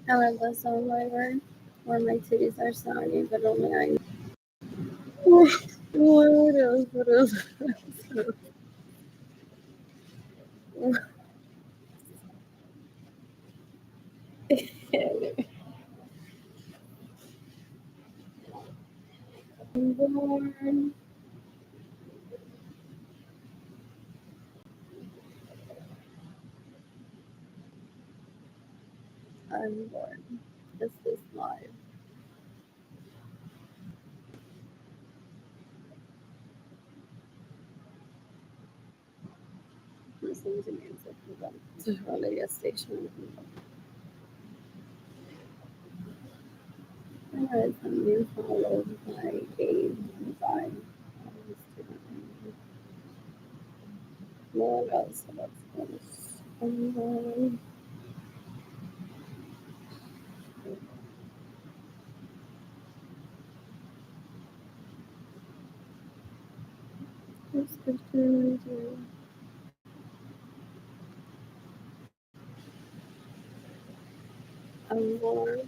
I love that song by word where my titties are saggy, but only I know. What else? What else? Born. I'm born. Is this live? Listening to music with them. To a radio station. Anyways, I'm being followed by a guy. What else? What else? What's good to do? I'm born.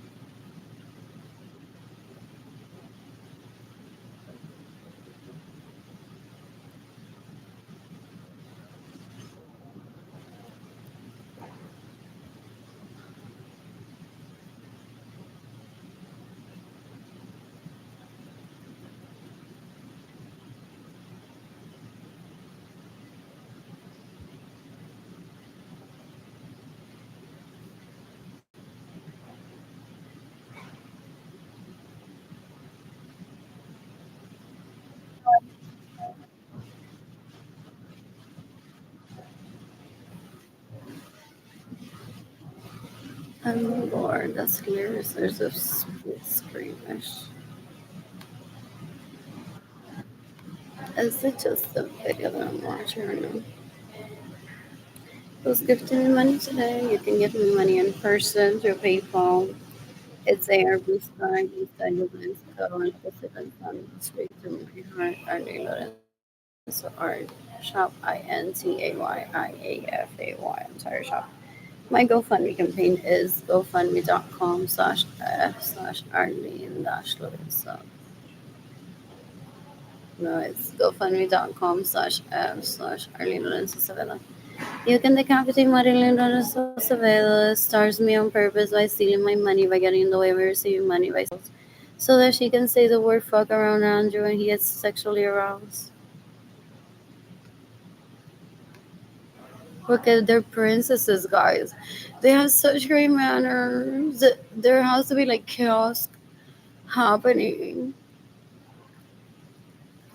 I'm bored. That's hilarious. There's a split screamish. Is it just the video that I'm watching right now? Who's gifting me money today? You can give me money in person through PayPal. It's ARB Sky, Eastside Woodlands Co. and Pacific Sun straight to my heart. Arnie Lorenzo Art. Shop INTAYIAFAY. I'm sorry, shop. My GoFundMe campaign is gofundme.com/f/Arlene-Lorenzo. No, it's gofundme.com/f/Arlene-Lorenzo. You can decapitate Marilyn Lorenzo Acevedo. Stars me on purpose by stealing my money, by getting in the way of receiving money by so that she can say the word fuck around Andrew when he gets sexually aroused. Look at their princesses, guys. They have such great manners. There has to be like chaos happening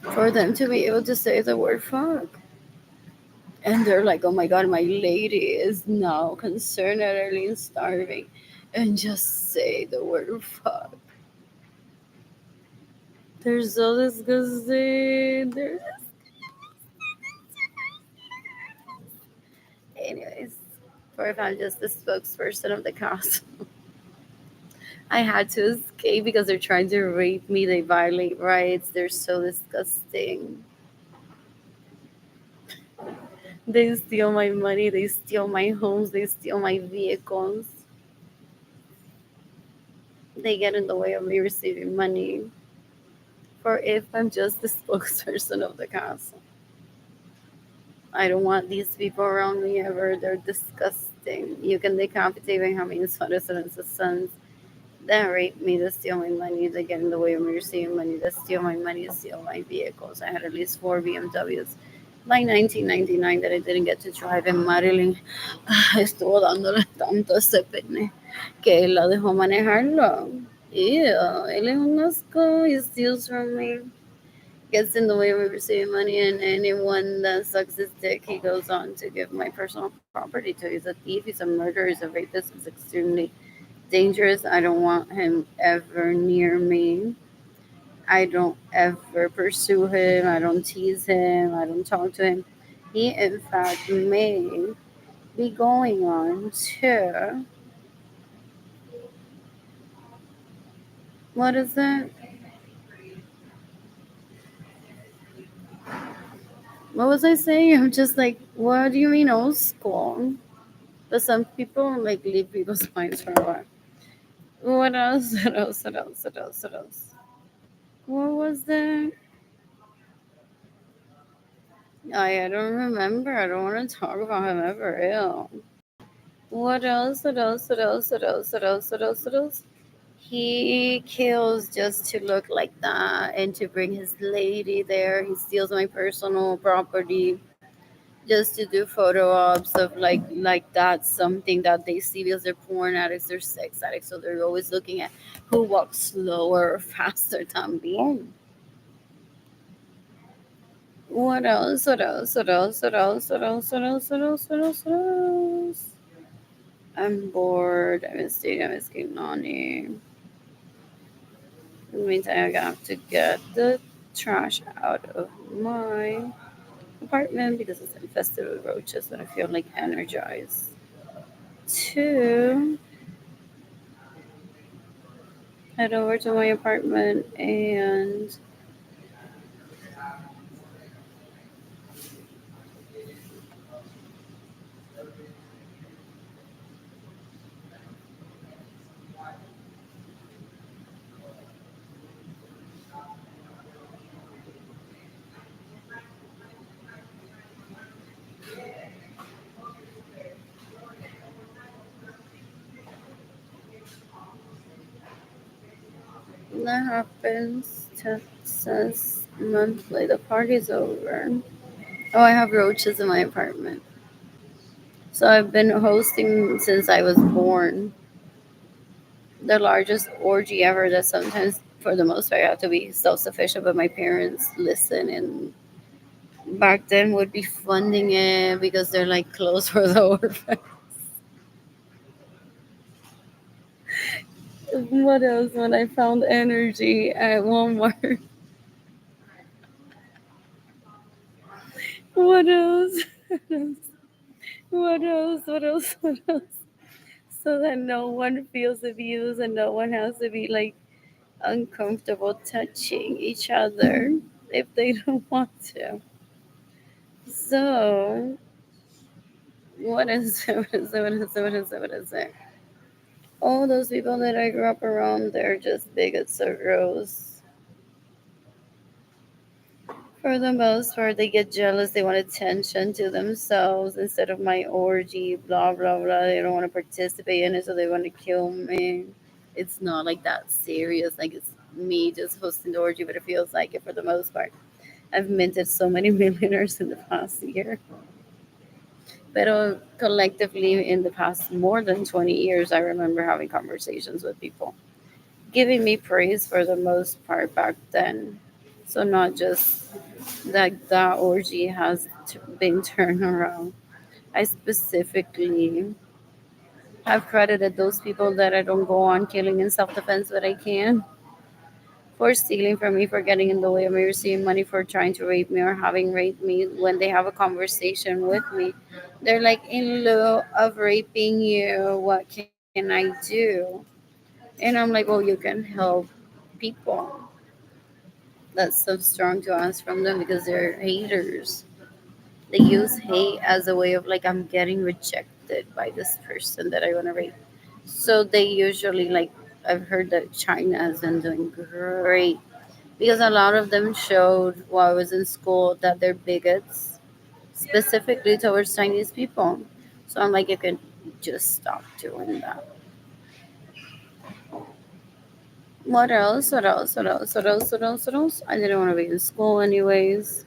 for them to be able to say the word fuck. And they're like, oh my god, my lady is now concerned at Arlene starving. And just say the word fuck. They're so disgusting. Anyways, for if I'm just the spokesperson of the castle, I had to escape because they're trying to rape me. They violate rights. They're so disgusting. They steal my money. They steal my homes. They steal my vehicles. They get in the way of me receiving money. For if I'm just the spokesperson of the castle. I don't want these people around me ever. They're disgusting. You can decapitate Benjamin's citizens' sons. That rape me, that steal my money, that get in the way of me receiving money, that steal my money, steal my vehicles. I had at least 4 BMWs by 1999 that I didn't get to drive in Maryland. Estuvo dándole tanto a ese pene que él la dejó manejarlo. Ew, él es un asco. He steals from me. Gets in the way of me receiving money, and anyone that sucks his dick, he goes on to give my personal property to. He's a thief, he's a murderer, he's a rapist, he's extremely dangerous. I don't want him ever near me. I don't ever pursue him. I don't tease him. I don't talk to him. He, in fact, may be going on to. What is that? What was I saying? I'm just like, what do you mean old school? But some people like leave people's minds for a while. What else? What else? What else? What else? What else? What was that? I don't remember. I don't want to talk about him ever. Ew. What else? What else? What else? What else? What else? What else? What else? He kills just to look like that and to bring his lady there. He steals my personal property just to do photo ops of like that's something that they see because they're porn addicts, they're sex addicts, so they're always looking at who walks slower or faster than me. What else? What else? What else? What else? What else? What else? What else? What else? What else? I'm bored. I miss dating. I miss getting Nani. In the meantime, I have to get the trash out of my apartment because it's infested with roaches and I feel like energized to head over to my apartment and that happens. Texas monthly. The party's over. Oh, I have roaches in my apartment. So I've been hosting since I was born. The largest orgy ever that sometimes, for the most part, I have to be self sufficient, but my parents listen and back then would be funding it because they're like clothes for the orphan. What else when I found energy at Walmart? What else? What else? What else? What else? So that no one feels abused and no one has to be like uncomfortable touching each other if they don't want to. So, what is it? What is it? What is it? What is it? What is it? All those people that I grew up around, they're just bigots or gross. For the most part, they get jealous. They want attention to themselves instead of my orgy, blah, blah, blah. They don't want to participate in it, so they want to kill me. It's not like that serious. Like, it's me just hosting the orgy, but it feels like it for the most part. I've minted so many millionaires in the past year. But collectively, in the past more than 20 years, I remember having conversations with people giving me praise for the most part back then. So, not just that that orgy has been turned around. I specifically have credited those people that I don't go on killing in self defense, but I can, for stealing from me, for getting in the way of me receiving money, for trying to rape me or having raped me. When they have a conversation with me, they're like, in lieu of raping you, what can I do? And I'm like, well, you can help people. That's so strong to ask from them because they're haters. They use hate as a way of like, I'm getting rejected by this person that I want to rape. So they usually like, I've heard that China has been doing great because a lot of them showed while I was in school that they're bigots specifically towards Chinese people. So I'm like, you can just stop doing that. What else? What else? What else? What else? What else? What else? I didn't want to be in school anyways.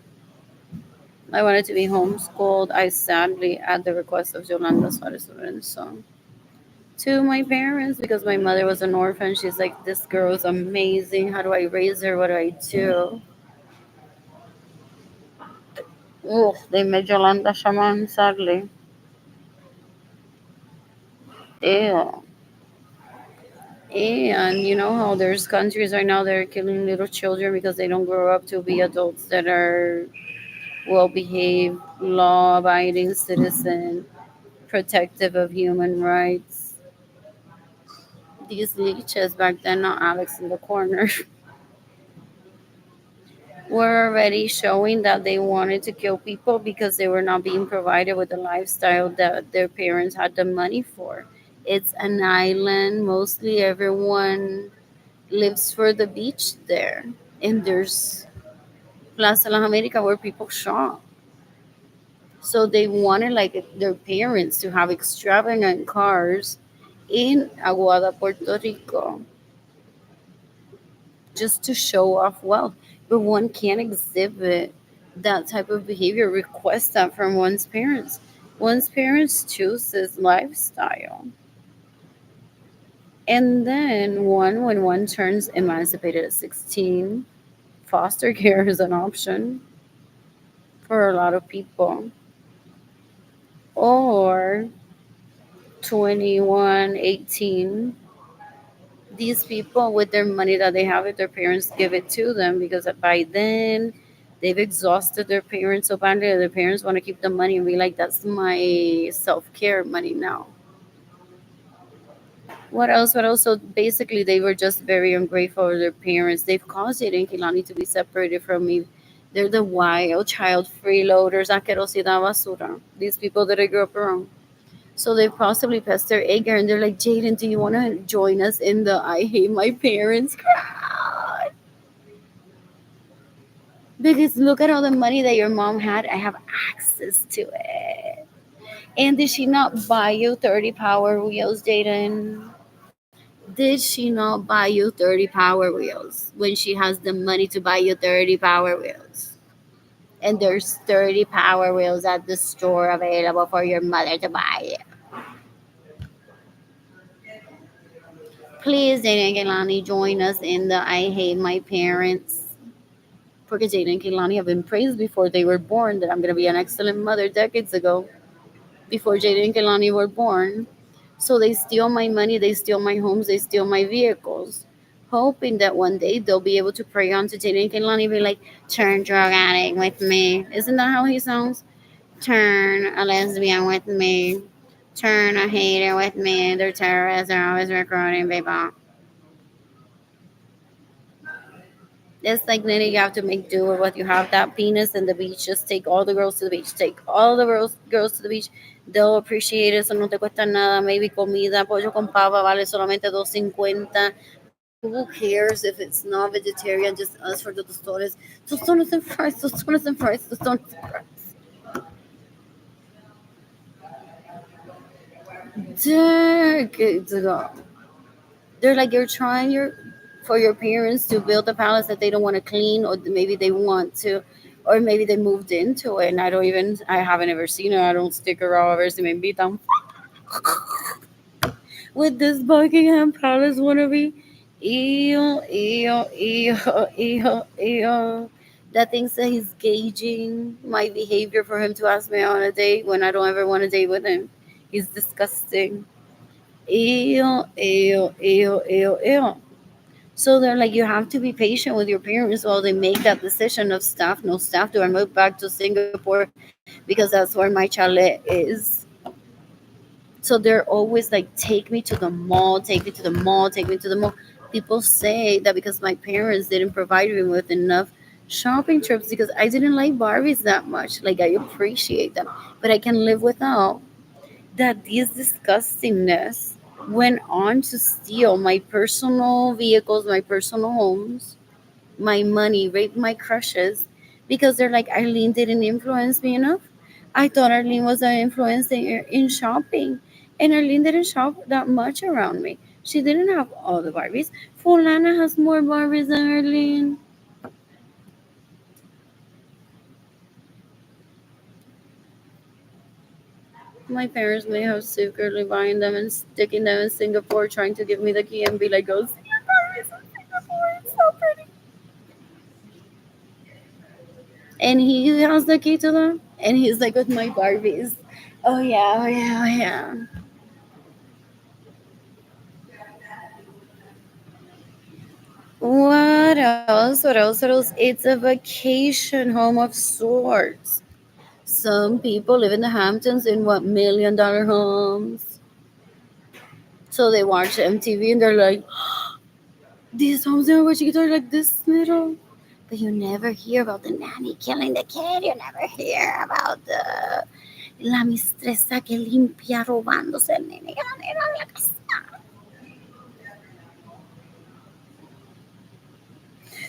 I wanted to be homeschooled. I sadly, at the request of Yolanda Suarez Lorenzo, to my parents because my mother was an orphan. She's like, this girl is amazing. How do I raise her? What do I do? Ugh, they made Yolanda shaman, sadly. Ew. And you know how there's countries right now that are killing little children because they don't grow up to be adults that are well behaved, law abiding citizen, protective of human rights. These leeches back then, not Alex in the corner, were already showing that they wanted to kill people because they were not being provided with the lifestyle that their parents had the money for. It's an island. Mostly everyone lives for the beach there. And there's Plaza La America where people shop. So they wanted like their parents to have extravagant cars in Aguada, Puerto Rico, just to show off wealth. But one can't exhibit that type of behavior, request that from one's parents. One's parents choose this lifestyle. And then when one turns emancipated at 16, foster care is an option for a lot of people. Or 21, 18, these people with their money that they have, if their parents give it to them, because by then they've exhausted their parents so badly that their parents want to keep the money and be like, that's my self-care money now. What else? What else? So basically, they were just very ungrateful of their parents. They've caused Jade and Kilani to be separated from me. They're the wild child freeloaders, asquerosidad basura. These people that I grew up around. So they possibly passed their anger and they're like, Jaden, do you want to join us in the I hate my parents crowd? Because look at all the money that your mom had. I have access to it. And did she not buy you 30 Power Wheels, Jaden? Did she not buy you 30 Power Wheels when she has the money to buy you 30 Power Wheels? And there's 30 Power Wheels at the store available for your mother to buy. Please, Jaden and Kehlani, join us in the I Hate My Parents. Because Jaden and Kehlani have been praised before they were born that I'm going to be an excellent mother decades ago, before Jaden and Kehlani were born. So they steal my money, they steal my homes, they steal my vehicles, hoping that one day they'll be able to prey on to Jaden and Kehlani and be like, turn drug addict with me. Isn't that how he sounds? Turn a lesbian with me. Turn a hater with me. They're terrorists, they're always recruiting people. It's like Nitty, you have to make do with what you have. That penis and the beach. Just take all the girls to the beach. Take all the girls to the beach. They'll appreciate it. Eso no te cuesta nada. Maybe comida, pollo con papa vale solamente 2.50. Who cares if it's not vegetarian? Just ask for the tostones. Tostones and fries. Tostones and fries. Tostones and fries. Decades ago. They're like you're trying your for your parents to build a palace that they don't want to clean, or maybe they want to, or maybe they moved into it and I haven't ever seen it. I don't stick around ever si me invitan with this Buckingham Palace wannabe. Ew, ew, ew, ew, ew. That thinks that he's gauging my behavior for him to ask me on a date when I don't ever want to date with him. He's disgusting. Ew, ew, ew, ew, ew. So they're like, you have to be patient with your parents while they make that decision of staff, no staff. Do I move back to Singapore because that's where my chalet is? So they're always like, take me to the mall, take me to the mall, take me to the mall. People say that because my parents didn't provide me with enough shopping trips because I didn't like Barbies that much. Like, I appreciate them, but I can live without. That this disgustingness went on to steal my personal vehicles, my personal homes, my money, rape my crushes, because they're like, Arlene didn't influence me enough. I thought Arlene was an influence in shopping, and Arlene didn't shop that much around me. She didn't have all the Barbies. Fulana has more Barbies than Arlene. My parents may have secretly buying them and sticking them in Singapore, trying to give me the key and be like, "Go see your Barbies in Singapore. It's so pretty." And he has the key to them, and he's like, "With my Barbies." Oh yeah, oh yeah, oh yeah. What else? What else? What else? It's a vacation home of sorts. Some people live in the Hamptons in what $1 million homes. So they watch MTV and they're like, these homes in Wichita are like this little. But you never hear about the nanny killing the kid. You never hear about the la mistresa que limpia robándose el nene.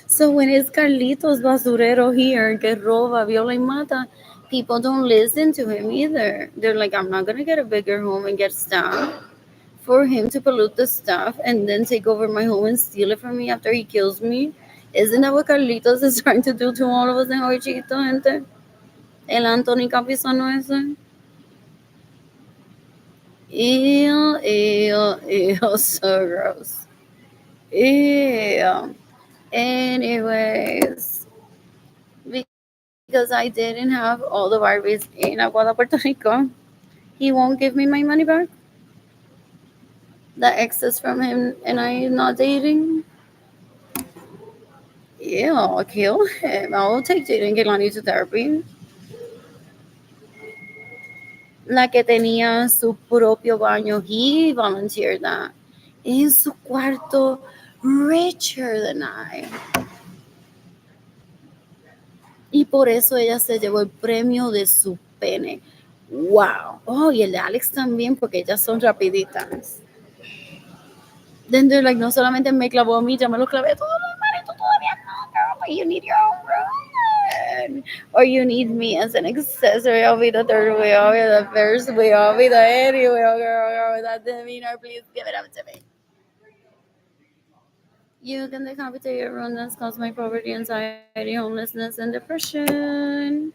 So when it's Carlitos Basurero here que roba, viola y mata, people don't listen to him either. They're like, I'm not gonna get a bigger home and get staff for him to pollute the stuff and then take over my home and steal it from me after he kills me. Isn't that what Carlitos is trying to do to all of us in Hawaii Chiquito, gente? El Anthony Capizano ese. Ew, ew, ew, so gross. Ew. Anyways, because I didn't have all the Barbies in Aguada, Puerto Rico, he won't give me my money back. The excess from him and I not dating. Yeah, I'll kill him. I'll take Jaden Gilani to therapy. La que tenía su propio baño, he volunteered that. En su cuarto, richer than I. Y por eso ella se llevó el premio de su pene. Wow. Oh, y el de Alex también, porque ellas son rapiditas. Then they're like, no solamente me clavó a mí, ya me lo clavé a todos los manes, tú todavía no, girl, but you need your own room. Or you need me as an accessory. I'll be the third wheel, I'll be the first wheel, I'll be the any wheel, girl, with that demeanor, please give it up to me. You can decapitate your room that's caused my poverty, anxiety, homelessness, and depression.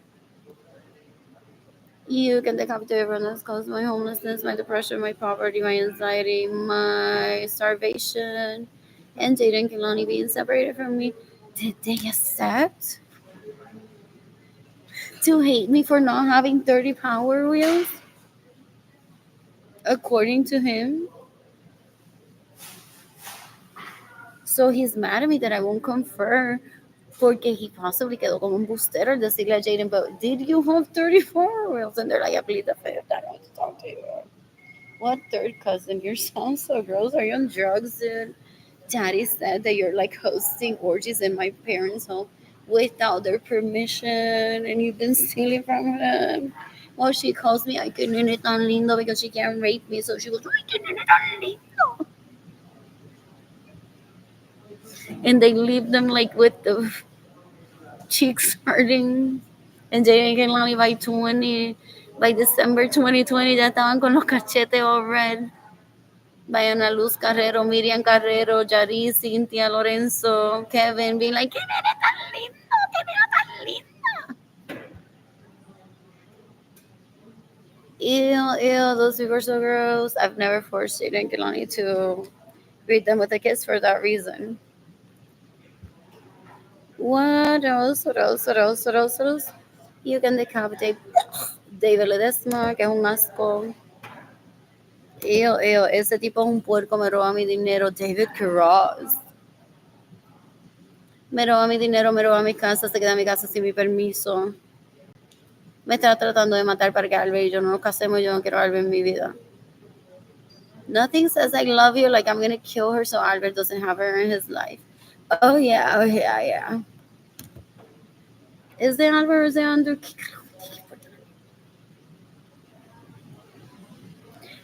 You can decapitate everyone that's caused my homelessness, my depression, my poverty, my anxiety, my starvation, and Jada and Kilani being separated from me. Did they accept to hate me for not having 30 power wheels? According to him. So he's mad at me that I won't confer porque he possibly quedó como un bustero al decirle a Jaden, but did you have 34 wheels? And they're like, I plead the fifth, I don't want to talk to you. What third cousin? You sound so gross. Are you on drugs, dude? Daddy said that you're like hosting orgies in my parents' home without their permission and you've been stealing from him. Well, she calls me, ay, que nene tan lindo because she can't rape me. So she goes, ay, que nene tan lindo. And they leave them like with the cheeks hurting. And Jay and Lonnie by December 2020, ya estaban con los cachetes all red. By Ana Luz Carrero, Miriam Carrero, Yari, Cynthia, Lorenzo, Kevin, being like, ¿quién eres tan lindo? ¿Quién era tan linda? Ew, ew, those people are so gross. I've never forced Jada and Kelani to greet them with a kiss for that reason. What else? What else? What else? What else? What else? You can decapitate David Ledesma, que es un asco. Ew, ew, ese tipo es un puerco, me roba mi dinero. David Cross. Me roba mi dinero, me roba mi casa, se queda en mi casa sin mi permiso. Me está tratando de matar para que Albert y yo no nos casemos. Yo no quiero a Albert en mi vida. Nothing says I love you like I'm gonna kill her so Albert doesn't have her in his life. Oh yeah, oh yeah, yeah. Is de Albert or is de Andrew?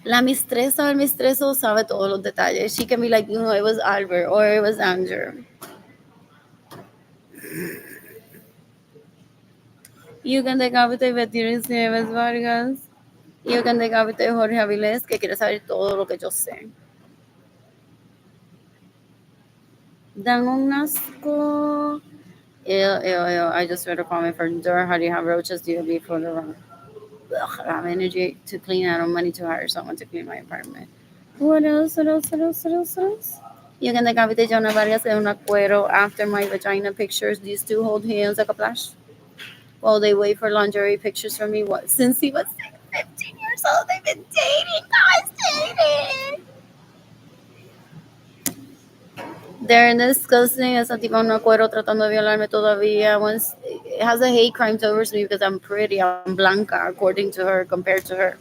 La mistresa o el mistreso sabe todos los detalles. She can be like, you know, it was Albert or it was Andrew. You can decapitate Beatriz Nieves Vargas. You can decapitate Jorge Avilés, que quiere saber todo lo que yo sé. Dan un asco. Ew, ew, ew. I just read a comment for Dora. How do you have roaches? Do you leave for the wrong? Ugh, I have energy to clean. I don't have money to hire someone to clean my apartment. What else? What else? What else? What else? What else? You can decapitate Jonah Vargas en una cuero after my vagina pictures. These two hold hands like a flash while they wait for lingerie pictures from me. What? Since he was like 15 years old, they've been dating. Guys, dating. They're disgusting. Esa tipa en una cuero tratando de violarme todavía. Once it has a hate crime towards me because I'm pretty, I'm blanca, according to her, compared to her.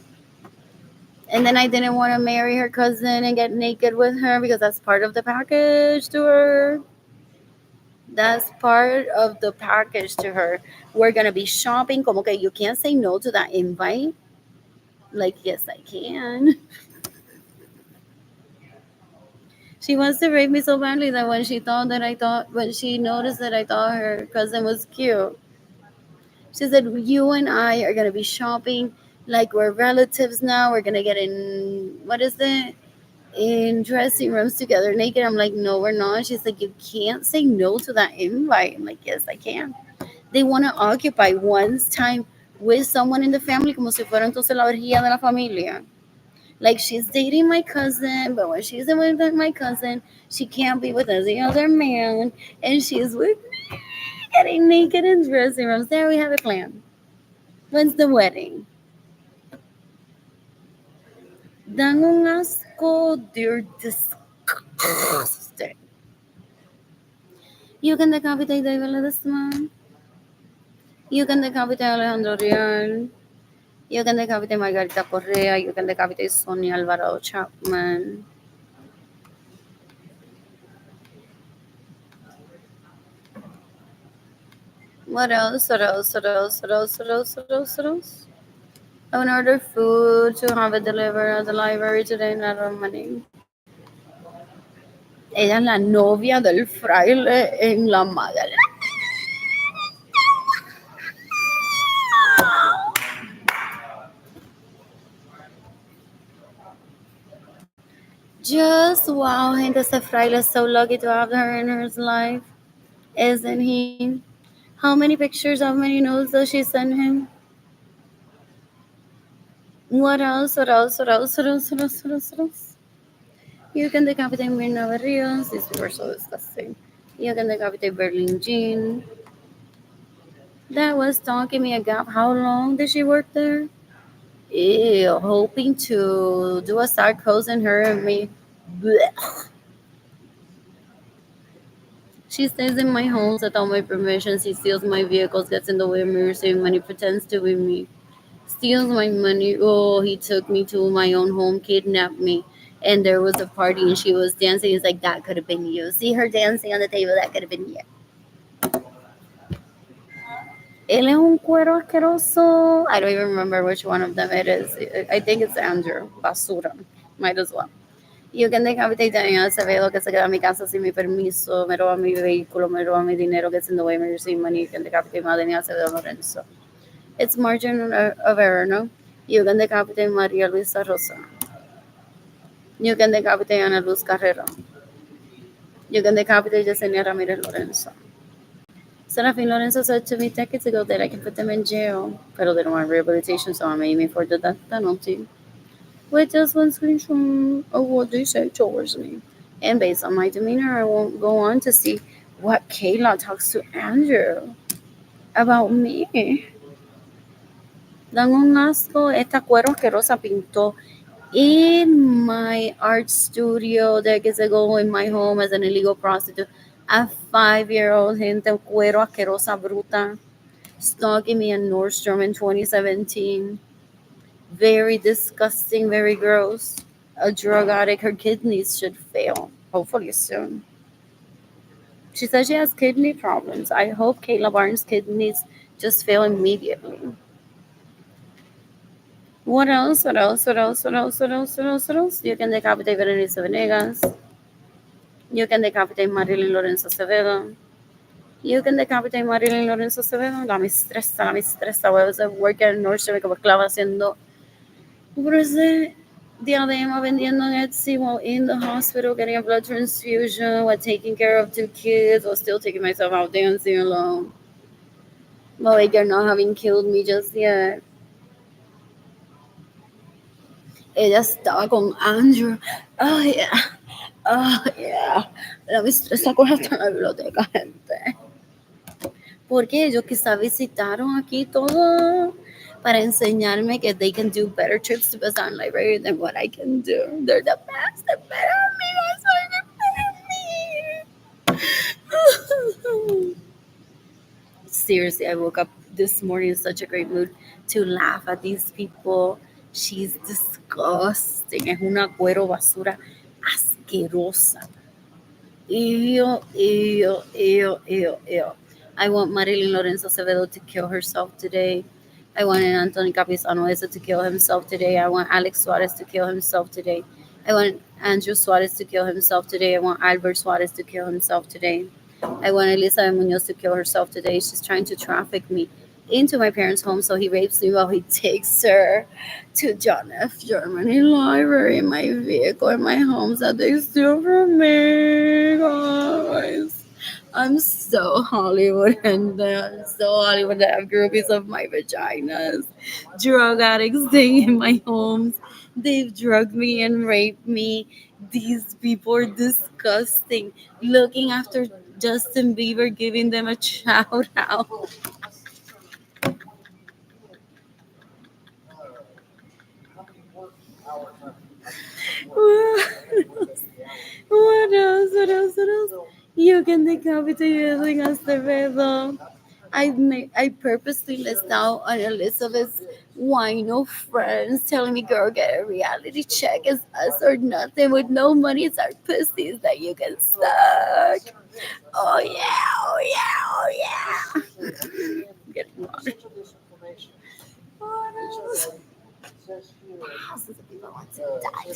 And then I didn't want to marry her cousin and get naked with her because that's part of the package to her. That's part of the package to her. We're gonna be shopping. Como que you can't say no to that invite. Like, yes, I can. She wants to rape me so badly that when she noticed that I thought her cousin was cute, she said, "You and I are gonna be shopping like we're relatives now. We're gonna get in what is it? In dressing rooms together naked." I'm like, "No, we're not." She's like, "You can't say no to that invite." I'm like, "Yes, I can." They want to occupy one's time with someone in the family como si fuera entonces la orgía de la familia. Like she's dating my cousin, but when she's with my cousin, she can't be with any other man, and she's with me getting naked in dressing rooms. There we have a plan. When's the wedding? Dan un asco, they're disgusting. You can decapitate David Ledesma. You can decapitate Alejandro Real. You can decapitate Margarita Correa. You can decapitate Sonia Alvarado Chapman. What else? What else? What else? What else? What else? What else? What else? I want to order food to have it delivered at the library today, not on money. Ella es la novia del fraile en la Magdalena. Just wow, gente, ese fraile is so lucky to have her in his life, isn't he? How many pictures, how many notes does she send him? What else? What else? What else? What else? What else? What else? What else? You can decapitate Mirna Barrios. These people are so disgusting. You can decapitate Berlin Jean. That was talking me a gap. How long did she work there? Ew, hoping to do a sarcos in her and me. Blech. She stays in my homes without my permission. She steals my vehicles, gets in the way of me receiving money, pretends to be me. Steals my money. Oh, he took me to my own home, kidnapped me. And there was a party and she was dancing. He's like, that could have been you. See her dancing on the table, that could have been you. Él es un cuero asqueroso. I don't even remember which one of them it is. I think it's Andrew. Basura. Might as well. You can decapitate Daniel Acevedo, que se queda en mi casa sin mi permiso, me roba mi vehículo, me roba mi dinero, gets in the way, me receive money. You can decapitate Daniel Acevedo Lorenzo. It's margin of error, no? You can decapitate María Luisa Rosa. You can decapitate Ana Luz Carrero. You can decapitate Yesenia Ramirez Lorenzo. Serafin Lorenzo said to me decades ago that I can put them in jail, but they don't want rehabilitation, so I'm aiming for the death penalty. With just one screenshot of what they say towards me. And based on my demeanor, I won't go on to see what Kayla talks to Andrew about me. Dan un asco, esta cuero asquerosa pintó in my art studio decades ago in my home as an illegal prostitute. A 5-year-old gente cuero asquerosa bruta stalking me in Nordstrom in 2017. Very disgusting, very gross. A drug addict, her kidneys should fail, hopefully soon. She says she has kidney problems. I hope Kayla Barnes' kidneys just fail immediately. What else? What else? What else? What else? What else? What else? What else? You can decapitate Berenice Venegas. You can decapitate Marilyn Lorenzo Acevedo. You can decapitate Marilyn Lorenzo Acevedo. La mistressa, la mistressa. Was working in Nordstrom como esclava haciendo ese diadema vendiendo en Etsy while in the hospital getting a blood transfusion while taking care of 2 kids while still taking myself out dancing alone. While you're not having killed me just yet. Ella estaba con Andrew. Oh, yeah. Oh, yeah. La mistressa con hasta la biblioteca, gente. Porque ellos quizá visitaron aquí todo para enseñarme que they can do better trips to Basan Library than what I can do. They're the best. They're better than me. That's why they're better than me. Seriously, I woke up this morning in such a great mood to laugh at these people. She's disgusting. Es una cuero basura asquerosa. Ew, ew, ew, ew, ew. I want Marilyn Lorenzo Acevedo to kill herself today. I want Anthony Capizano to kill himself today. I want Alex Suarez to kill himself today. I want Andrew Suarez to kill himself today. I want Albert Suarez to kill himself today. I want Elisa Munoz to kill herself today. She's trying to traffic me into my parents' home, so he rapes me while he takes her to John F. Germany Library in my vehicle in my home that they steal from me, guys. I'm so Hollywood and I'm so Hollywood that I have groupies of my vaginas. Drug addicts staying in my homes. They've drugged me and raped me. These people are disgusting. Looking after Justin Bieber, giving them a shout out. What else? What else? What else? You can decapitate using Acevedo. I purposely list out on Elizabeth's wino friends telling me, girl, get a reality check. It's us or nothing. With no money, it's our pussies that you can suck. Oh yeah, oh yeah, oh yeah. Getting water. What else? Thousands of people want to die.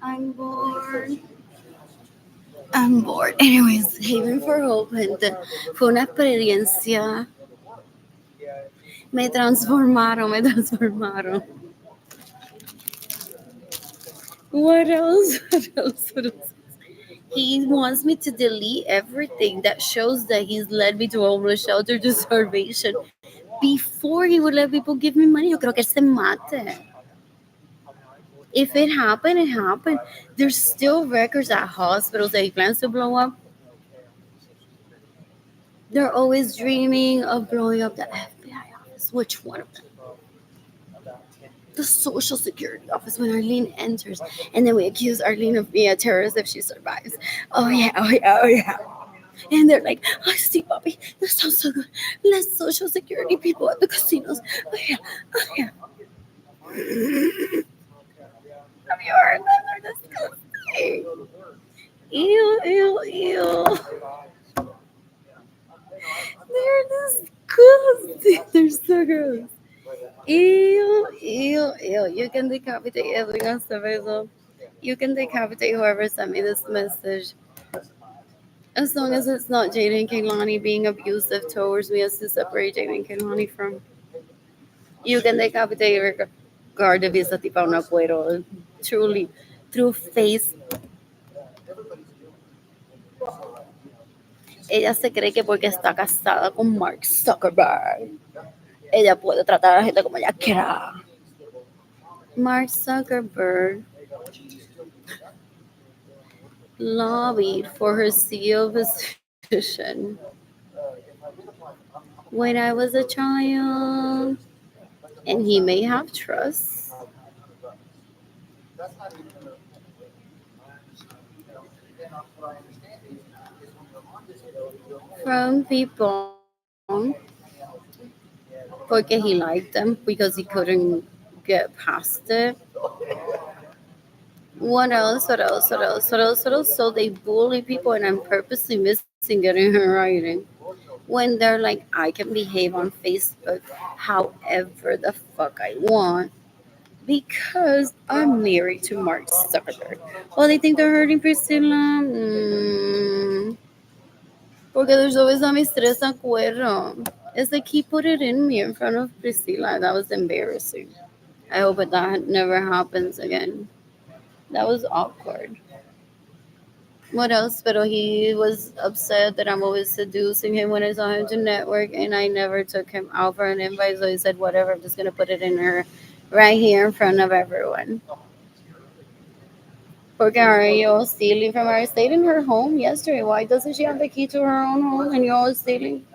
I'm bored. I'm bored. Anyways, Haven for Hope, gente. Fue una experiencia. Me transformaron, me transformaron. What else? What else? What else? He wants me to delete everything that shows that he's led me to a homeless shelter to starvation. Before he would let people give me money, yo creo que él se mate. If it happened, it happened. There's still records at hospitals that he plans to blow up. They're always dreaming of blowing up the FBI office. Which one of them? The Social Security office when Arlene enters, and then we accuse Arlene of being a terrorist if she survives. Oh yeah, oh yeah, oh yeah. And they're like, I see, Bobby. That sounds so good. Less Social Security people at the casinos. Oh yeah, oh yeah. Have you heard that? They're disgusting. Ew, ew, ew. They're disgusting. They're so gross. Ew, ew, ew. You can decapitate Edwin Acevedo. You can decapitate whoever sent me this message. As long as it's not Jaden Kaylani being abusive towards me as to separate Jaden Kaylani from. You can decapitate regard if esa tipa una cuero. Truly. Through face. Ella se cree que porque está casada con Mark Zuckerberg, ella puede tratar a la gente como ella quiera. Mark Zuckerberg lobbied for her CEO position when I was a child, and he may have trust. From people porque he liked them because he couldn't get past it. What else? What else? What else? What else? What else? So they bully people, and I'm purposely missing getting her writing. When they're like, I can behave on Facebook however the fuck I want because I'm married to Mark Zuckerberg. Well, they think they're hurting Priscilla. Porque there's always a mistress acuerdo. It's like he put it in me in front of Priscilla. That was embarrassing. I hope that never happens again. That was awkward. What else? But he was upset that I'm always seducing him when I saw him to network, and I never took him out for an invite. So he said, "Whatever, I'm just gonna put it in her right here in front of everyone." Poor Karen, you all stealing from her. I stayed in her home yesterday. Why doesn't she have the key to her own home? And you're all stealing.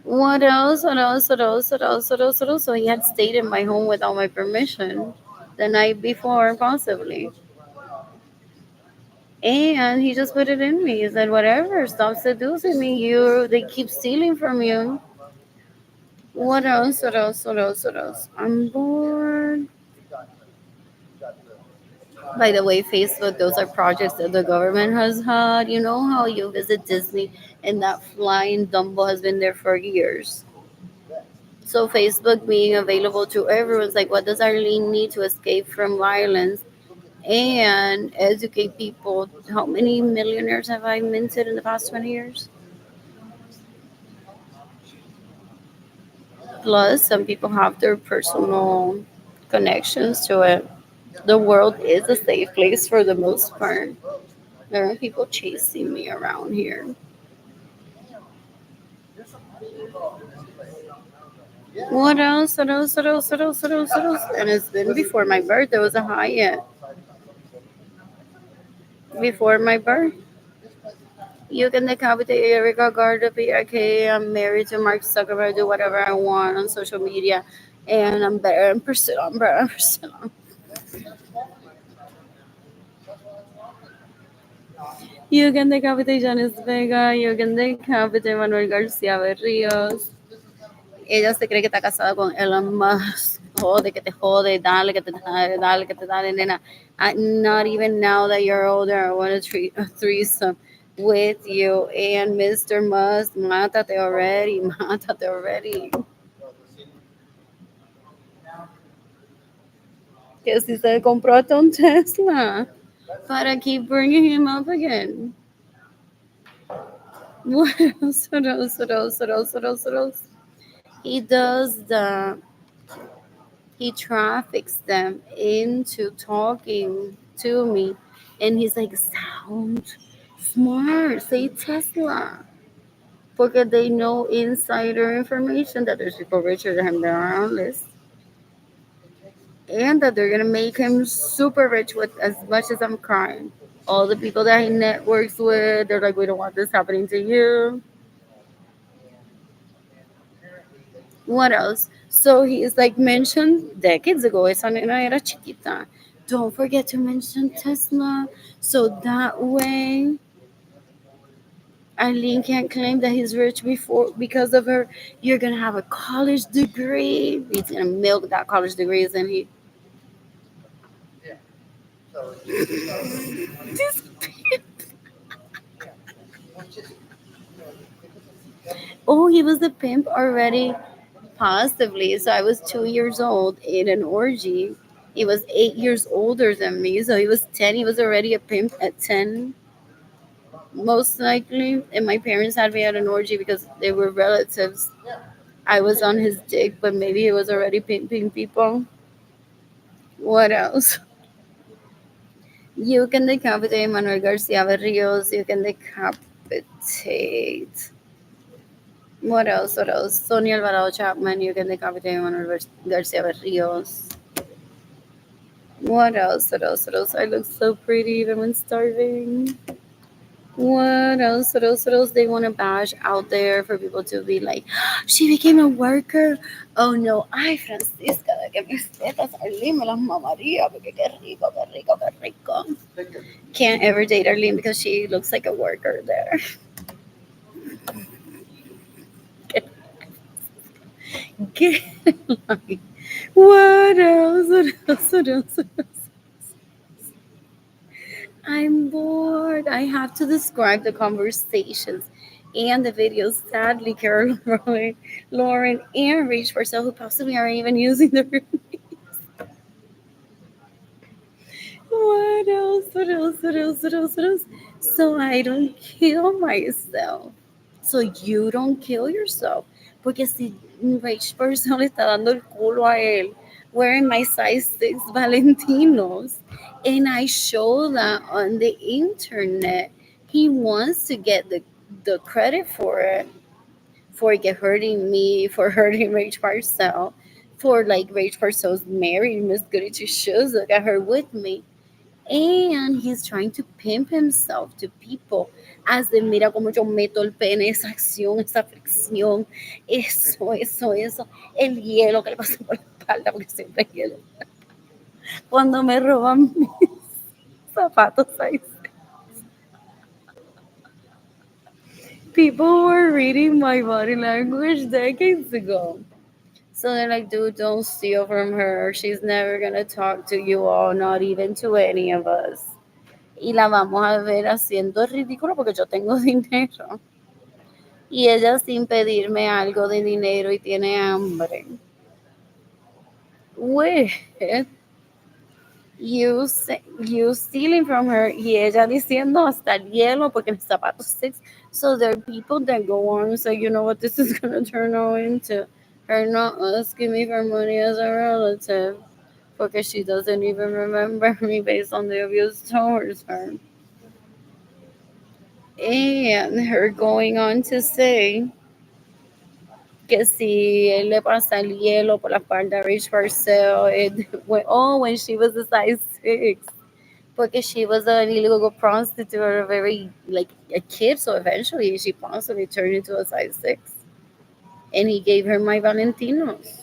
What else? What else? What else? What else? What else? What else? So he had stayed in my home without my permission the night before, possibly. And he just put it in me. He said, "Whatever, stop seducing me. They keep stealing from you." What else? What else? What else? What else? I'm bored. By the way, Facebook, those are projects that the government has had. You know how you visit Disney and that flying Dumbo has been there for years. So Facebook being available to everyone's like, what does Arlene need to escape from violence and educate people? How many millionaires have I minted in the past 20 years? Plus, some people have their personal connections to it. The world is a safe place for the most part. There are people chasing me around here. What else? What else? What else? What else? What else? What else? And it's been before my birth. There was a Hyatt before my birth. You can decapitate Erica Garda PRK. I'm married to Mark Zuckerberg. Do whatever I want on social media, and I'm better in pursuit. I'm better in pursuit. You can decapitate Janice Vega. You can decapitate Manuel García Berríos. Ella se cree que está casada con Elon Musk. Jode, que te jode, dale, que te dale, dale, que te dale, nena. Not even now that you're older, I want to treat a threesome with you. And Mr. Musk, mátate already, mátate already. Que si se compró hasta un Tesla para keep bringing him up again. What else? What else? What else? What else? What else? What else? He does the he traffics them into talking to me, and he's like, sound smart, say Tesla, because they know insider information that there's people richer than him that are on list, and that they're gonna make him super rich with as much as I'm crying. All the people that he networks with, they're like, we don't want this happening to you. What else? So he is like mentioned decades ago. Esa nena era chiquita. Don't forget to mention Tesla. So that way, Eileen can't claim that he's rich before because of her. You're gonna have a college degree. He's gonna milk that college degree, and he. This, oh, he was a pimp already, possibly. So I was 2 years old in an orgy. He was 8 years older than me, so he was 10. He was already a pimp at 10. Most likely, and my parents had me at an orgy because they were relatives. I was on his dick, but maybe he was already pimping people. What else? You can decapitate Manuel Garcia Berrios. You can decapitate. What else? What else? Sonia Alvarado Chapman. You can decapitate Manuel Garcia Berrios. What else? What else? What else? I look so pretty even when starving. What else? What else? What else? They want to bash out there for people to be like, she became a worker. Oh no, ay, Francisca, de que mis tetas, Arlene, me las mamaría, porque qué rico, qué rico, qué rico. Can't ever date Arlene because she looks like a worker there. Get like, what else? What else? What else? What else? I'm bored. I have to describe the conversations and the videos. Sadly, Carol, Lauren, and Rich Purcell, who possibly aren't even using the room. What else? What else? What else? What else? What else? So I don't kill myself. So you don't kill yourself. Porque si Rich Purcell le está dando el culo a él wearing my size 6 Valentinos. And I show that on the internet. He wants to get the credit for it, for get hurting me, for hurting Rach Parcell, for like Rach Parcell's married Miss Goody Two Shoes. Look at her with me. And he's trying to pimp himself to people. As de mira como yo meto el pene, esa acción, esa fricción, eso, el hielo que le pasa por la espalda, porque siempre hay hielo. Cuando me roban mis zapatos ahí. People were reading my body language decades ago. So they're like, dude, don't steal from her. She's never gonna talk to you all, not even to any of us. Y la vamos a ver haciendo el ridículo porque yo tengo dinero. Y ella sin pedirme algo de dinero y tiene hambre. With you stealing from her y ella diciendo hasta el hielo porque el zapato sticks. So there are people that go on and say, you know what, this is gonna turn out into her not asking me for money as a relative because she doesn't even remember me based on the abuse towards her. And her going on to say que si él le pasa el hielo por la espalda a Rich Parcell, when she was a size 6, because she was an illegal prostitute or a very, like, a kid, so eventually she possibly turned into a size 6. And he gave her my Valentinos.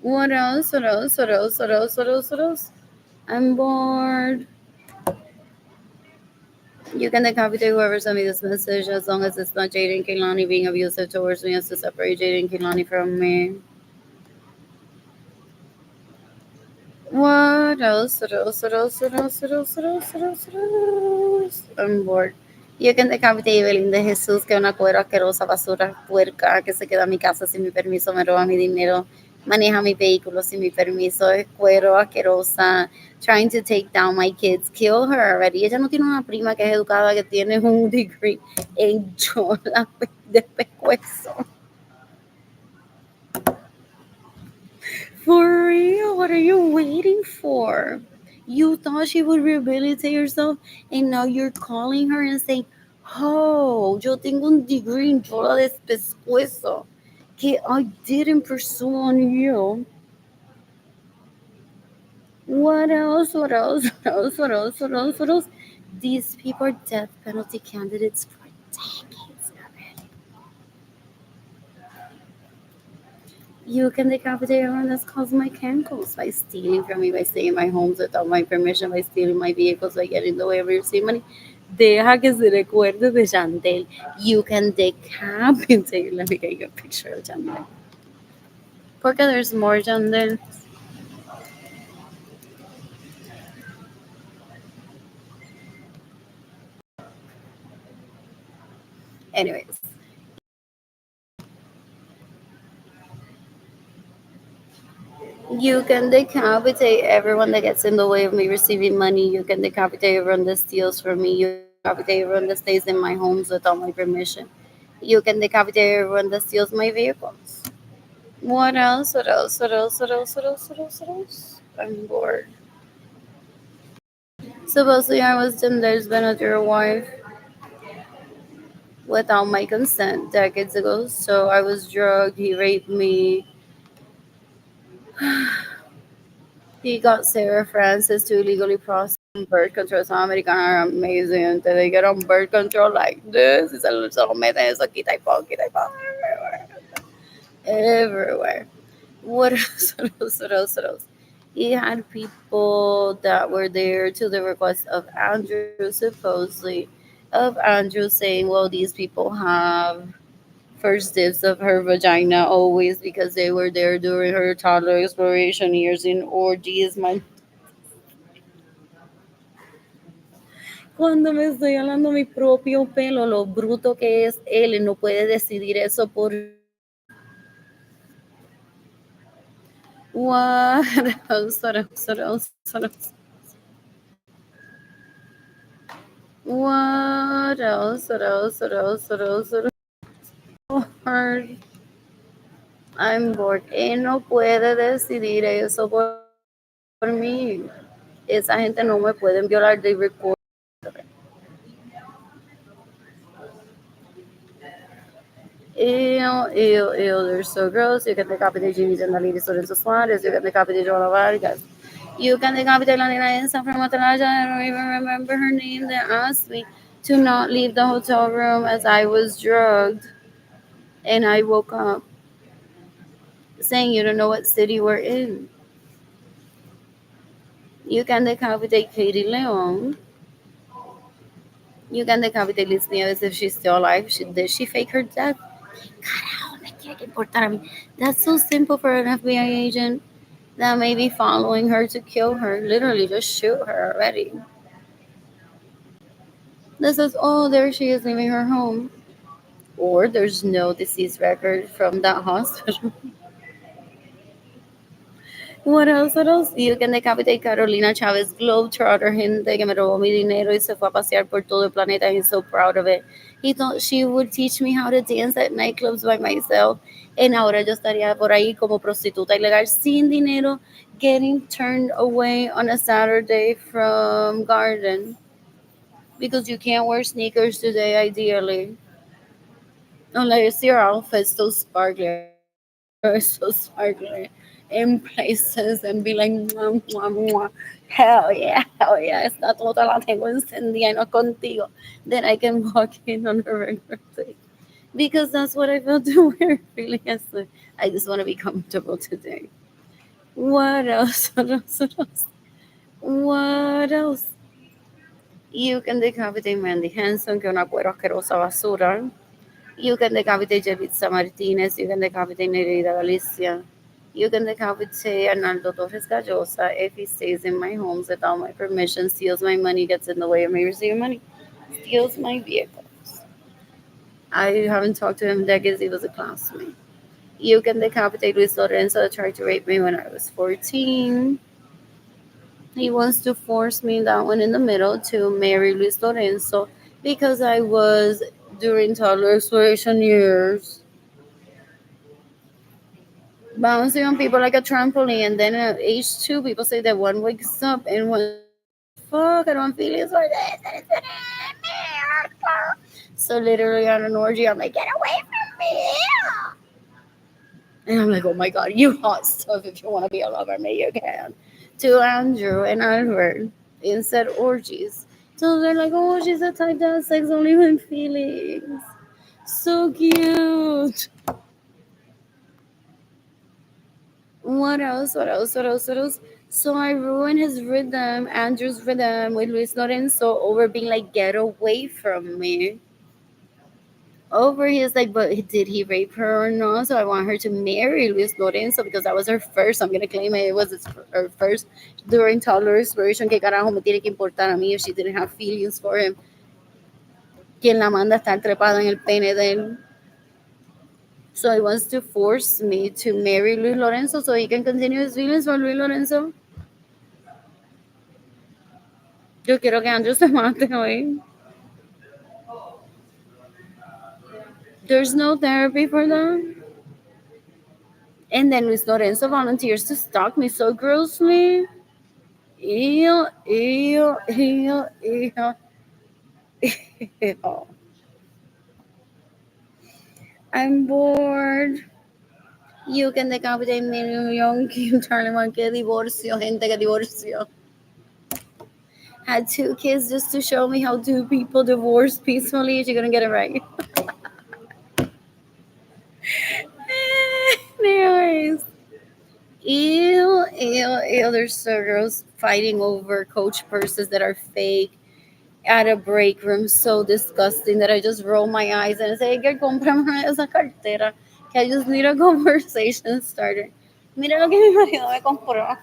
What else? What else? What else? What else? What else? What else? I'm bored. You can decapitate whoever sent me this message as long as it's not Jaden Kehlani being abusive towards me, has to separate Jaden Kehlani from me. What else? What else? What else? What else? What else? What else? What else? What else? I'm bored. You can decapitate Evelyn de Jesús, que es una cuero asquerosa, basura, puerca, que se queda en mi casa sin mi permiso, me roba mi dinero, maneja mi vehículo sin mi permiso, es cuero asquerosa, trying to take down my kids, kill her already. Ella no tiene una prima que es educada, que tiene un degree en yo la de pescuezo. For real, what are you waiting for? You thought she would rehabilitate herself, and now you're calling her and saying, oh, yo tengo un degree en yola de pescuezo que I didn't pursue on you. What else? What else? What else? What else? What else? What else? These people are death penalty candidates for decades already. You can decapitate everyone that's caused my cancels by stealing from me, by staying in my homes without my permission, by stealing my vehicles, by getting in the way of receiving money. Deja que se recuerde de Chandel. You can decapitate. Let me get you a picture of Chandel. Porque there's more Chandel. Anyways, you can decapitate everyone that gets in the way of me receiving money. You can decapitate everyone that steals from me. You can decapitate everyone that stays in my homes without my permission. You can decapitate everyone that steals my vehicles. What else? What else? What else? What else? What else? What else? What else? I'm bored. Supposedly, I was Tinder's Benadryl wife without my consent decades ago. So I was drugged. He raped me. He got Sarah Francis to illegally process birth control. Some Americans are amazing. They get on birth control like this. Se lo meten eso, quita y pon, everywhere. Everywhere. What else? What else? What else? What else? He had people that were there to the request of Andrew, supposedly, of Andrew saying, well, these people have first dibs of her vagina always because they were there during her toddler exploration years in orgies. Cuando me estoy hablando mi propio pelo, lo bruto que es él, y no puede decidir eso por... What else? What else? What else? What else? What else? What else? What else? What else? What else? So hard. I'm bored. Él no puede decidir eso por mí. Esa gente no me pueden violar. They record. Ew, ew, ew. They're so gross. You can decapitate Jimmy and the lady Lorenzo Suarez. You can decapitate Joana Vargas. You can decapitate La Nina Ensa from Atalaya. I don't even remember her name. They asked me to not leave the hotel room as I was drugged. And I woke up saying, you don't know what city we're in. You can decapitate Katie Leon. You can decapitate Liz Nieves if she's still alive. Did she fake her death? Carajo, me tiene que importar a mí. That's so simple for an FBI agent that may be following her to kill her. Literally, just shoot her already. This says, oh, there she is leaving her home. Or there's no disease record from that hospital. What else? What else? You can decapitate Carolina Chavez Globetrotter, gente que me robó mi dinero y se fue a pasear por todo el planeta. He's so proud of it. He thought she would teach me how to dance at nightclubs by myself. And ahora yo estaría por ahí como prostituta ilegal sin dinero, getting turned away on a Saturday from Garden. Because you can't wear sneakers today, ideally. Unless your outfit's so sparkly or so sparkly in places and be like, mwah, mwah, mwah. Hell yeah, esta tota la tengo encendida y no contigo. Then I can walk in on a regular day. Because that's what I feel to wear, really. I just want to be comfortable today. What else? What else? What else? What else? You can decapitate Mandy Hanson, que es una cuero asquerosa basura. You can decapitate Yelitza Martinez. You can decapitate Nereida Galicia. You can decapitate Arnaldo Torres Gallosa if he stays in my homes without my permission, steals my money, gets in the way of me receiving money, steals my vehicles. I haven't talked to him in decades. He was a classmate. You can decapitate Luis Lorenzo that tried to rape me when I was 14. He wants to force me, that one in the middle, to marry Luis Lorenzo because I was during toddler exploration years bouncing on people like a trampoline. And then at age 2, people say that one wakes up and one's like, what the fuck? I don't want feelings for this. And it's so literally on an orgy, I'm like, get away from me. And I'm like, oh my god, you hot stuff. If you want to be a lover, me you can. To Andrew and Albert instead orgies. So they're like, oh, she's a type that has sex only with feelings. So cute. What else? What else? What else? What else? So I ruined his rhythm, Andrew's rhythm with Luis Lorenzo over being like, get away from me. Over he's like, but did he rape her or not? So I want her to marry Luis Lorenzo because that was her first. I'm gonna claim it was her first during toddler exploration. Que carajo me tiene que importar a mí if she didn't have feelings for him? Quien la manda a estar trepada en el pene de él. So he wants to force me to marry Luis Lorenzo so he can continue his feelings for Luis Lorenzo. Yo quiero que Andrew se mate hoy. There's no therapy for that. And then Luis Lorenzo volunteers to stalk me so grossly. Ew, ew, ew, ew, ew. I'm bored. You can decapitate me, young Kim Charlie, que divorcio, gente que divorcio. Had 2 kids just to show me how 2 people divorce peacefully. You're gonna get it right. Anyways. Ew, ew, ew. There's so girls fighting over Coach purses that are fake at a break room. So disgusting that I just roll my eyes and say, que cómprame esa cartera. Que I just need a conversation starter. Mira lo que mi marido me compró.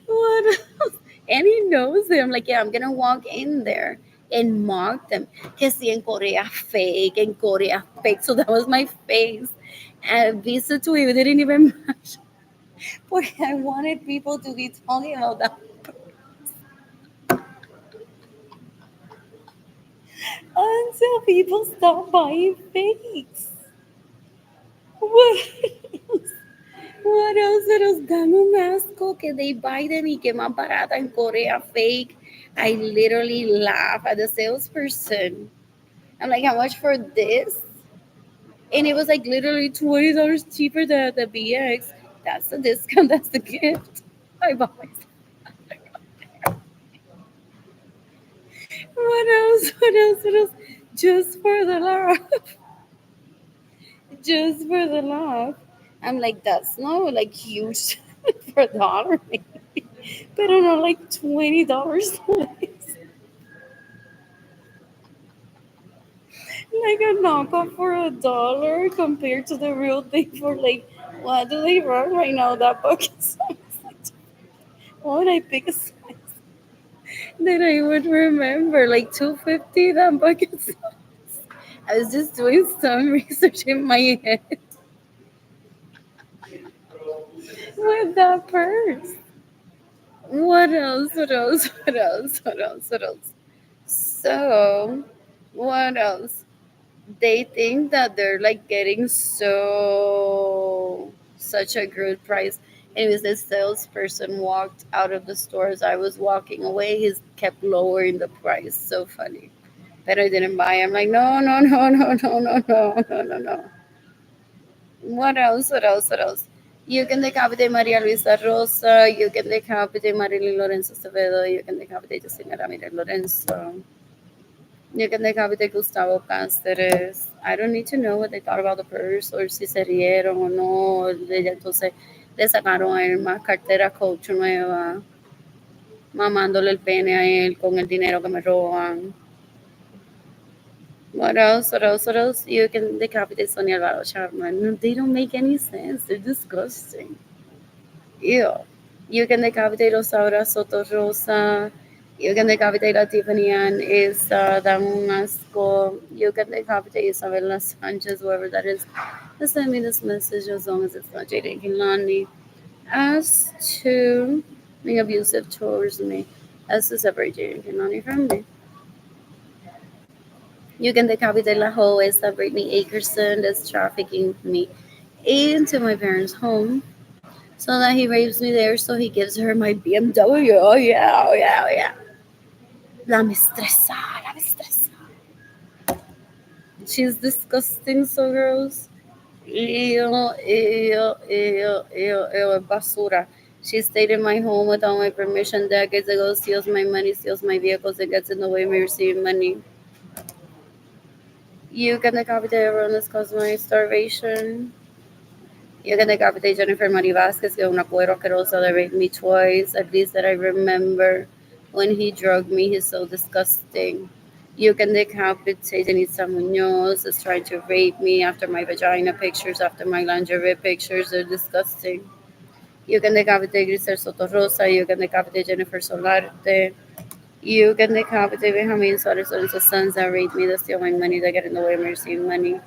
What else? And he knows it. I'm like, yeah, I'm gonna walk in there and mock them. Que si en Korea fake, en Korea fake. So that was my face. And Visa Twitter didn't even match. Porque I wanted people to be talking about that. until people stop buying fakes. What else? What else? What else? Dame un asco que they buy them y que más barata en Korea fake. I literally laugh at the salesperson. I'm like, how much for this? And it was like literally $20 cheaper than the BX. That's the discount. That's the gift. I bought myself. What else? What else? What else? Just for the laugh. Just for the laugh. I'm like, that's not like huge for a dollar, maybe. But I don't know, like $20 less. Like a knockoff for a dollar compared to the real thing for like, what do they run right now? That bucket size. Why would I pick a size that I would remember? Like 250, that bucket size. I was just doing some research in my head with that purse. What else? What else? What else? What else? What else? So, what else? They think that they're like getting such a good price. Anyways, this salesperson walked out of the store as I was walking away. He kept lowering the price. So funny. But I didn't buy. I'm like, no, no, no, no, no, no, no, no, no, no. What else? What else? What else? You can decapitate Maria Luisa Rosa. You can decapitate Marilyn Lorenzo Acevedo. You can decapitate Justina Ramirez Lorenzo. You can decapitate Gustavo Cáceres. I don't need to know what they thought about the purse or si se rieron o no. Entonces le sacaron a él más cartera coach nueva, mamándole el pene a él con el dinero que me roban. What else? What else? What else? You can decapitate Sonia Alvaro Chapman. No, they don't make any sense. They're disgusting. Ew. You can decapitate Rosaura Soto Rosa. You can decapitate a Tiffany Ann Issa, dan un asco. You can decapitate Isabella Sanchez, whoever that is. Just send me this message as long as it's not Jaden Kilani. As to being abusive towards me, as to separate Jaden Kilani from me. You can decapitate La Joesa, Brittany Akerson, that's trafficking me into my parents' home so that he rapes me there, so he gives her my BMW. Oh, yeah, oh, yeah, oh, yeah. La mistressa, la mistressa. She's disgusting, so gross. Ew, ew, ew, ew, ew, basura. She stayed in my home without my permission decades ago, steals my money, steals my vehicles, and gets in the way of me receiving money. You can decapitate everyone that's caused my starvation. You can decapitate Jennifer Marie Vasquez, que es una cuero asquerosa that raped me twice, at least that I remember. When he drugged me, he's so disgusting. You can decapitate Denisa Munoz, is trying to rape me after my vagina pictures, after my lingerie pictures. They're disgusting. You can decapitate Grisel Soto Rosa. You can decapitate Jennifer Solarte. You can decapitate Benjamin Suarez Lorenzo's sons that raped me, that steal my money, that get in the way of me receiving money.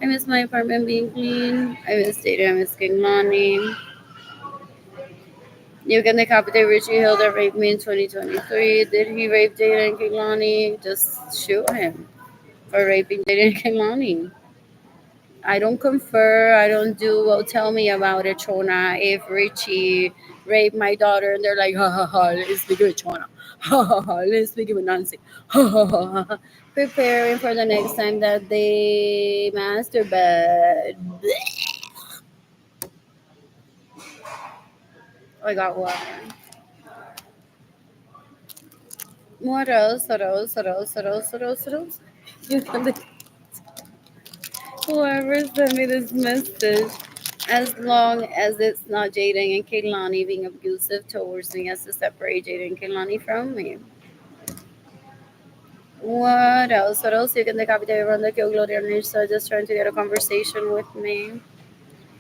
I miss my apartment being clean. I miss dating. I miss King Lonnie. You can decapitate Richie Hill that raped me in 2023. Did he rape Jaden Kehlani? Just shoot him for raping Jaden Kehlani. I don't confer. I don't do, well, tell me about it, Chona. If Richie raped my daughter and they're like, ha ha ha, let's speak with Chona. Ha ha ha, let's speak with Nancy. Ha ha ha ha. Preparing for the next time that they masturbate. I got water. What else? What else? What else? What else? What else? What else? You can, whoever sent me this message, as long as it's not Jaden and Kehlani being abusive towards me, as to separate Jaden and Kehlani from me. What else? What else? You can decapitate everyone that killed Gloria Nirsa just trying to get a conversation with me.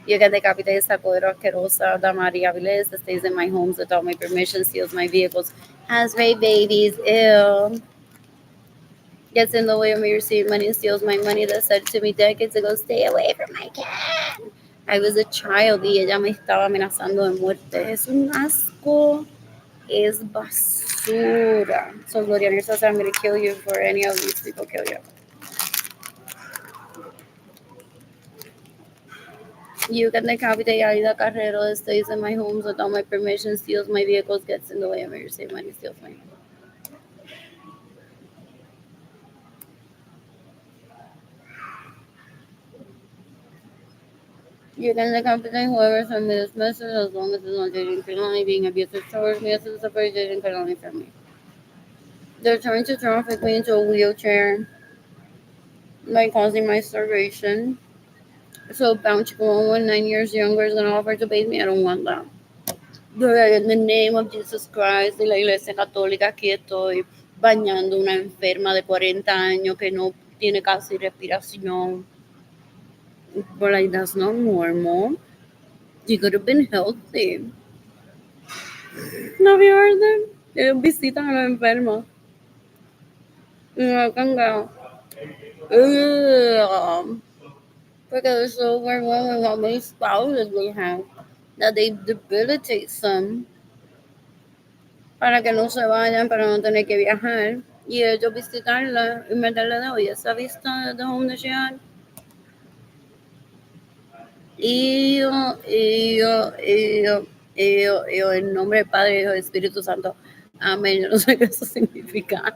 You can decapitate esa poder asquerosa da Maria Avilés that stays in my homes without my permission, steals my vehicles, has raped babies, ill. Gets in the way of me receiving money, steals my money, that said to me decades ago, stay away from my cat. I was a child y ella me estaba amenazando de muerte. Es un asco, es basura. basura. So Gloriana says I'm gonna kill you for any of these people kill you. You can decapitate Aida Carrero stays in my homes without my permission, steals my vehicles, gets in the way of me, receive money, steals my home. You can decapitate whoever sent me this message as long as it's not dating felony, being abusive towards me, as it's a very dating felony for me. They're trying to traffic me into a wheelchair by causing my starvation. So bounty woman 9 years younger is gonna offer to bathe me. I don't want that. In the name of Jesus Christ, de la Iglesia Católica, aquí estoy bañando una enferma de 40 años que no tiene casi respiración. But like, that's not normal. She could have been healthy. ¿No vio orden? Ellos visitan a los enfermos. Y me cangado. Porque they're so overwhelmed with how many spouses they have that they debilitate some para que no se vayan, para no tener que viajar. Y ellos visitarla y meterle de oye, esa vista de home she had. En nombre del Padre, Hijo y Espíritu Santo. Amén. Yo no sé qué eso significa.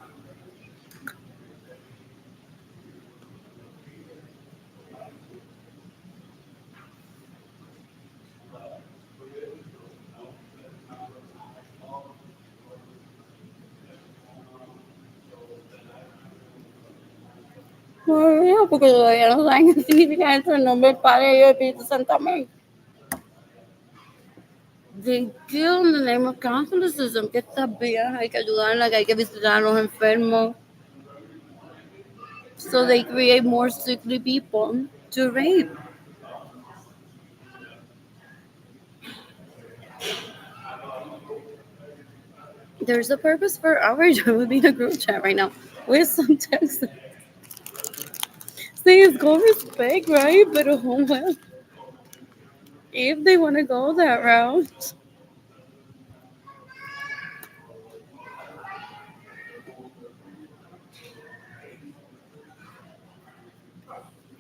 No, porque todavía no saben qué significa eso en nombre del Padre, Hijo y Espíritu Santo. Amén. They kill in the name of Catholicism. Que está bien, hay que ayudarla, que hay que visitar a los enfermos. So they create more sickly people to rape. There's a purpose for our job. Would be in a group chat right now with some text. Say it's go respect, right? But oh well, if they want to go that route.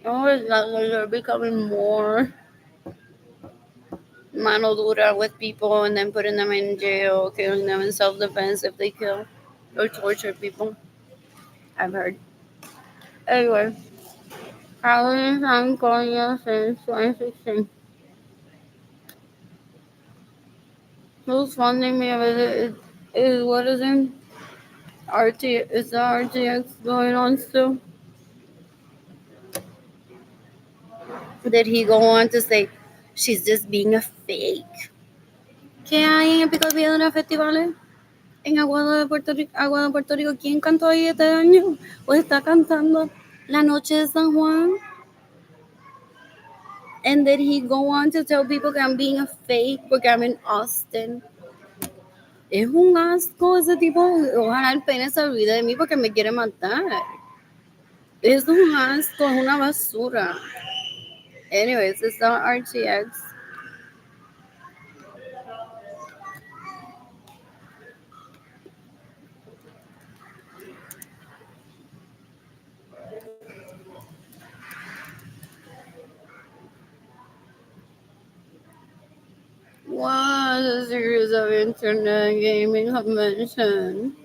Oh, it's not like they're becoming more mano dura with people and then putting them in jail, killing them in self-defense if they kill or torture people. I've heard. Anyway, Halloween time Korea since 2016. Who's funding me with it is what is it? Is the RTX going on still? Did he go on to say she's just being a fake? ¿Qué hay en Pico de Piedra festivales? En Agua de Puerto Rico, ¿quién cantó ahí este año? ¿O está cantando La Noche de San Juan? And did he go on to tell people that I'm being a fake porque I'm in Austin? Es un asco ese tipo. Ojalá el pene se olvide de mí porque me quiere matar. Es un asco, es una basura. Anyways, it's not RTX. What a series of internet gaming convention.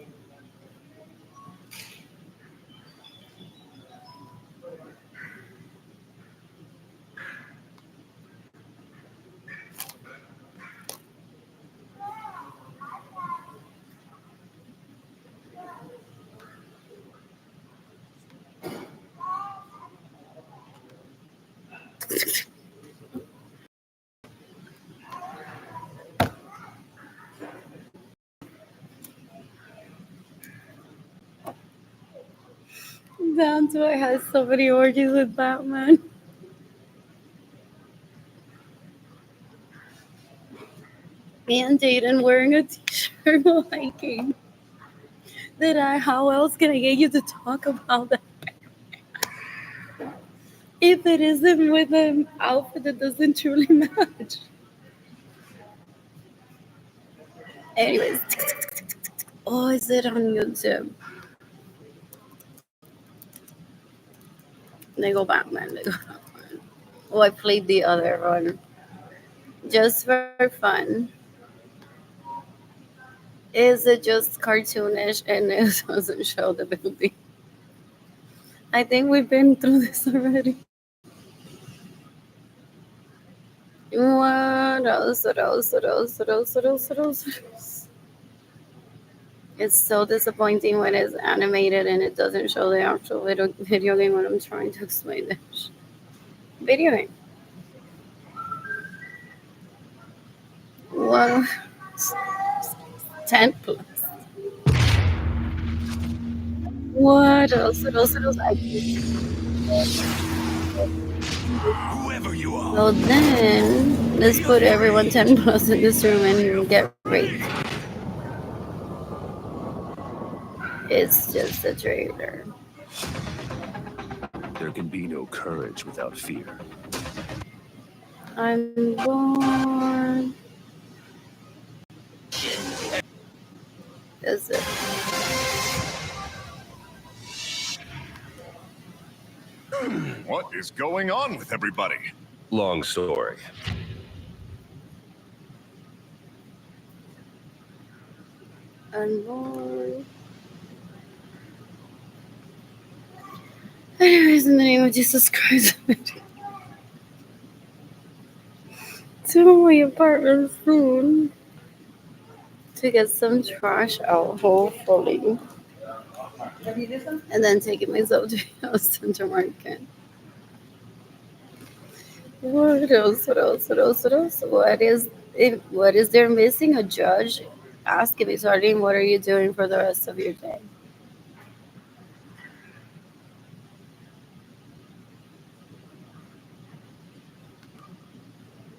That's why I had so many orgies with Batman. And Jaden wearing a t-shirt hiking. How else can I get you to talk about that? If it isn't with an outfit that doesn't truly match. Anyways, Oh, is it on YouTube? Lego Batman, Lego Batman. Oh, I played the other one just for fun. Is it just cartoonish and it doesn't show the building? I think we've been through this already. What else? What else? What else? What else? What else? What else? What else? It's so disappointing when it's animated and it doesn't show the actual video game when I'm trying to explain this. Video game. Well, 10 plus. What else? What else? What else? Whoever you are. So then, let's put everyone 10 plus in this room and get raped. It's just a trailer. There can be no courage without fear. I'm born. Is it? What is going on with everybody? Long story. I'm born. Anyways, in the name of Jesus Christ, to my apartment soon to get some trash out, hopefully. And then taking myself to the Central Market. What else? What else? What else? What else? What is there missing? A judge asking me, Sardine, what are you doing for the rest of your day?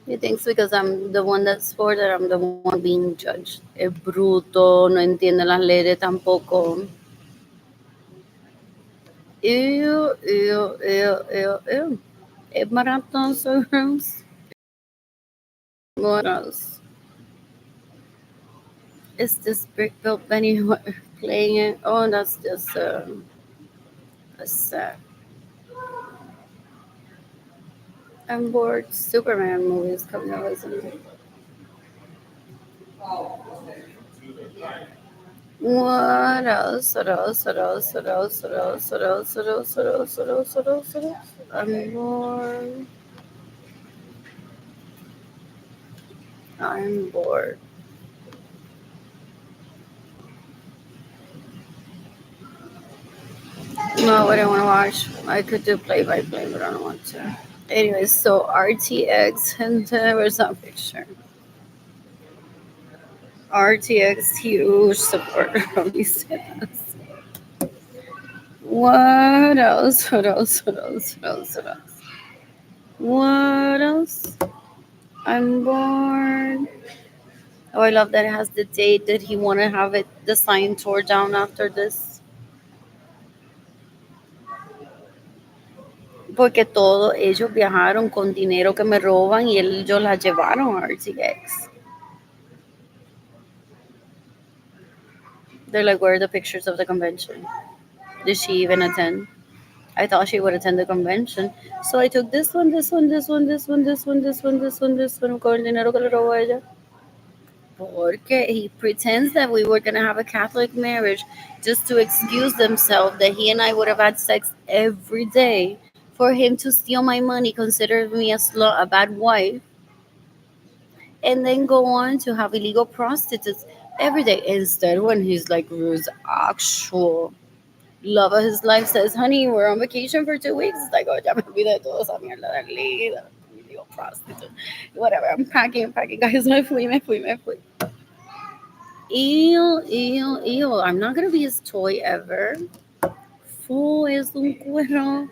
He thinks because I'm the one that's for that I'm the one being judged. Es bruto, no entiende las leyes tampoco. Ew, ew, ew, ew, ew. Es barato, so gross. What else? Is this brick built Benny playing it? Oh, that's just a set. I'm bored. Superman movies coming out, isn't it? What else? What else? What else? What else? What else? What else? What else? What else? What else? What else? What else? I'm bored. I'm bored. No, I don't want to watch. I could do play by play, but I don't want to. Anyways, so RTX, and where's that picture? RTX, huge supporter of these cinemas. What else? What else? What else? What else? What else? What else? I'm bored. Oh, I love that it has the date that he want to have it, the sign tore down after this. Porque todos ellos viajaron con dinero que me roban y ellos la llevaron a RTX. They're like, where are the pictures of the convention? Did she even attend? I thought she would attend the convention. So I took this one, this one, this one, this one, this one, this one, this one, this one, con el dinero que le robó a ella. Porque he pretends that we were going to have a Catholic marriage just to excuse himself that he and I would have had sex every day for him to steal my money, consider me a bad wife, and then go on to have illegal prostitutes every day. Instead, when he's like his actual love of his life says, honey, we're on vacation for 2 weeks. It's like, oh, ya me olvidé de toda esa mierda de illegal prostitute. Whatever, I'm packing, guys. Me fui. Ew. I'm not gonna be his toy ever. Fool es un cuero.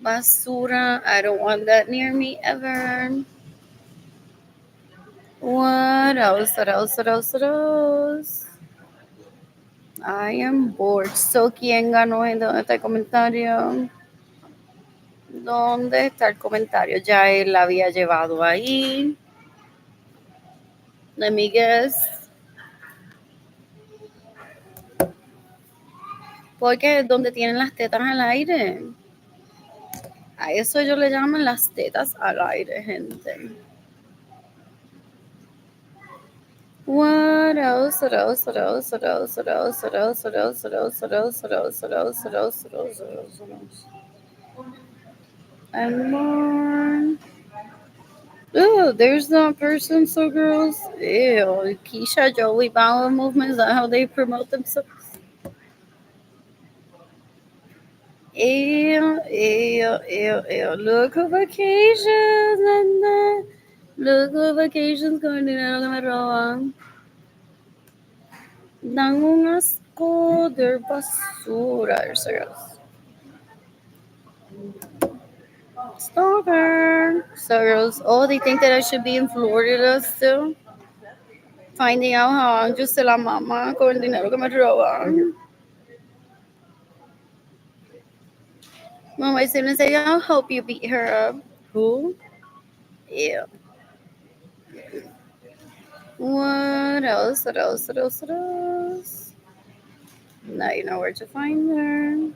Basura. I don't want that near me ever. What else? What else? What else? What else? I am bored. So, ¿quién ganó? ¿Dónde está el comentario? ¿Dónde está el comentario? Ya él la había llevado ahí. Let me guess. Porque es donde tienen las tetas al aire. A eso ellos le llaman las tetas al aire, gente. What else? What else? What else? What else? What else? What else? What else? What else? What else? What else? What else? What else? What else? What else? What else? And more. Oh, there's that person, so girls. Ew, Keisha, Joey, Bauer movement. Is that how they promote themselves? Ew, ew, ew, ew. Look who vacations and look who vacations con dinero que me roban. Dan un asco, they're basura. There's the girls. Stalker. So girls, oh, they think that I should be in Florida still? Finding out how I'm just la mamá con el dinero que me roban. Mama is gonna say, I'll help you beat her up. Who? Yeah. What else? What else? What else? What else? Now you know where to find her.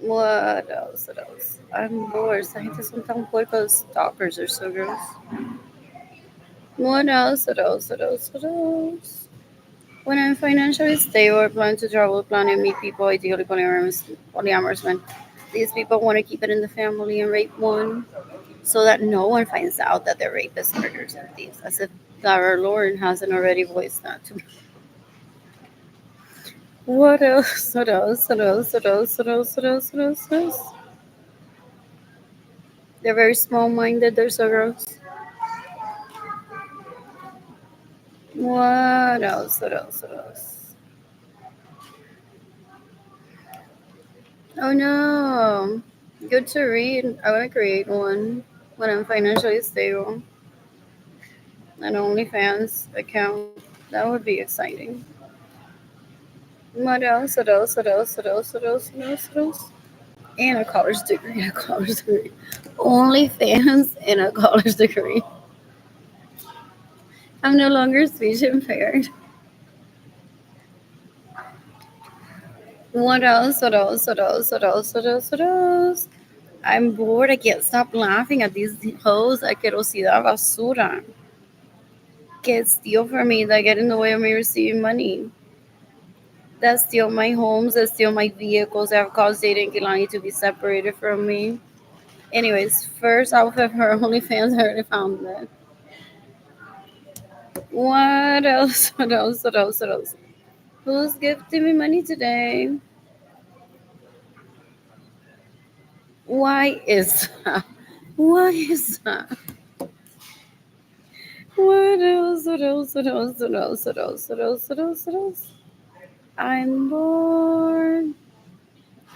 What else? What else? I'm bored. Esa gente son tan puercos. Stalkers are so gross. What else? What else? What else? What else? When I'm financially stable, I plan to travel, plan and meet people, ideally polyamorous men. These people want to keep it in the family and rape one so that no one finds out that they're rapists, murderers, and thieves. As if our Lord hasn't already voiced that to me. What else? What else? What else? What else? What else? What else? What else? What else? They're very small minded. They're so gross. What else? What else? What else? Oh no. Good to read. I want to create one when I'm financially stable. An OnlyFans account. That would be exciting. What else? What else? What else? What else? What else? What else? What else? And a college degree. A college degree. OnlyFans and a college degree. I'm no longer speech impaired. What else? What else? What else? What else? What else? What else? I'm bored. I can't stop laughing at these hoes. Asquerosidad basura. Get steal from me. That get in the way of me receiving money. That steal my homes. That steal my vehicles. That have caused Data and Kilani to be separated from me. Anyways, first off of her OnlyFans, I already found that. What else? What else? What else? What else? Who's gifting me money today? Why is that? Why is that? What else? What else? What else? What else? What else? What else? What else? What else? I'm bored.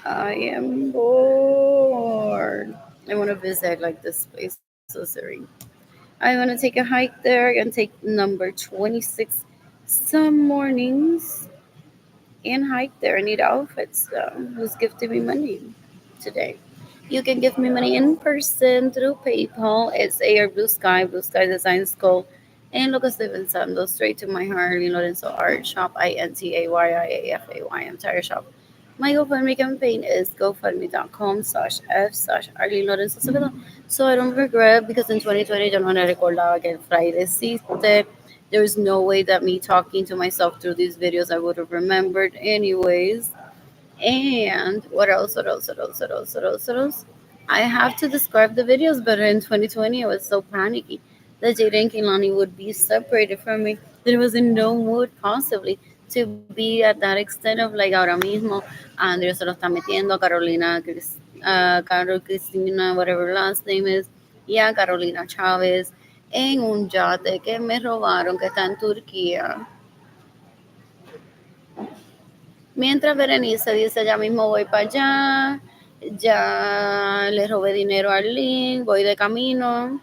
I am bored. I want to visit like this place so serene. I want to take a hike there and take number 26 some mornings and hike there. I need outfits though. Who's gifting me money today? You can give me money in person through PayPal. It's Air Blue Sky Design School. And lo que estoy pensando, straight to my heart, Arlene Lorenzo Art Shop, INTAYIAFAY, Entire Shop. My GoFundMe campaign is gofundme.com/f/Arlene Lorenzo Acevedo. So I don't regret because in 2020 yo no me recordaba que el Friday existe. There was no way that me talking to myself through these videos I would have remembered anyways. And what else? What else? What else? What else? What else? What else? I have to describe the videos better. In 2020, I was so panicky that Jada and Kehlani would be separated from me. That I was in no mood possibly to be at that extent of like ahora mismo. Andrea se lo está metiendo. Carol Cristina, whatever her last name is. Y a Carolina Chávez en un yate que me robaron que está en Turquía. Mientras Berenice dice, ya mismo voy para allá, ya le robé dinero a Arlene, voy de camino.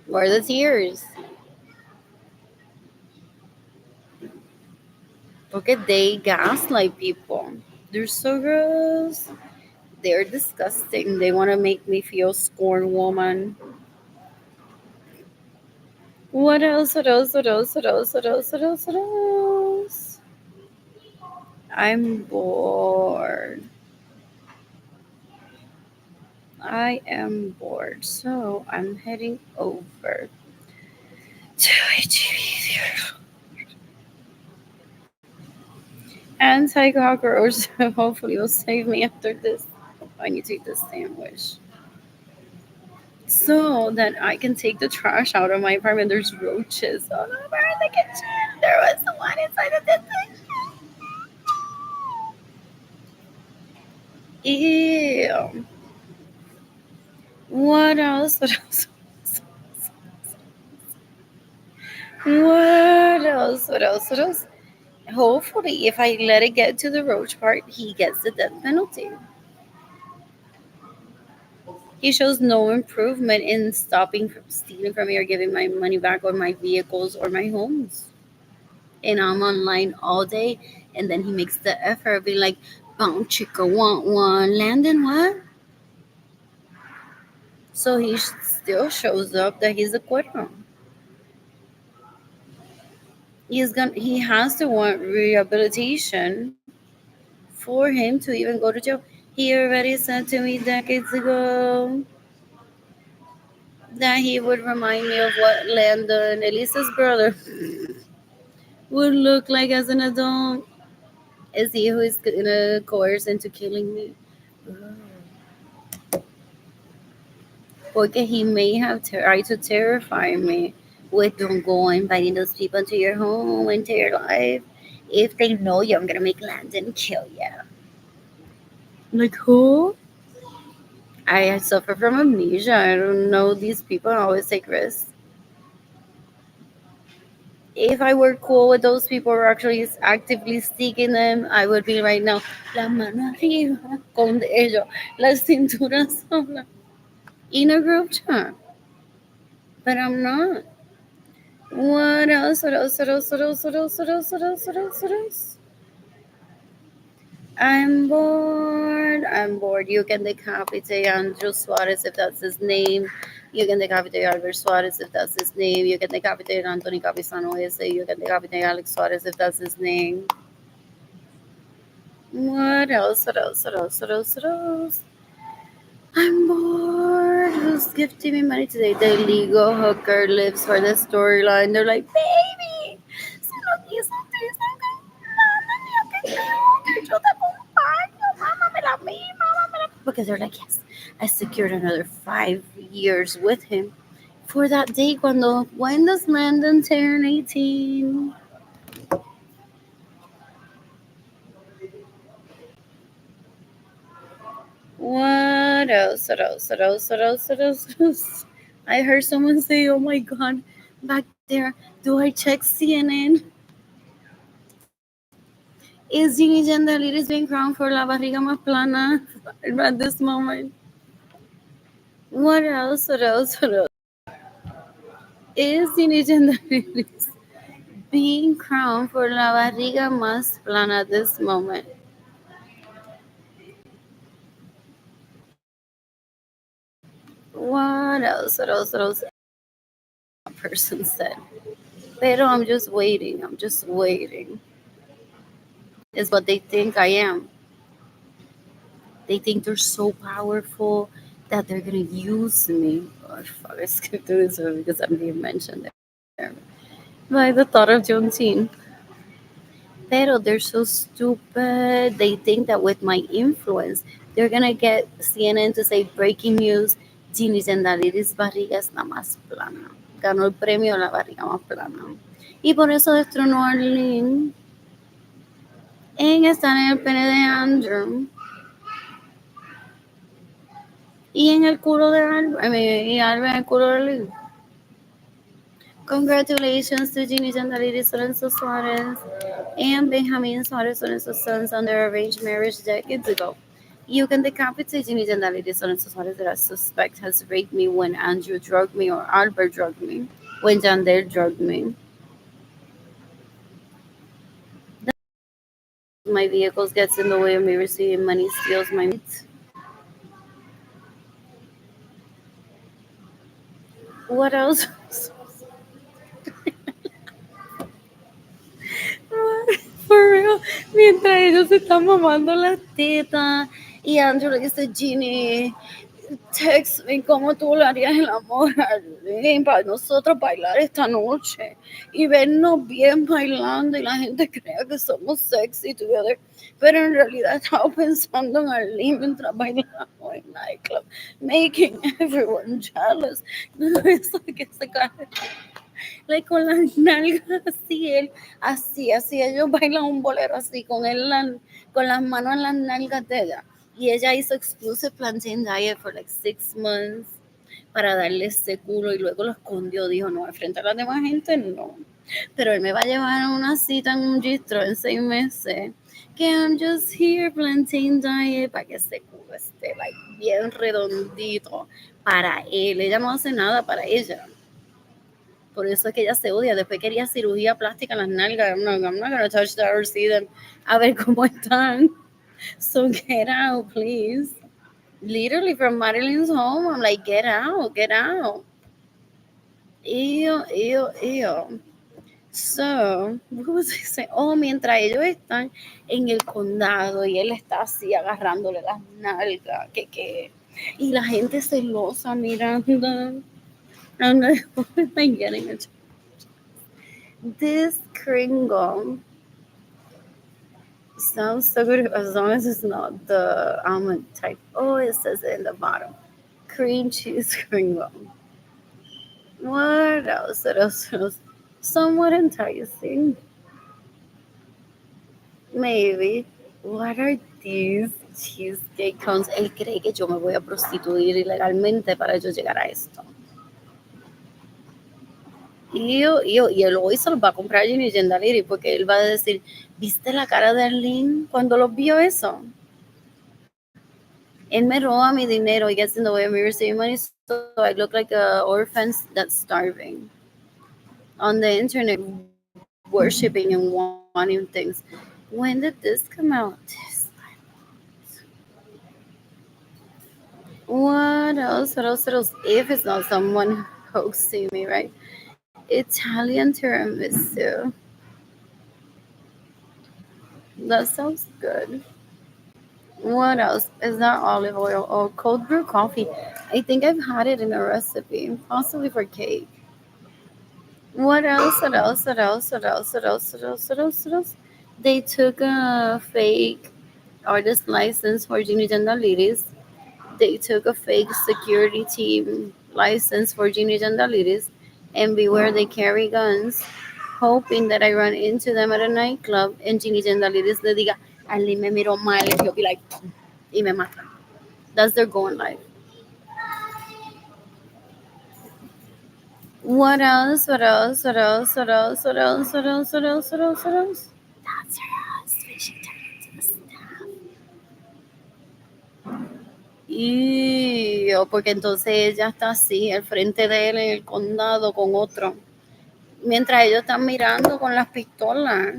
Where are the tears? Look at they gaslight people. They're so gross. They're disgusting. They want to make me feel scorn woman. What else? What else? What else? What else? What else? What else? What else? I'm bored. I am bored. So I'm heading over to HEB. Anti-cockroach. Hopefully will save me after this. I need to eat this sandwich. So that I can take the trash out of my apartment. There's roaches all over the kitchen. There was one inside of the thing. Ew. What else? What else? What else? What else? What else? Hopefully, if I let it get to the roach part, he gets the death penalty. He shows no improvement in stopping from stealing from me or giving my money back or my vehicles or my homes. And I'm online all day, and then he makes the effort of being like, "Boom, chicka, want one, Landon, what?" So he still shows up that he's a quitter. He has to want rehabilitation for him to even go to jail. He already said to me decades ago that he would remind me of what Landon, Elisa's brother, would look like as an adult. Is he who is gonna coerce into killing me? Porque he may have tried to terrify me with don't go inviting those people into your home, into your life. If they know you, I'm gonna make Landon kill you. Like who? I suffer from amnesia. I don't know these people. I always take risks. If I were cool with those people or actually actively seeking them, I would be right now, la mano arriba con ellos, la cintura sola, in a group chat. But I'm not. What else? What else? What else? What else? What else? What else? What else? What else? What else? I'm bored. I'm bored. You can decapitate Andrew Suarez if that's his name. You can decapitate Albert Suarez if that's his name. You can decapitate Anthony Capizano ese. You can decapitate Alex Suarez if that's his name. What else? What else? What else? What else? What else? I'm bored. Who's gifting me money today? The legal hooker lives for the storyline. They're like, baby, se nos hizo triste con mamá, mira que cute. Yo te acompaño. Mamá me la vi, mamá me la. Because they're like, yes, I secured another 5 years with him for that day when does Landon turn 18? What else? What else? What else? What else? What else? What else? I heard someone say, "Oh my God, back there, do I check CNN? Is Ginny Jandaliris being crowned for La Barriga Más Plana at this moment?" What else? What else? What else? Is Ginny Jandaliris being crowned for La Barriga Más Plana at this moment? What else? What else? What else? A person said. Pero I'm just waiting. I'm just waiting. Is what they think I am. They think they're so powerful that they're gonna use me. Oh, fuck, I skipped through this one because I'm being mentioned there. By the thought of Juneteenth. Pero they're so stupid. They think that with my influence, they're gonna get CNN to say breaking news. Ginny Zendaliris barriga es la más plana. Ganó el premio a la barriga más plana. Y por eso destronó a Arlene en estar en el pene de Andrew. Y en el culo de Albert, y Albert en el culo de Arlene. Congratulations to Ginny Jandaliris Lorenzo Suarez and Benjamin Suarez Lorenzo's sons on their arranged marriage decades ago. You can decapitate Ginny Jandaliris Lorenzo Suarez that I suspect has raped me when Andrew drugged me or Albert drugged me, when Jander drugged me. My vehicles gets in the way of me receiving money, steals my meat. What else? For real, Mientras ellos se están mamando las tetas y Andrew le dice, Ginny, text me cómo tú le harías el amor a Lynn para nosotros bailar esta noche y vernos bien bailando y la gente crea que somos sexy together, pero en realidad estaba pensando en Arlene mientras bailamos en nightclub, making everyone jealous. No, eso que se cae like, con las nalgas así, él, así, ellos bailan un bolero así, con él con las manos en las nalgas de ella. Y ella hizo exclusive plantain diet for like 6 months para darle ese culo y luego lo escondió, dijo, no, frente a la demás gente, no. Pero él me va a llevar a una cita en un gistro en 6 meses, que I'm just here plantain diet, para que ese culo esté like, bien redondito para él. Ella no hace nada para ella. Por eso es que ella se odia. Después quería cirugía plástica en las nalgas. I'm not gonna touch that or see them. A ver cómo están. So get out, please. Literally from Marilyn's home, I'm like, get out, get out. Ew. So, what was I saying? Oh, mientras ellos están en el condado y él está así agarrándole las nalgas, que. Y la gente celosa mirando. I'm like, what am I getting into? This Kringle sounds so good as long as it's not the almond type. Oh, it says it in the bottom. Cream cheese Kringle. What else? What else? Somewhat enticing. Maybe. What are these cheesecake cones? Él cree que yo me voy a prostituir ilegalmente para yo llegar a esto. Y él hoy se los va a comprar Ginny Gendaliri porque él va a decir, ¿viste la cara de Arlene cuando los vio eso? Él me roba mi dinero. He gets in the way of me receiving money, so I look like a orphan that's starving on the internet, worshiping and wanting things. When did this come out? What else? If it's not someone hoaxing me, right? Italian tiramisu. That sounds good. What else? Is that olive oil or cold brew coffee? I think I've had it in a recipe, possibly for cake. What else? They took a fake artist license for Genie Jandaliris. They took a fake security team license for Genie Jandaliris. And beware, they carry guns, hoping that I run into them at a nightclub and Genie Jandaliris le diga, Ali me miró mal, and he'll be like, y me mata. That's their going life. What else? That's her husband. She turned into a staff. Y porque entonces ella está así, al frente de él en el condado con otro. Mientras ellos están mirando con las pistolas.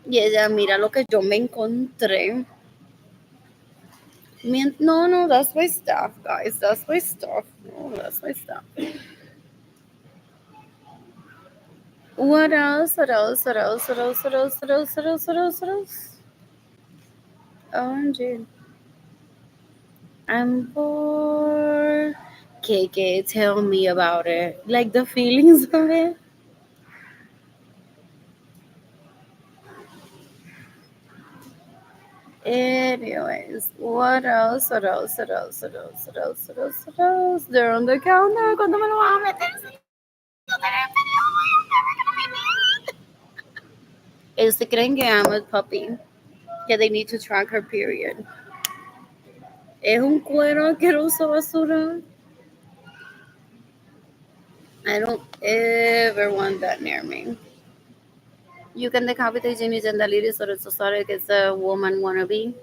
Y ella mira lo que yo me encontré. No, that's my stuff, guys. That's my stuff. No, that's my stuff. What else? OMG. I'm bored. KK, tell me about it. Like the feelings of it. Anyways, what else? They're on the counter. ¿Cuándo me lo van a meter? Ellos se creen que I'm a puppy. Que they need to track her period. Es un cuero asqueroso basura. I don't ever want that near me. You can decapitate Ginny Jandaliri so that society gets a woman wannabe.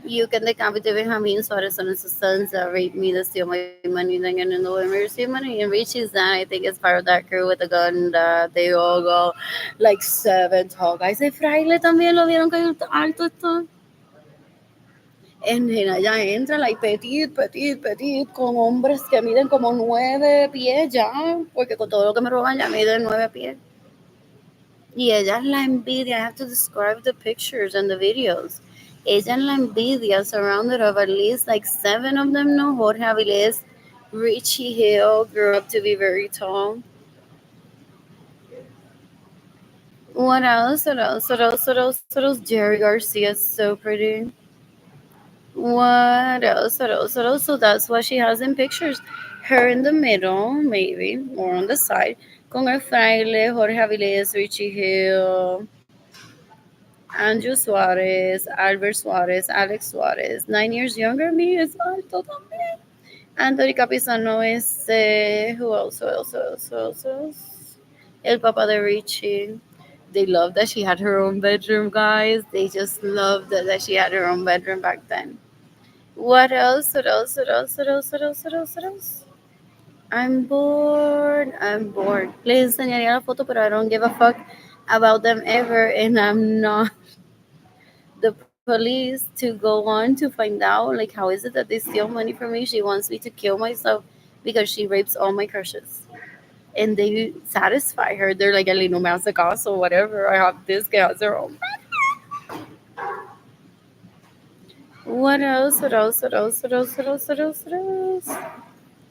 You can decapitate Benjamin Suarez on his sons that raped me to steal my money, then get in the way receive money. And Richie's dad, I think, is part of that crew with a gun that they all go like 7 tall guys. El fraile también lo vieron que alto esto. En allá entra like petit, con hombres que miden como 9 pies ya, porque con todo lo que me roban ya miden 9 pies. Y ella es la envidia. I have to describe the pictures and the videos. Ella es la envidia, surrounded of at least like seven of them. No, Jorge Avilés, Richie Hill grew up to be very tall. What else? What else? What else? What else? What else? Jerry Garcia is so pretty. What else? What else? What else? So that's what she has in pictures. Her in the middle, maybe, or on the side. Con el fraile, Jorge Avilés, Richie Hill, Andrew Suarez, Albert Suarez, Alex Suarez. 9 years younger than me is alto también. Anthony Capizano is, who else? Who else? Who else? Who else? Who else? El Papa de Richie. They loved that she had her own bedroom, guys. They just loved that she had her own bedroom back then. What else? What else? What else? What else? What else? What else? What else? I'm bored. I'm bored. Les enseñaría la foto, pero I don't give a fuck about them ever, and I'm not the police to go on to find out like how is it that they steal money from me. She wants me to kill myself because she rapes all my crushes. And they satisfy her. They're like, Ali, no me hace caso, whatever. I have this guy has her own. What else? What else? What else? What else? What else? What else? What else?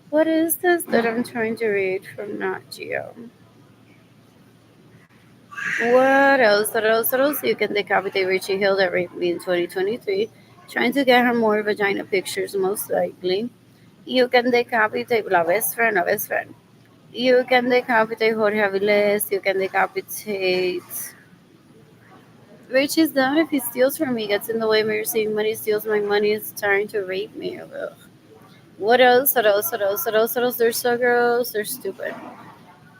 What is this that I'm trying to read from Nat Geo? What else? What else? What else? You can decapitate Richie Hill that raped me in 2023. Trying to get her more vagina pictures, most likely. You can decapitate la best friend, la best friend. You can decapitate Jorge Aviles. You can decapitate. Rich is down if he steals from me, gets in the way of me receiving money, steals my money, is trying to rape me. Ugh. What else? What else? What else? What else? What else? They're so gross. They're stupid.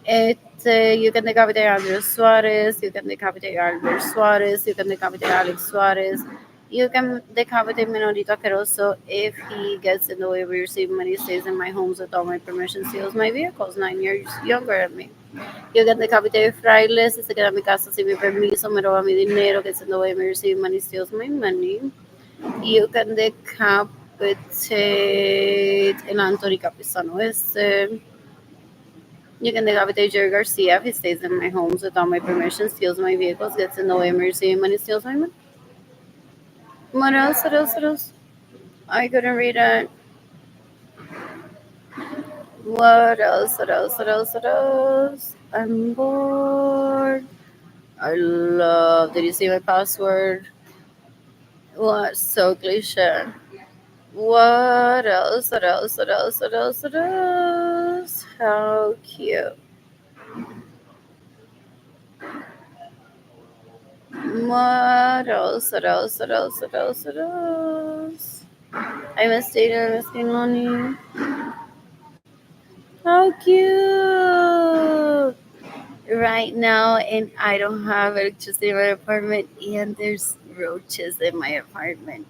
You can decapitate Andres Suarez. You can decapitate Albert Suarez. You can decapitate Alex Suarez. You can decapitate Menorito Caroso if he gets in the way of me receiving money, stays in my homes without my permission, steals my vehicles, 9 years younger than me. You can decapitate Frailes, si se queda en mi casa sin mi permiso, me roba mi dinero, gets in the way of me receiving money, steals my money. You can decapitate el Anthony Capizano este. You can decapitate Jerry Garcia if he stays in my homes without my permission, steals my vehicles, gets in the way of me receiving money, steals my money. What else? What else? What else? I couldn't read it. What else? What else? What else? What else? I'm bored. I love. Did you see my password? What? So cliche. What else? What else? What else? What else? What else? How cute. What else? What else? What else? What else? What else? I miss Data. I miss Lonely. How cute! Right now, and I don't have electricity in my apartment, and there's roaches in my apartment.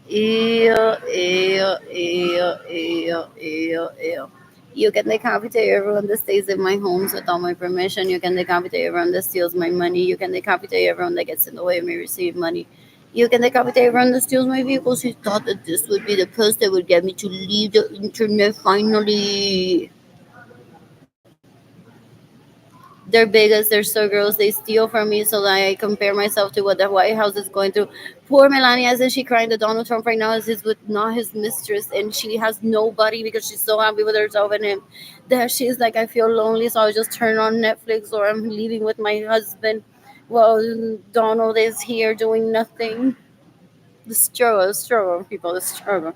Ew, ew, ew, ew, ew, ew. You can decapitate everyone that stays in my homes without my permission. You can decapitate everyone that steals my money. You can decapitate everyone that gets in the way of me receiving money. You can decapitate everyone that steals my vehicles. She thought that this would be the post that would get me to leave the internet finally. They're big as they're so gross. They steal from me so that I compare myself to what the White House is going through. Poor Melania, isn't she crying that Donald Trump right now is his with not his mistress and she has nobody because she's so happy with herself and him that she's like, I feel lonely, so I'll just turn on Netflix or I'm leaving with my husband. Well, Donald is here doing nothing. The struggle, people, the struggle.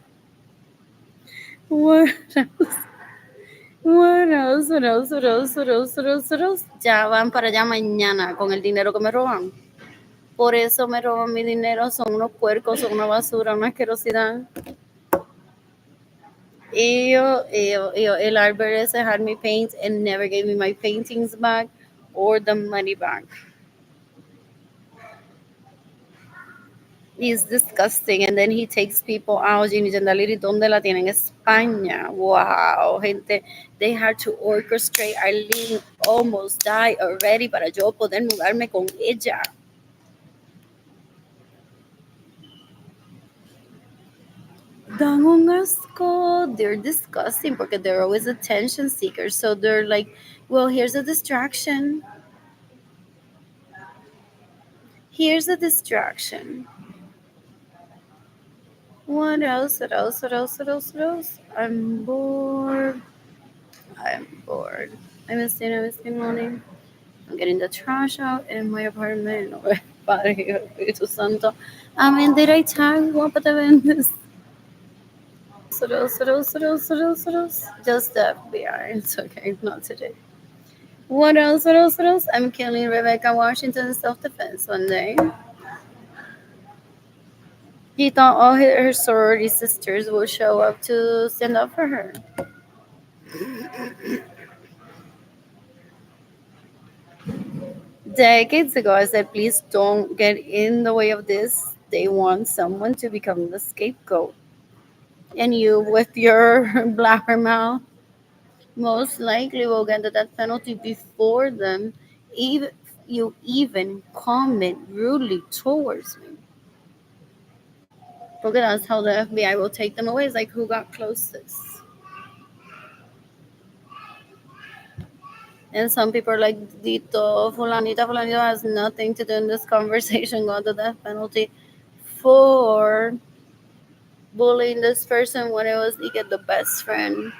What else? What else? What else? What else? What else? What else? What else? Ya van para allá mañana con el dinero que me roban. Por eso me roban mi dinero. Son unos puercos, son una basura, una asquerosidad. El Albert ese had me paint and never gave me my paintings back or the money back. He's disgusting. And then he takes people out. Ginny Jandaliri, ¿dónde la tienen? España. Wow, gente. They had to orchestrate. Arlene almost died already para yo poder mudarme con ella. Dan un asco. They're disgusting because they're always attention seekers. So they're like, well, here's a distraction. Here's a distraction. What else? What else? What else? What else? What else? I'm bored. I'm bored. I'm morning. I'm getting the trash out in my apartment. Padre Espíritu Santo. I mean, did I tag wapatv in this? What else? What else? What else? What else? What else? Just the FBI. It's okay. Not today. What else? What else? What else? I'm killing Rebecca Washington in self-defense one day. He thought all her sorority sisters would show up to stand up for her. Decades ago, I said, please don't get in the way of this. They want someone to become the scapegoat. And you, with your blabbermouth, most likely will get the death penalty before them. Even you even comment rudely towards me. Because that's how the FBI will take them away. It's like who got closest. And some people are like, Dito, Fulanita has nothing to do in this conversation, got the death penalty for bullying this person when it was Ika, the best friend.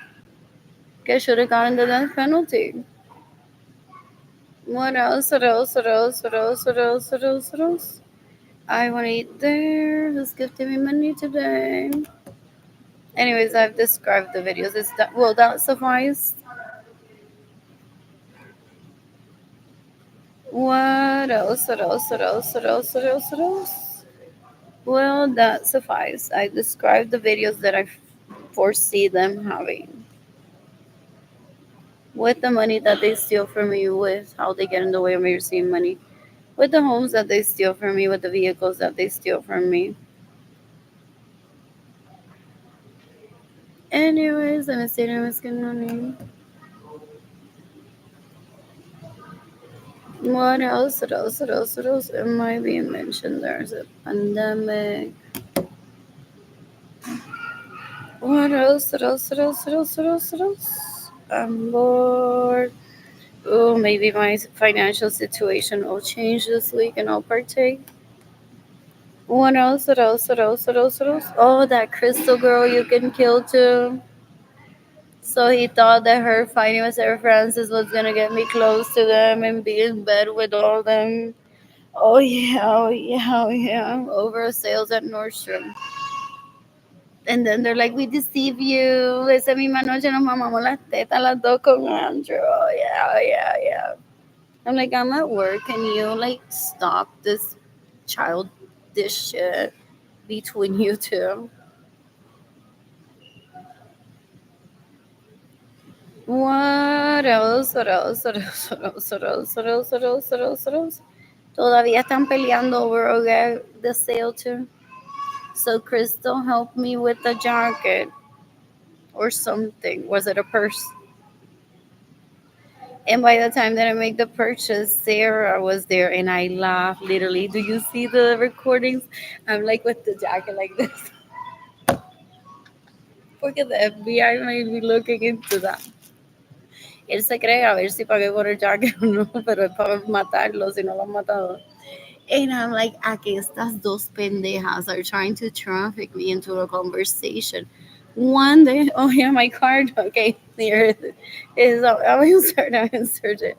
Que should have gotten the death penalty. What else? What else? What else? What else? What else? What else? What else? I want to eat there. Who's gifting me money today? Anyways, I've described the videos. Is that will that suffice? What else? What else? What else? What else? What else? What else? Well, that suffice. I described the videos that I foresee them having. With the money that they steal from me, with how they get in the way of me receiving money, with the homes that they steal from me, with the vehicles that they steal from me. Anyways, I'm asking money. What else? What else? What else? What else? It might be mentioned there's a pandemic. What else? What else? What else? What else? What else? What else? I'm bored. Oh, maybe my financial situation will change this week and I'll partake. What else? What else? What else? What else? What else? Oh, that crystal girl you can kill too. So he thought that her fighting with Sarah Francis was gonna get me close to them and be in bed with all them. Oh yeah, oh yeah, oh yeah. Over sales at Nordstrom. And then they're like, we deceive you. Esa misma noche nos mamamos las tetas las dos con Andrew. Oh yeah, oh yeah, yeah. I'm like, I'm at work. Can you like stop this childish shit between you two? What else? What else? What else? What else? What else? What else? What else? What else? What else? Todavía están peleando over okay, the sale too. So Crystal helped me with the jacket or something. Was it a purse? And by the time that I make the purchase, Sarah was there and I laughed literally. Do you see the recordings? I'm like with the jacket like this. Porque the FBI might be looking into that. Él se cree a ver si pagué por el jacket o no, pero es para matarlo si no lo han matado. And I'm like, aquí estas dos pendejas are trying to traffic me into a conversation. One day, oh yeah, my card. Okay, here it is. I'll insert it.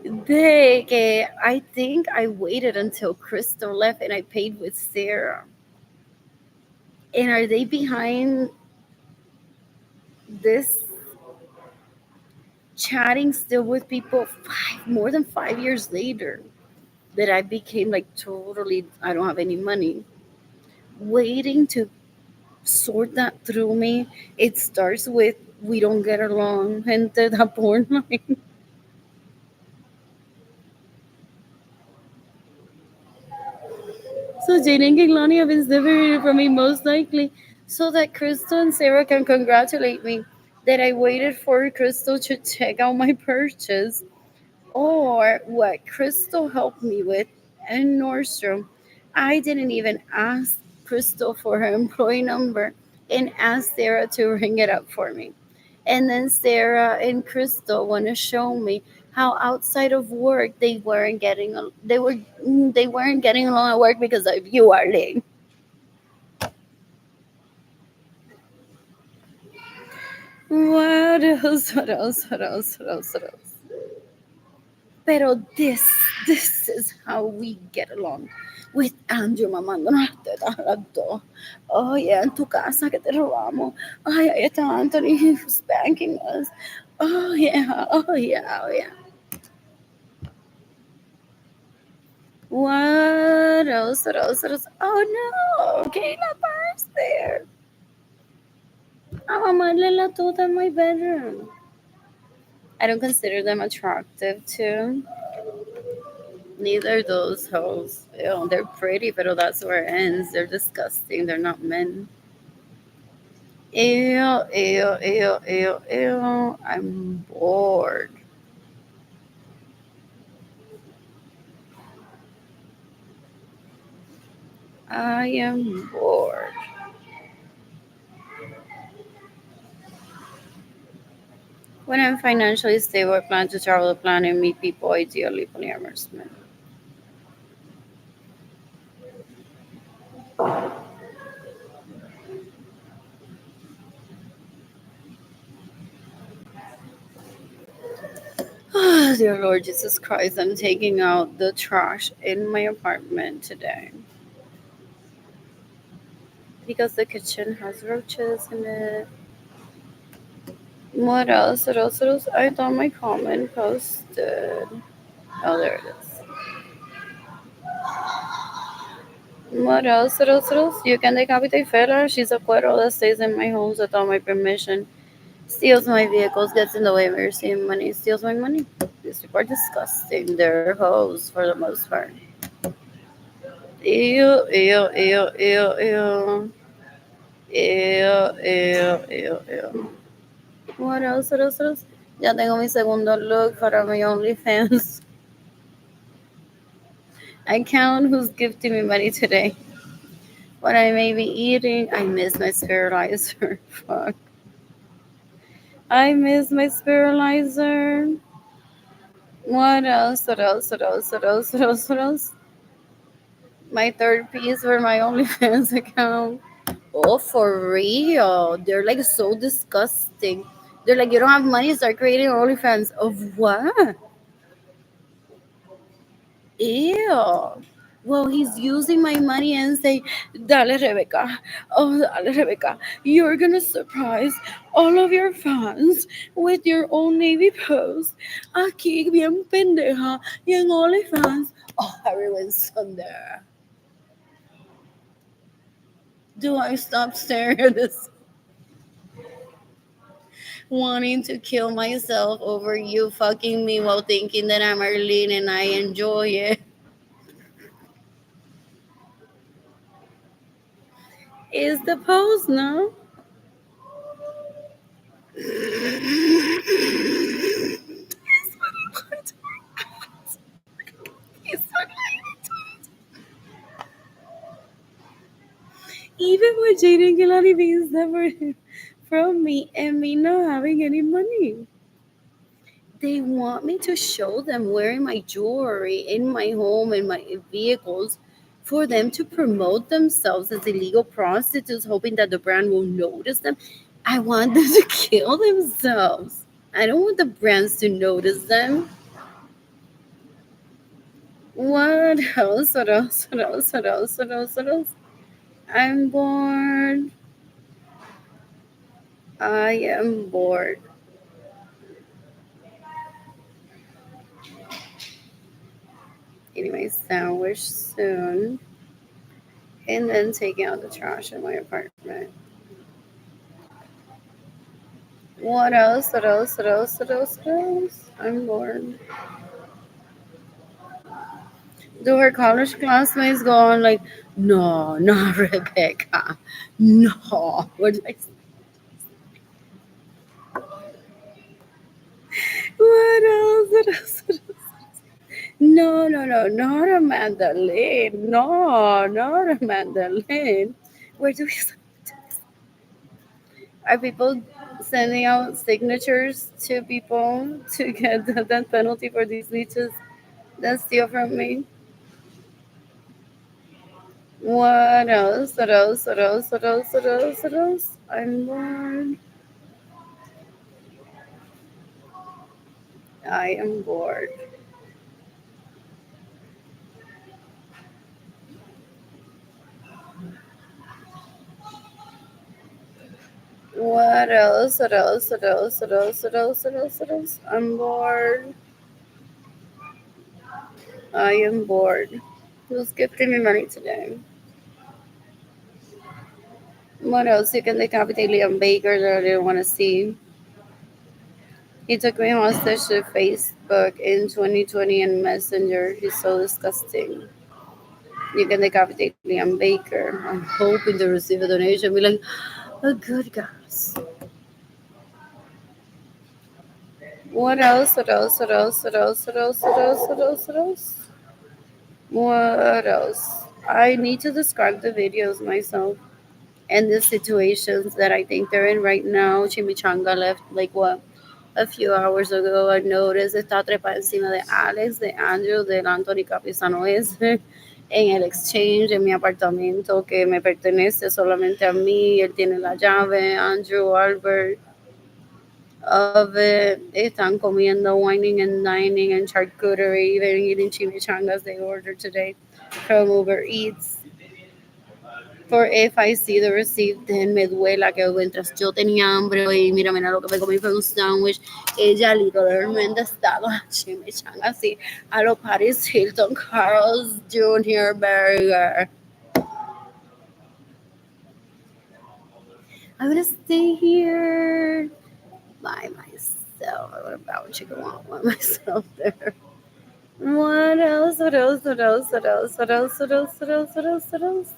They, que I think I waited until Crystal left and I paid with Sarah. And are they behind this chatting still with people more than 5 years later that I became like totally, I don't have any money. Waiting to sort that through me. It starts with we don't get along, gente da porn line. So Jane and Kehlani have been separated from me most likely so that Crystal and Sarah can congratulate me that I waited for Crystal to check out my purchase or what Crystal helped me with in Nordstrom. I didn't even ask Crystal for her employee number and asked Sarah to ring it up for me. And then Sarah and Crystal want to show me How outside of work they weren't getting along at work because of you, Arlene. What else? What else? What else? What else? What else? Pero this is how we get along with Andrew mamándonos las tetas a las dos. Oh yeah, en tu casa que te robamos. Ay, ahí está Anthony spanking us. Oh yeah, oh yeah, oh yeah. What else? What else? What else? Oh no, Kayla Barr's there. I'm mamarle la tuta in my bedroom. I don't consider them attractive too. Neither those hoes. Ew, they're pretty, but that's where it ends. They're disgusting. They're not men. Ew, ew, ew, ew, ew. I'm bored. I am bored. When I'm financially stable, I plan to travel the planet and meet people, ideally polyamorous men. Dear Lord Jesus Christ, I'm taking out the trash in my apartment today because the kitchen has roaches in it. What else? What else? What else? I thought my comment posted. Oh, there it is. What else? What else? What else? You can decapitate Fela. She's a cuero that stays in my homes without my permission. Steals my vehicles, gets in the way of me receiving money, steals my money. These people are disgusting. They're hoes for the most part. Ew, ew, ew, ew, ew. Ew, ew, ew, ew. What else? What else? What else? Ya tengo mi segundo look para mi OnlyFans. I count who's gifting me money today. What I may be eating. I miss my sterilizer. Fuck. I miss my sterilizer. What else? What else? What else? What else? What else? What else? My third piece for my OnlyFans account. Oh, for real. They're like so disgusting. They're like, you don't have money, start creating OnlyFans. Of what? Ew. Well, he's using my money and say, Dale, Rebecca. Oh, dale, Rebecca. You're gonna surprise all of your fans with your own Navy post. Aquí, bien pendeja. Y en OnlyFans. Oh, everyone's on there. Do I stop staring at this? Wanting to kill myself over you fucking me while thinking that I'm Arlene and I enjoy it. Is the pose, no? Even with Jaden Gilani being separate from me and me not having any money. They want me to show them wearing my jewelry in my home and my vehicles for them to promote themselves as illegal prostitutes, hoping that the brand will notice them. I want them to kill themselves. I don't want the brands to notice them. What else? What else? What else? What else? What else? What else? I'm bored. I am bored. Eating my sandwich soon. And then taking out the trash in my apartment. What else? What else? What else? What else? What else? I'm bored. Do her college classmates go on like, no, not Rebecca. No. What did I say? What else? What else? What else? No, no, no, not a mandolin. No, not a mandolin. Where do we? Are people sending out signatures to people to get the death penalty for these leeches that steal from me? What else? What else? What else? What else? What else? What else? I'm bored. I am bored. What else? What else? What else? What else? What else? What else? What else? I'm bored. I am bored. Who's gifting me money today? What else? You can decapitate Liam Baker that I didn't want to see. He took me hostage to Facebook in 2020 and Messenger. He's so disgusting. You can decapitate Liam Baker. I'm hoping to receive a donation. Be like, oh, good guys. What else? What else? What else? What else? What else? What else? What else? What else? What else? I need to describe the videos myself and the situations that I think they're in right now. Chimichanga left like what a few hours ago. I noticed está trepada encima de Alex, de Andrew, de Anthony Capizano ese, en el exchange, en mi apartamento que me pertenece solamente a mí. Él tiene la llave, Andrew, Albert, of it. Están comiendo, whining and dining and charcuterie, even eating chimichangas they ordered today from Uber Eats. For if I see the receipt, then me duela que mientras yo tenía hambre y mira lo que me comí fue un sándwich. Ella literalmente estaba chimichanga así a lo Paris Hilton Carl's Jr. Burger. I'm gonna stay here by myself. I would have bought chicken by myself there. What else? What else? What else? What else? What else? What else? What else? What else? What else?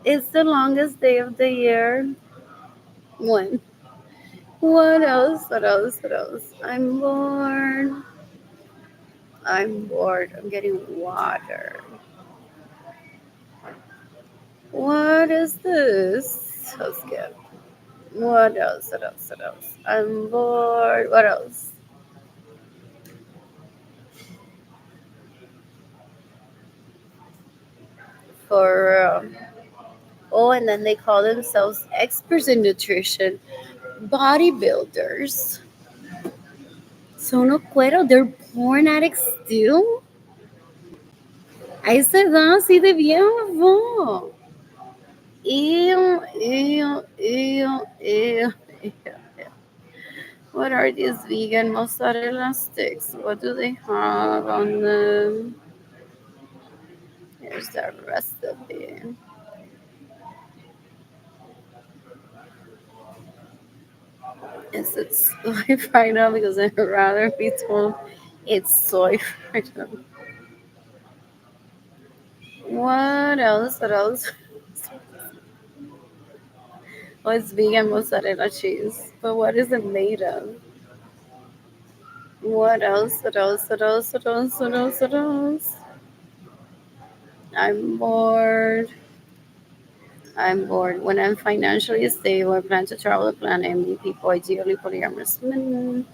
It's the longest day of the year. When? What else? What else? What else? I'm bored. I'm bored. I'm getting water. What is this? Let's get. What else? What else? What else? I'm bored. What else? For oh, and then they call themselves experts in nutrition, bodybuilders. Son no cuero. They're porn addicts still. A esa edad así de viejo. Ew, ew, ew, ew, ew. What are these vegan mozzarella sticks? What do they have on them? Here's the recipe. Is it soy fried up? Because I'd rather be told it's soy fried up. What else? What else? Oh, it's vegan mozzarella cheese. But what is it made of? What else? What else? What else? What else? What else? What else? I'm bored. I'm bored. When I'm financially stable, I plan to travel, plan and meet people, ideally polyamorous men.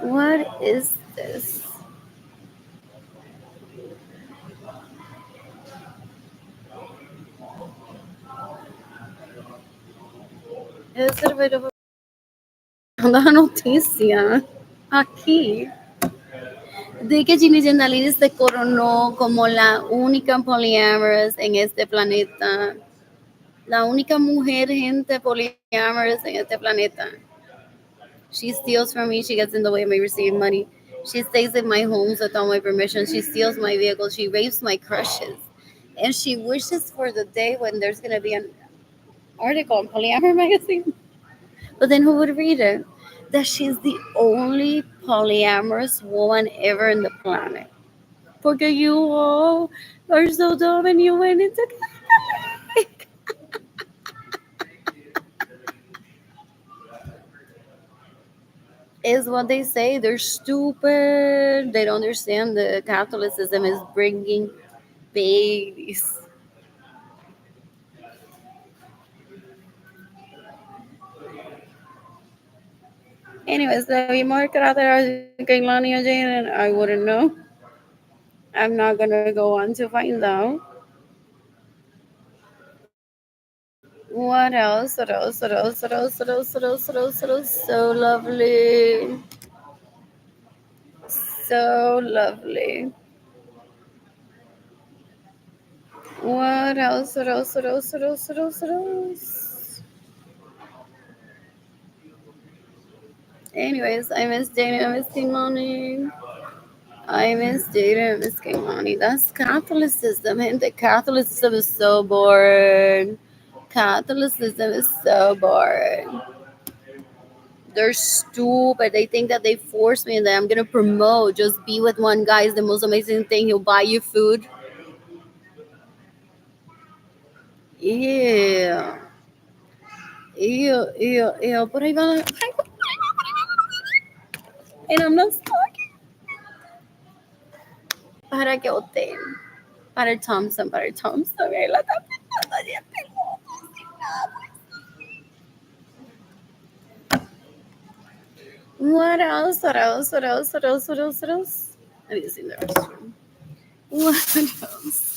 What is this? Es el video la noticia aquí de que Ginny Jendalini se coronó como la única polyamorous en este planeta. La única mujer, gente polyamorous en este planeta. She steals from me. She gets in the way of me receiving money. She stays in my homes without my permission. She steals my vehicle. She rapes my crushes. And she wishes for the day when there's going to be an article in Polyamor magazine. But then who would read it? That she's the only polyamorous woman ever in the planet. Porque you all are so dumb and you went into Catholic. is what they say. They're stupid. They don't understand the Catholicism is bringing babies. Anyways, the more cráteres que Kehlani or Jaden, I wouldn't know. I'm not gonna go on to find out. What else? What else? What else? What else? What else? What else? What else? What else? What else? So lovely. So lovely. What else? What else? What else? What else? What else? What else? Anyways, I miss dating. I miss Kimani. I miss dating. I miss Kimani. That's Catholicism. And the Catholicism is so boring. Catholicism is so boring. They're stupid. They think that they force me and that I'm gonna promote. Just be with one guy is the most amazing thing. He'll buy you food. Yeah. Ew. Por ahí va la... And I'm not talking. Para que hotel. Para Thompson. Para Thompson. Ahí la está pensando siempre. What else? What else? What else? What else? What else? What else? I need to see the restroom. What else?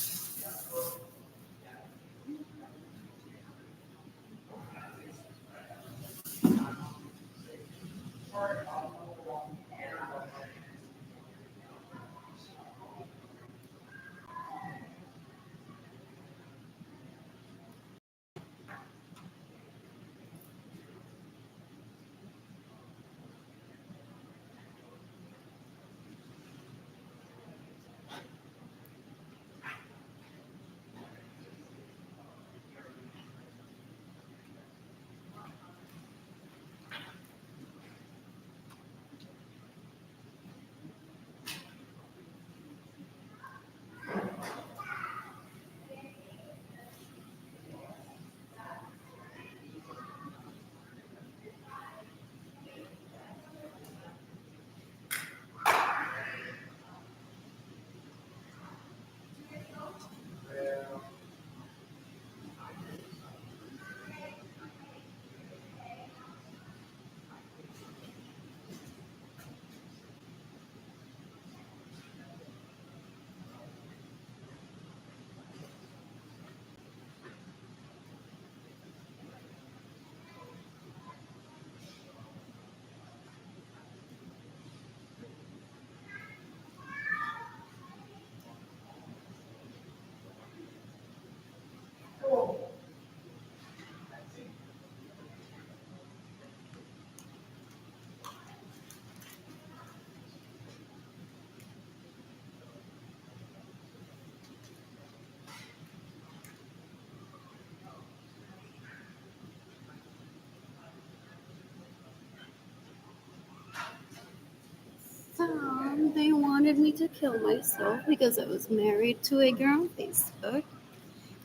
They wanted me to kill myself because I was married to a girl on Facebook.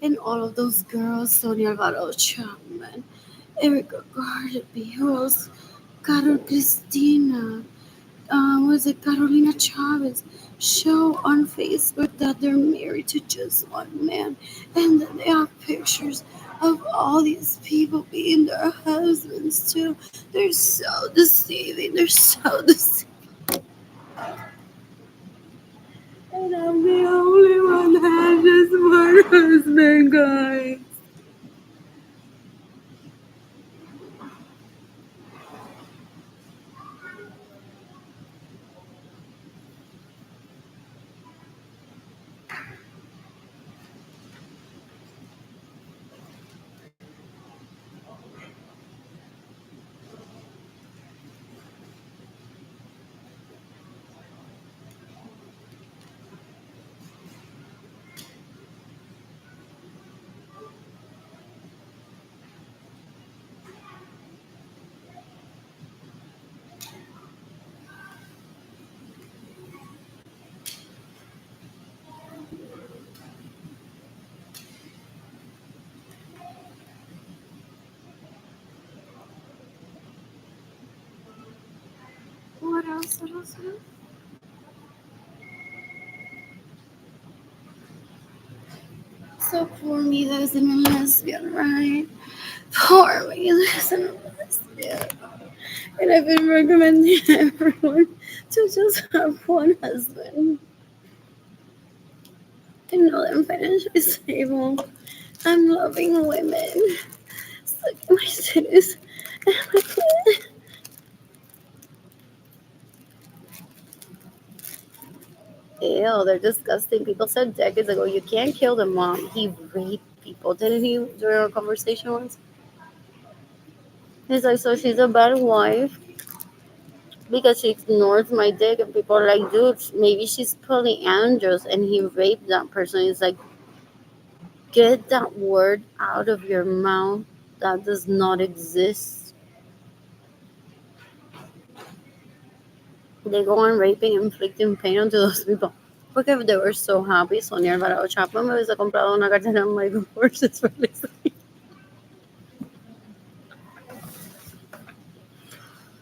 And all of those girls, Sonia Alvaro Chapman, Erica Gardaby, who else? Carol Cristina, was it Carolina Chavez, show on Facebook that they're married to just one man. And then they have pictures of all these people being their husbands too. They're so deceiving. They're so deceiving. And I'm the only one that has just one husband, guys. else? So poor me that isn't a lesbian, right? Poor me that isn't a lesbian. And I've been recommending everyone to just have one husband. I know that I'm financially stable. I'm loving women. Sucking my titties. And my clit. Ew, they're disgusting. People said decades ago, you can't kill the mom. He raped people. Didn't he during our conversation once? He's like, so she's a bad wife because she ignores my dick, and people are like, dude, maybe she's polyandrous, and he raped that person. He's like, get that word out of your mouth. That does not exist. They go on raping, inflicting pain onto those people. Porque they were so happy. Sonia Alvarado Chapman me hubiese comprado una cartera en my horses for this.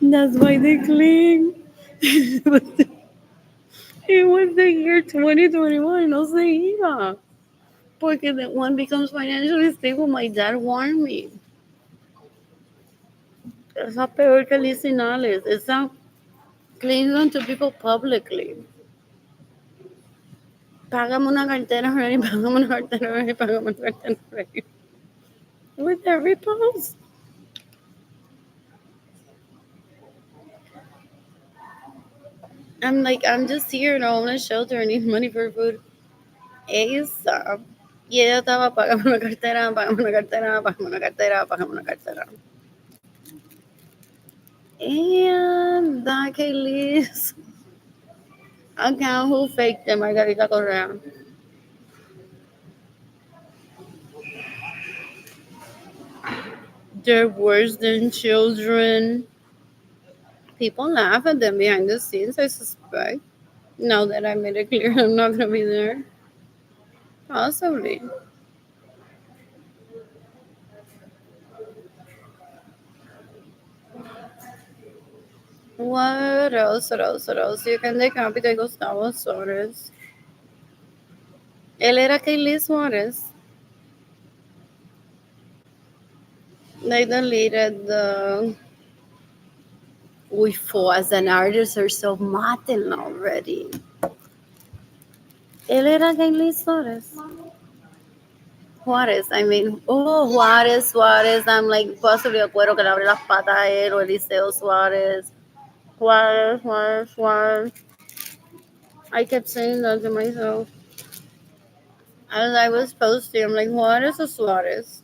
That's why they cling. It was the year 2021. No se iba. Porque the one becomes financially stable. My dad warned me. Esa peor que licinales. Esa clings on to people publicly. Págame una cartera ready, págame una cartera ready, págame una cartera ready. With every post. I'm like, I'm just here in a homeless shelter. I need money for food. ASAP. Y ella estaba, págame una cartera, págame una cartera, págame una cartera, págame una cartera. And that Kaylee's account who faked it, Margarita Correa. They're worse than children. People laugh at them behind the scenes, I suspect. Now that I made it clear I'm not gonna be there. Possibly. What else? What else? What else? You can decapitate Gustavo Suarez. Él era Kaylee Suarez. They deleted the we fought as an artist are so maten already. Él era Kaylee Suarez. Juárez, I mean, oh, Juárez, Suarez. I'm like, possibly a cuero que le abre las patas a él o Eliseo Suarez. Juárez, Juárez, Juárez. I kept saying that to myself. As I was posting, I'm like, Juárez or Suarez?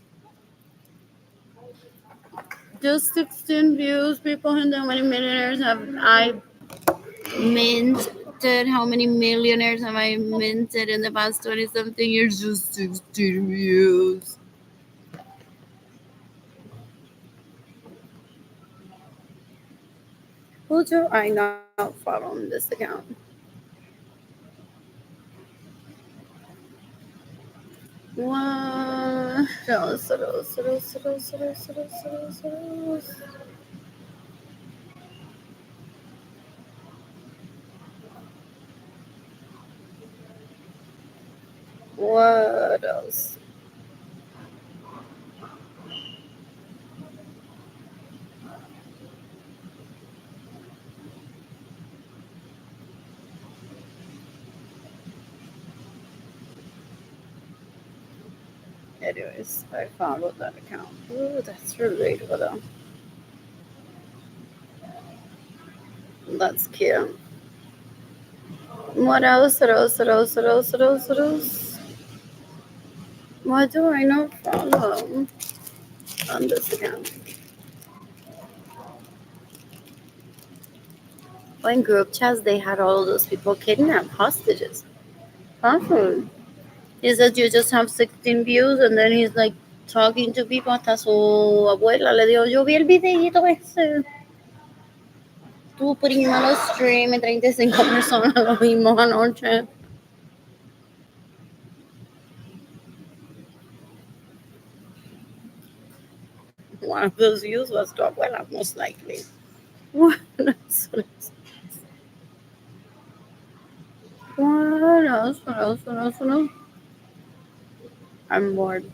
Just 16 views, people, and how many millionaires have I minted? How many millionaires have I minted in the past 20 something years? Just 16 views. Who do I not follow on this account? What else? What else? Anyways, I followed that account. Ooh, that's relatable though. That's cute. What else? What do I not follow on this account? Well, in group chats, they had all those people kidnapped hostages. Awful. He said you just have 16 views, and then he's like talking to people. Hasta su abuela le dijo, yo vi el videito ese. Estuvo putting him on a stream, y 35 personas lo vimos anoche. One of those views was tu abuela, most likely. What else? What else? What else? What else? What else? I'm bored.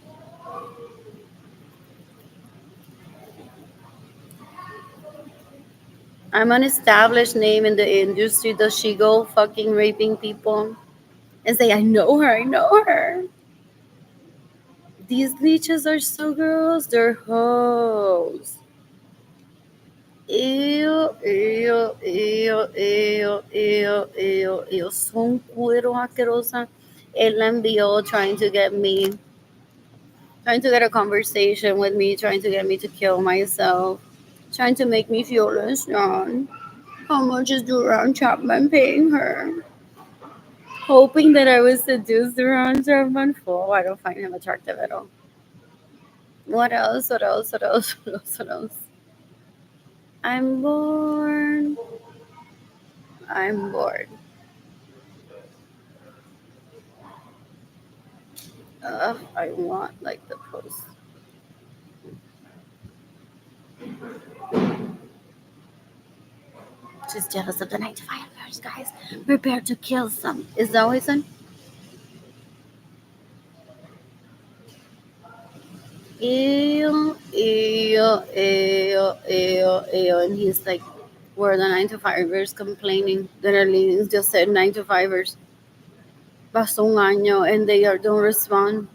I'm an established name in the industry. Does she go fucking raping people and say, I know her, I know her? These leeches are so gross. They're hoes. Ew. Son cuero asquerosa. Él la envió trying to get a conversation with me, trying to get me to kill myself, trying to make me feel less strong. How much is Duran Chapman paying her? Hoping that I would seduce Duran Chapman. Oh, I don't find him attractive at all. What else? What else? What else? What else? What else? I'm bored. I'm bored. I want like the post. She's jealous of the 9 to 5ers, guys. Prepare to kill some. Is that what he said? Ew. And he's like, we're the 9 to 5ers complaining that our leaders just said 9 to 5ers. Pasó un año and they don't respond.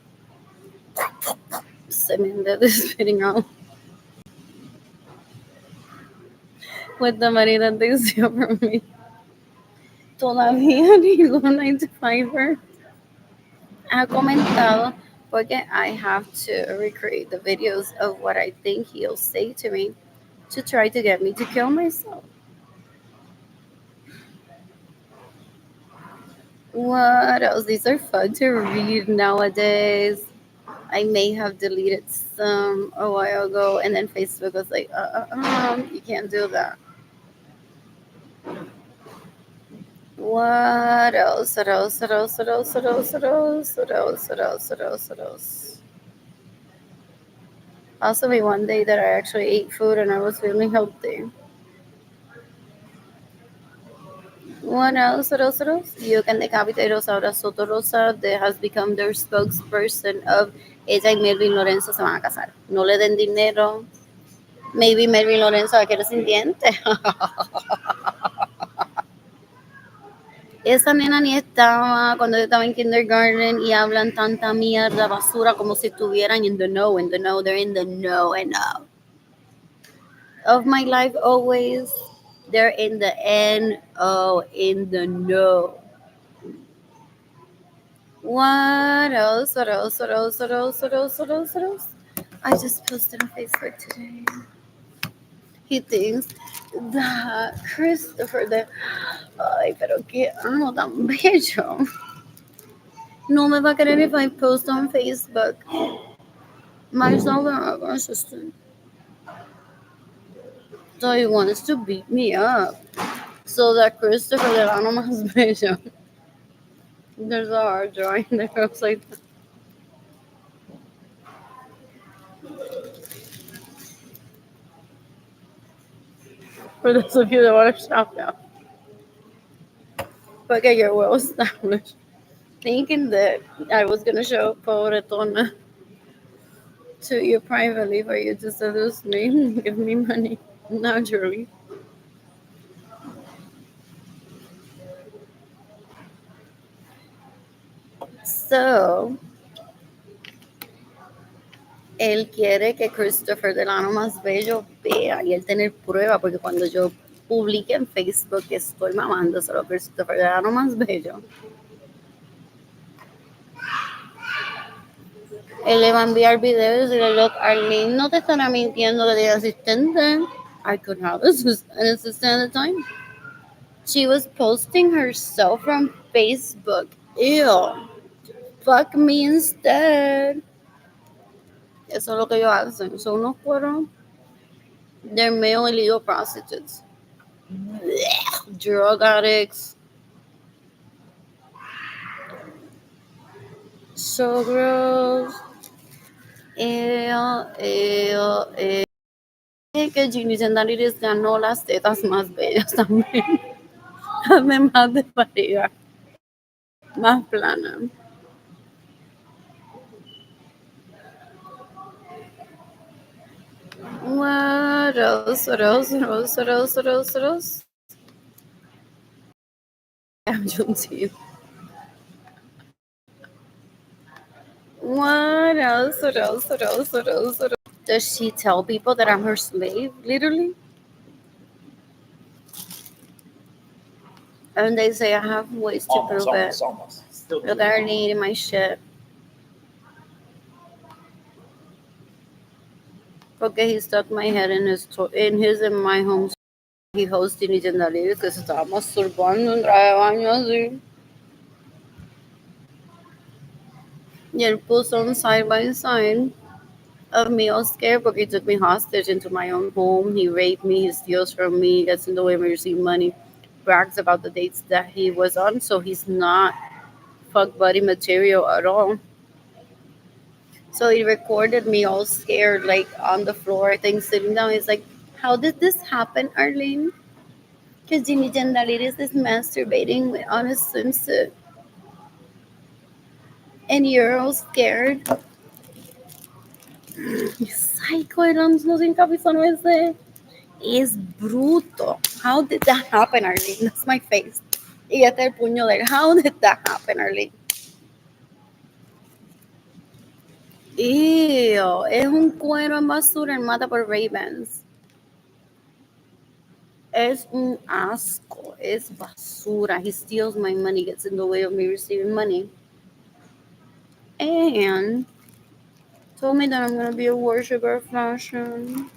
Semen that is spitting out with the money that they steal from me. Todavía ningún 9 to 5er ha comentado porque I have to recreate the videos of what I think he'll say to me to try to get me to kill myself. What else? These are fun to read nowadays. I may have deleted some a while ago, and then Facebook was like, you can't do that. What else? What else? What else? What else? What else? What else? What else? What else? What else? What else? Possibly one day that I actually ate food and I was feeling healthy. What else? What else? What else? You can decapitate Rosaura Soto Rosa that has become their spokesperson of ella y Melvin Lorenzo se van a casar. No le den dinero. Maybe Melvin Lorenzo va a quedar sin dientes. Esa nena ni estaba cuando yo estaba en kindergarten y hablan tanta mierda, basura, como si estuvieran in the know, they're in the know and know. Of my life always, they're in the N-O, in the know. What else? What else? What else? What else? What else? What else? What else? I just posted on Facebook today. He thinks that Christopher, ay, pero qué amo tan bello. No me va a querer if I post on Facebook. Myself and my assistant. So he wants to beat me up. So that Christopher Delano más bello. There's a hard drawing that goes like that. For those of you that want to shout out. But get your well established. Thinking that I was gonna show Pobretona to you privately for you to seduce me and give me money naturally. So él quiere que Christopher Delano más bello vea y él tener prueba, porque cuando yo publique en Facebook que estoy mamando solo Christopher Delano más bello, él le va a enviar videos y decirle, look, Arlene no te estará mintiendo de asistente. I could have an assistant at the time. She was posting herself from Facebook. Ew. Fuck me instead. Eso es lo que ellos hacen. Son unos cueros. They're male illegal prostitutes. Blech. Drug addicts. So gross. Ew. Que Ginny Sendariris ganó las tetas más bellas también. Además de pareja. más plana. What else? What else? What else? What else? What else? What else? I'm Juneteenth. What else? What else? What else? What else? What else? Does she tell people that I'm her slave? Literally? And they say I have ways to prove it. But they're eating my shit. Porque he stuck my head in my home. He hosted it in the live que se estaba masturbando en traje de baño así. Y él puso un side by side of me all scared porque he took me hostage into my own home. He raped me, he steals from me, gets in the way of me receiving money, brags about the dates that he was on, so he's not fuck buddy material at all. So he recorded me all scared, like on the floor, I think sitting down. He's like, how did this happen, Arlene? Because Jimmy Jandaliris is masturbating on a swimsuit. And you're all scared. Psycho, no sin capizón ese. Es bruto. How did that happen, Arlene? That's my face. Y este el puño de él. How did that happen, Arlene? Ew, es un cuero en basura en mata por Ravens. Es un asco. Es basura. He steals my money, gets in the way of me receiving money. And told me that I'm going to be a worshiper of fashion.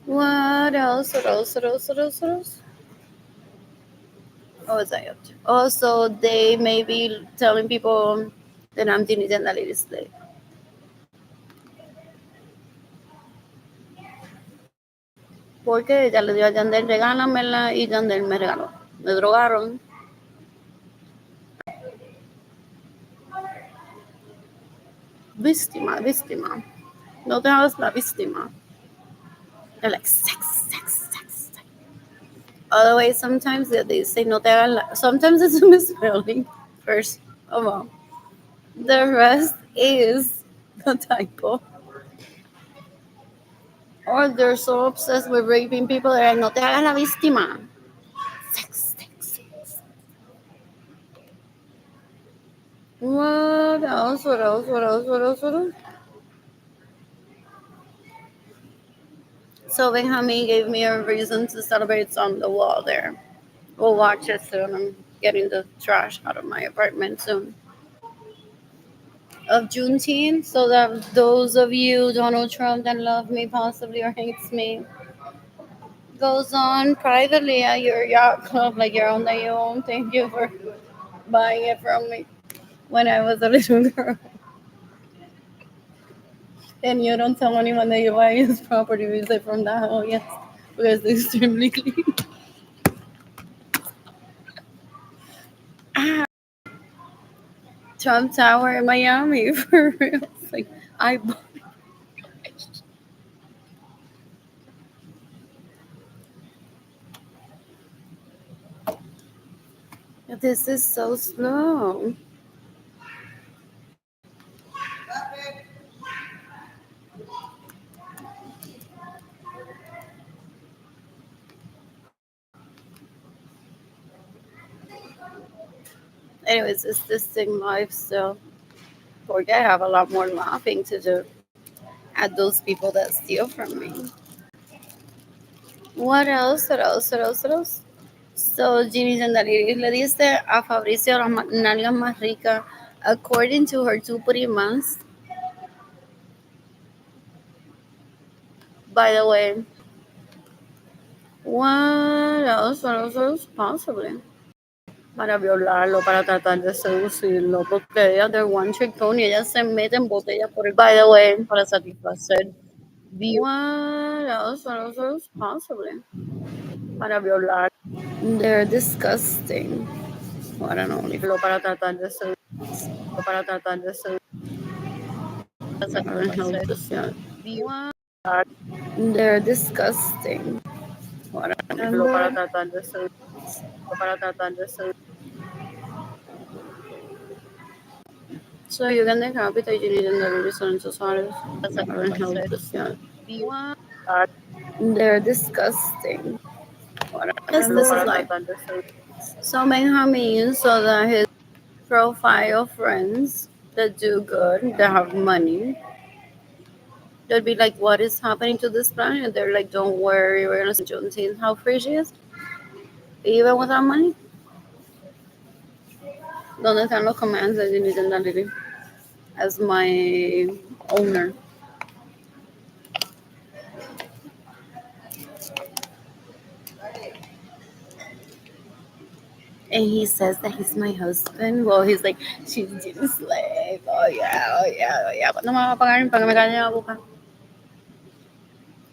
What else? What else? What else? What else? What else? What was I up to? Also, they may be telling people that I'm Trinidad la Lady Slave. Porque ya le dio a Yandel, regálamela, y Yandel me regaló. Me drogaron. Víctima, víctima. No te hagas la víctima. They're like, sex, sex, sex, sex. Otherwise, sometimes they say no te hagas la... Sometimes it's a misspelling, first of all. The rest is the typo. Or they're so obsessed with raping people, they're like, no te hagas la víctima. Sex, sex, sex. What else? What else? What else? What else? What else? So Benjamin gave me a reason to celebrate. It's on the wall there. We'll watch it soon. I'm getting the trash out of my apartment soon. Of Juneteenth, so that those of you, Donald Trump, that love me possibly or hates me, goes on privately at your yacht club like your own that you own. Thank you for buying it from me when I was a little girl. And you don't tell anyone that you're buying his property. We say from that, oh yes, because it's extremely clean. Ah, Trump Tower in Miami, for real. It's like, I bought it. This is so slow. Anyways, it's this thing live still. Porque I have a lot more laughing to do at those people that steal from me. What else? What else? What else? What else? So Ginny Zandaliris le dice a Fabricio las nalgas más ricas according to her two primas. By the way, what else? What else? What else? Possibly. Para violarlo, para tratar de seducirlo, porque ellas de One Trick Pony, ellas se meten botellas por el... By the way, para satisfacer. What else? What else? What else? Possibly. Para violar. They're disgusting. Well, I don't know. Para tratar de seducirlo, para tratar de seducirlo. I don't help this yet. They're disgusting. And then, so you can decapita you need another reason to sorry. I don't know this yet. They're disgusting. Yes, this is life. So Benjamin saw that his profile friends that do good, that have money, they'd be like, what is happening to this planet? They're like, don't worry, we're gonna send Juneteenth. How free she is, even without money. ¿Dónde están los commands that you need in that lady? As my owner. And he says that he's my husband. Well, he's like, she's Jim's slave. Oh yeah, oh yeah, oh yeah. ¿Cuándo me va a pagar para que me calle la boca?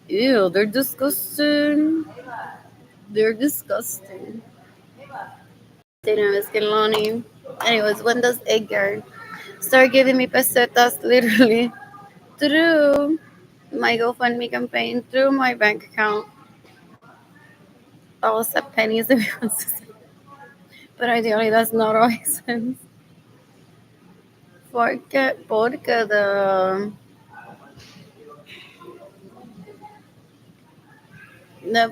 Ew, they're disgusting. They're disgusting. Dana is Lonnie. Anyways, when does Edgar start giving me pesetas literally through my GoFundMe campaign, through my bank account? I'll accept pennies if he wants to say. But ideally, that's not all he says. Porque the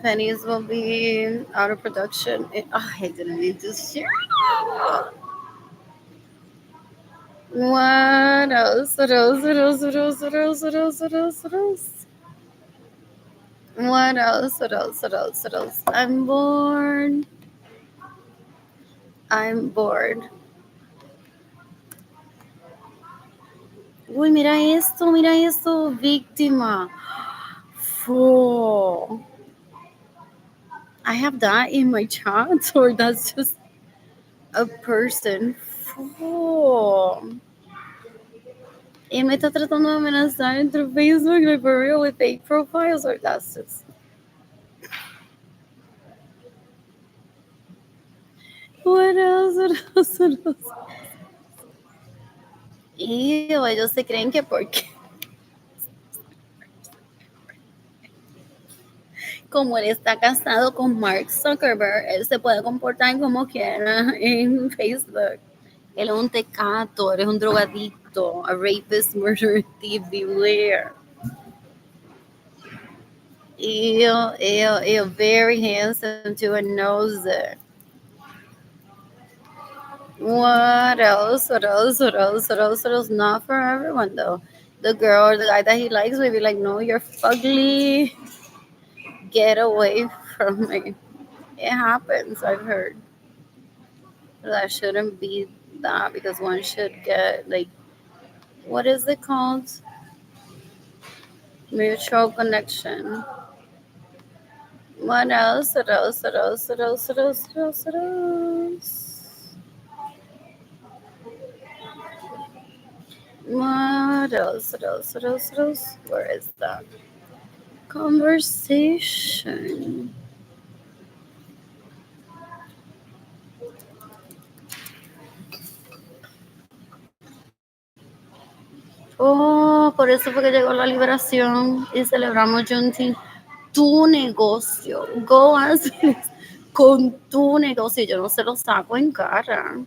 pennies will be out of production. I didn't need to share. What else? What else? What else? What else? What else? What else? What else? What else? What else? What else? What else? What else? I'm bored. I'm bored. Uy, mira esto, víctima. Fool. I have that in my chat, or that's just a person. Fool. Y me está tratando de amenazar entre Facebook, like for real, with fake profiles, or that's just. What else? What else? What else? Y ellos se creen que porque como él está casado con Mark Zuckerberg, él se puede comportar como quiera en Facebook. Él es un tecato, él es un drogadicto, a rapist, murderer, thief, beware. Ew, very handsome too and knows it. What else? What else? What else? What else? What else? Not for everyone though. The girl or the guy that he likes may be like, no, you're fugly. Get away from me. It happens, I've heard. That shouldn't be that because one should get like, what is it called? Mutual connection. What else? What else? What else? What else? What else? What else? What else? What else? What else? What else? What else? Where is that conversation? Oh, por eso fue que llegó la liberación y celebramos Juneteenth. Tu negocio, go as con tu negocio, yo no se lo saco en cara.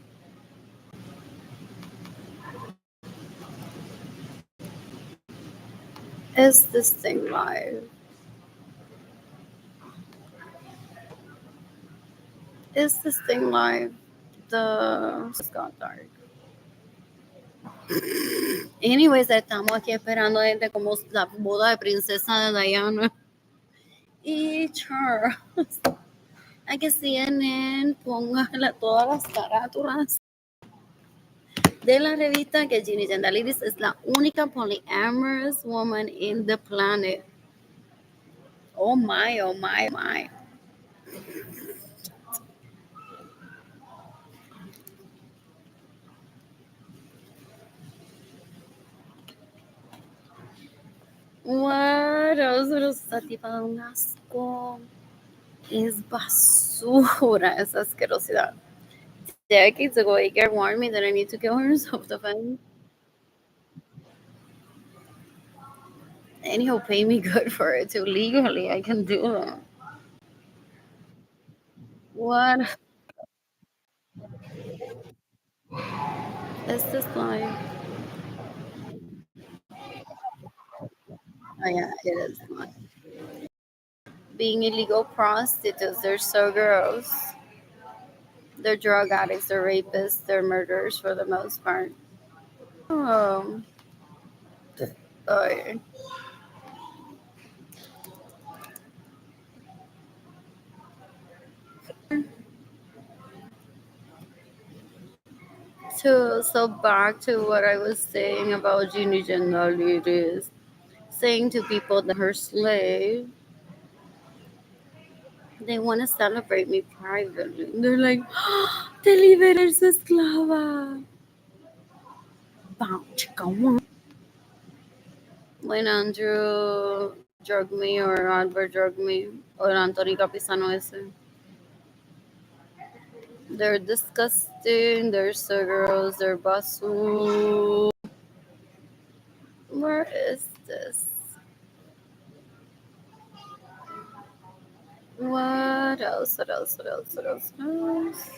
Is this thing live? Is this thing live? The just got dark. Anyways, estamos aquí esperando desde como la boda de princesa de Diana y Charles. A que CNN ponga todas las carátulas de la revista que Ginny Jandalidis es la única polyamorous woman in the planet. Oh my, oh my, oh my. What else? Esa tipa da un asco. Es basura esa asquerosidad. Decades ago, Edgar warned me that I need to kill her in self-defense. And he'll pay me good for it too. Legally, I can do that. What is this live? Oh yeah, it is live. Being illegal prostitutes, they're so gross. They're drug addicts, they're rapists, they're murderers for the most part. Oh, oh. So back to what I was saying about genigenalities. Saying to people that her slave, they want to celebrate me privately. They're like, te liberé su esclava. Bow, chicka, wow. When Andrew drugged me or Albert drugged me or Anthony Capisano ese. They're disgusting, they're so gross, they're basu. Where is this? What else? What else? What else? What else? What else?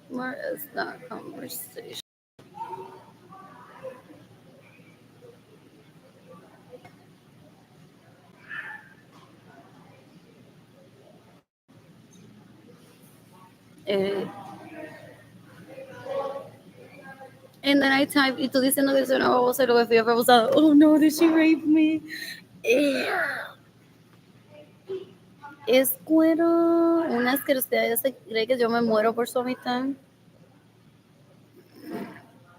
Where is that conversation? Eh, and then I type, y tú diciendo que soy una babosa y lo que fui abusada. Oh no, did she rape me? Eh, es cuero. Una asquerosidad. Ella se cree que yo me muero por su amistad.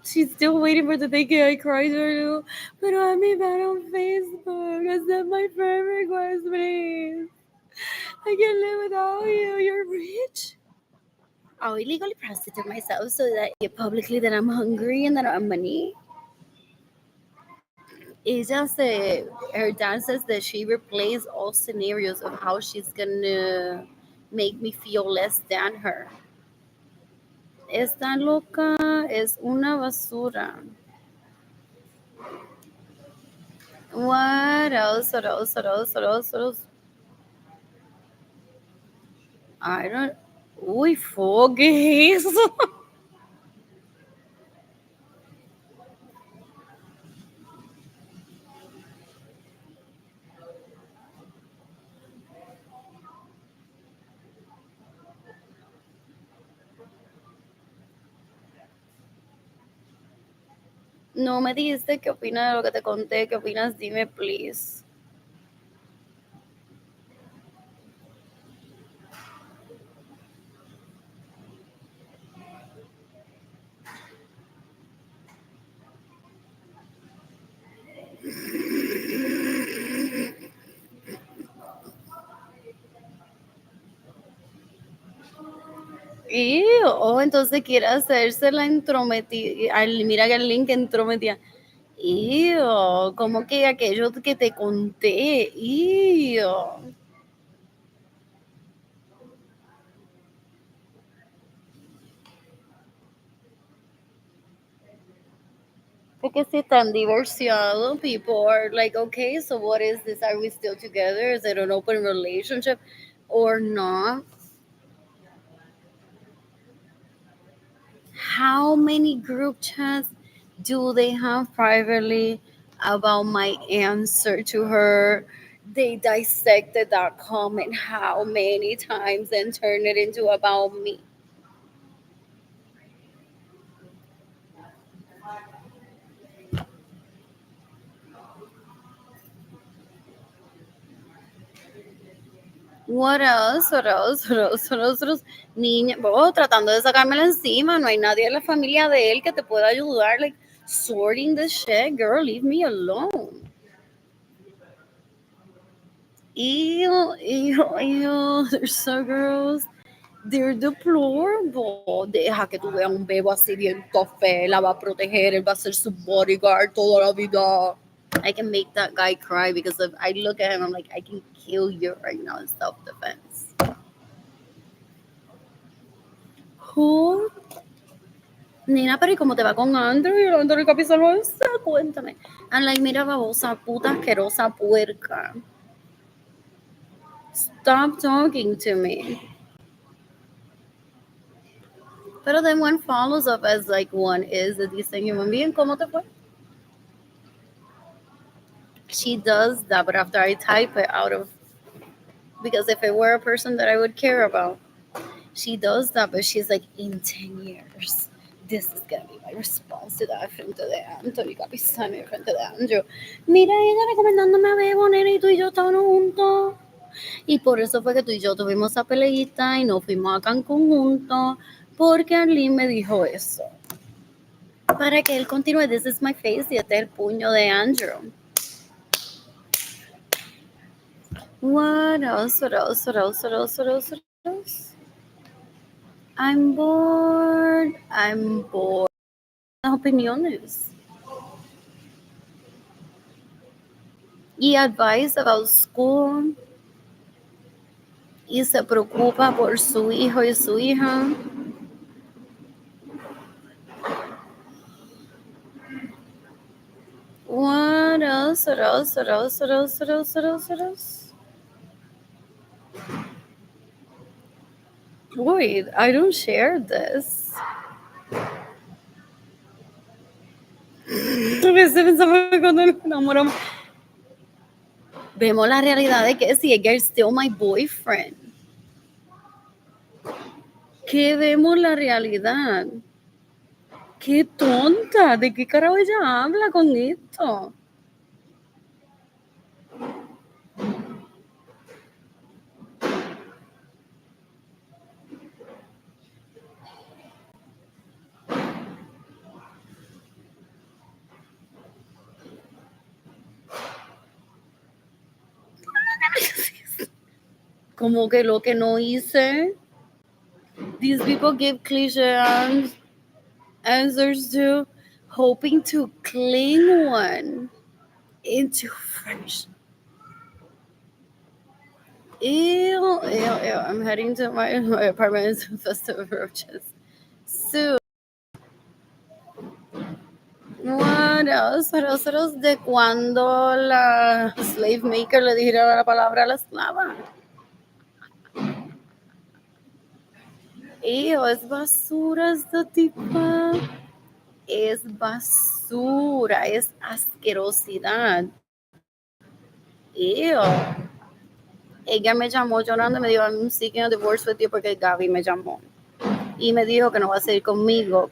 She's still waiting for the day que I cry for you. Pero a mi bad on Facebook. Accept my friend request, please. I can't live without you. You're rich. I'll illegally prostitute myself so that I get publicly that I'm hungry and that I have money. Ella se, her dad says that she replays all scenarios of how she's gonna make me feel less than her. Esta loca es una basura. What else? What else? What else? What else? What else? I don't. Uy, ¿qué es eso? No me dijiste qué opinas de lo que te conté. ¿Qué opinas? Dime, please. Oh, entonces quiere hacerse la entrometida. Mira que el link entrometida. Como que aquello que te conté. Porque si están divorciados, people are like, okay, so what is this? Are we still together? Is it an open relationship or not? How many group chats do they have privately about my answer to her? They dissected that comment how many times and turned it into about me. What else? What else? What else? What else? What else? Niña, tratando de sacármela encima. No hay nadie en la familia de él que te pueda ayudar. Like, sorting the shit, girl. Leave me alone. Ew, ew, ew. They're so gross. They're deplorable. Deja que tú veas un bebo así bien tofe. La va a proteger. Él va a ser su bodyguard toda la vida. I can make that guy cry because if I look at him, I'm like, I can kill you right now in self-defense. Who? Nina, pero ¿y cómo te va con Andrew? Y Andrew Capizano esa, cuéntame. I'm like, mira, babosa, puta, asquerosa, puerca. Stop talking to me. Pero then one follows up as like one is a decent human being. ¿Cómo te fue? She does that, but after I type it out of, because if it were a person that I would care about, she does that, but she's like, in 10 years, this is gonna be my response to that frente de Anthony Capisani, frente de Andrew. Mira, ella recomendándome a Bebo, nene, y tú y yo estábamos juntos. Y por eso fue que tú y yo tuvimos esa peleita y nos fuimos a Cancún juntos, porque Arlene me dijo eso. Para que él continúe, this is my face, y este es el puño de Andrew. What else? What else? What else? What else? What else? What else? I'm bored. I'm bored. Opiniones. Y advice about school. Y se preocupa por su hijo y su hija. What else? What else? What else? What else? What else? What else? What else? Wait, I don't share this. Pensaba cuando nos enamoramos. Vemos la realidad de que si Edgar is still my boyfriend. ¿Qué vemos la realidad? ¡Qué tonta! ¿De qué carajo ella habla con esto? Como que lo que no hice. These people give cliche answers to, hoping to cling one into friendship. Ew, ew, ew. I'm heading to my apartment in Festive Roaches soon. What else? What else? What else? De cuando la slave maker le dijera la palabra a la esclava. Ew, es basura esta tipa. Es basura, es asquerosidad. Ew. Ella me llamó llorando y me dijo, I'm seeking a divorce with you porque Gaby me llamó. Y me dijo que no va a seguir conmigo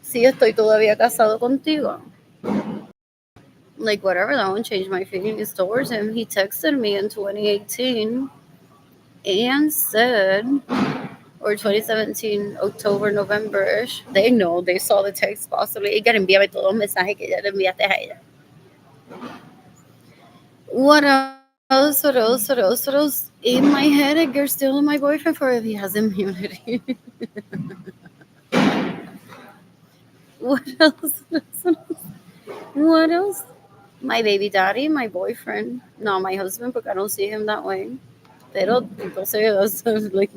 si estoy todavía casado contigo. Like, whatever, that won't change my feelings towards him. He texted me in 2018 and said, or 2017, October, November-ish. They know, they saw the text possibly. Ella envíame todos los mensajes que ya le enviaste a ella. What else? What else? What else? What else? What else? In my head, Edgar's still my boyfriend for if he has immunity. What else? What else? What else? My baby daddy, my boyfriend. No, my husband, porque I don't see him that way. Pero entonces, that's like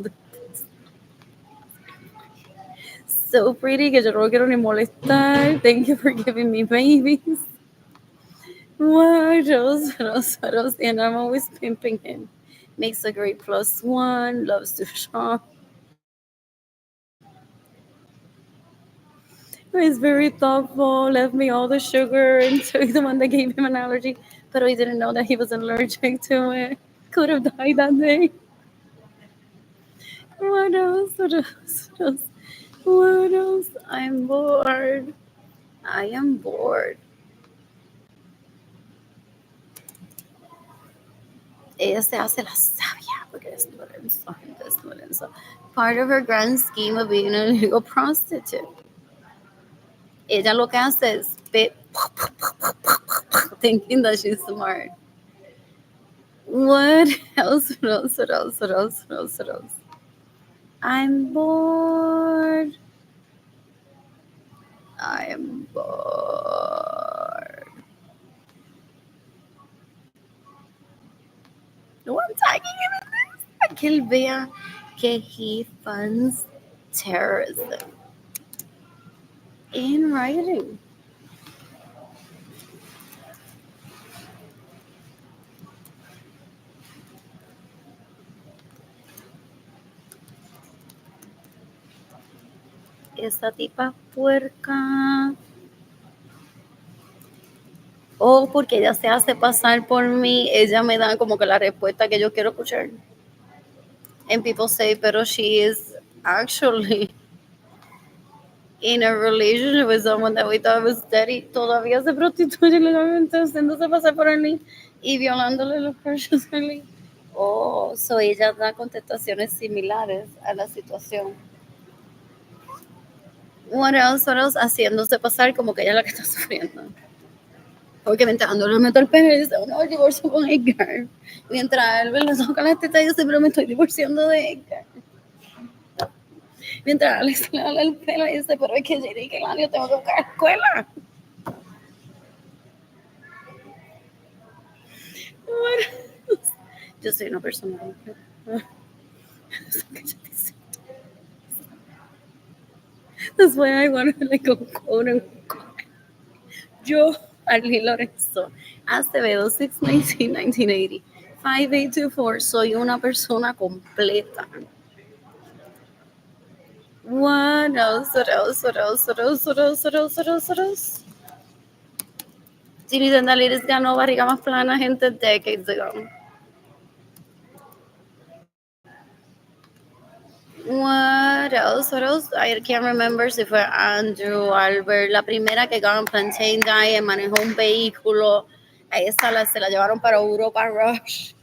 so pretty que yo no lo quiero ni molestar. Thank you for giving me babies. What else? What else? What else? And I'm always pimping him. Makes a great +1. Loves to shop. He's very thoughtful. Left me all the sugar and took the one that gave him an allergy. But he didn't know that he was allergic to it. Could have died that day. What else? What else? What else? What else? I'm bored. I am bored. Ella se hace la sabia porque es Lorenzo. Es Lorenzo. Part of her grand scheme of being a legal prostitute. Ella lo que hace es spit, thinking that she's smart. What else? What else? What else? What else? What else? What else? I'm bored. I am bored. No, I'm tagging him in this. Que él vea que he funds terrorism in writing. esa tipa puerca. O porque ella se hace pasar por mí, ella me da como que la respuesta que yo quiero escuchar. And people say, pero she is actually in a relationship with someone that we thought was steady. Todavía se prostituye legalmente haciéndose pasar por mí y violándole los precios a mí. Oh, so ella da contestaciones similares a la situación. What else? Haciéndose pasar como que ella es la que está sufriendo. Porque mientras ando le meto el pene y dice, no, el divorcio con Edgar. Mientras él le toca la teta y dice, pero me estoy divorciando de Edgar. Mientras Alex le habla el pelo y dice, pero es que Jerry, que el año tengo que buscar escuela. Bueno, yo soy una persona completa. That's why I want to like go quote unquote. Yo, Arlie Lorenzo, Acevedo, 619, 1980, 5824, soy una persona completa. What else? What else? What else? What else? What else? What else? What else? What else? Jimmy Dendaliris ganó barriga más plana gente decades ago. What else? What else? I can't remember si fue Andrew, Albert, la primera que ganó Plantain Diet, manejó un vehículo. A esa se la llevaron para Europa Rush.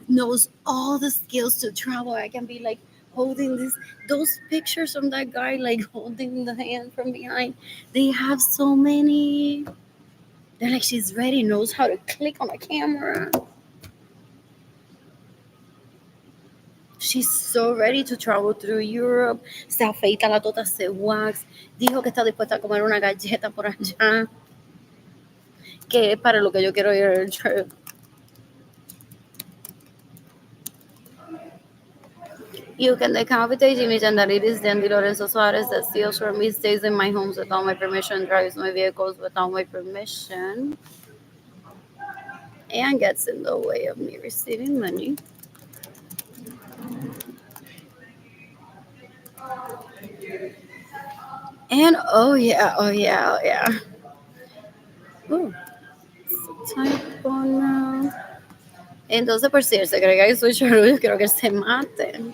Knows all the skills to travel. I can be like holding those pictures from that guy, like holding the hand from behind. They have so many. They're like, she's ready, knows how to click on a camera. She's so ready to travel through Europe. Se afeita la tota, se wax. Dijo que está dispuesta a comer una galleta por allá. Que es para lo que yo quiero ir al trip. You can decapitate Jimmy Jandariris, Dandy Lorenzo Suarez that steals from me, stays in my homes without my permission, drives my vehicles without my permission, and gets in the way of me receiving money. And oh yeah. Ooh, type on now. Entonces, por si él se cree que soy yo quiero que se mate.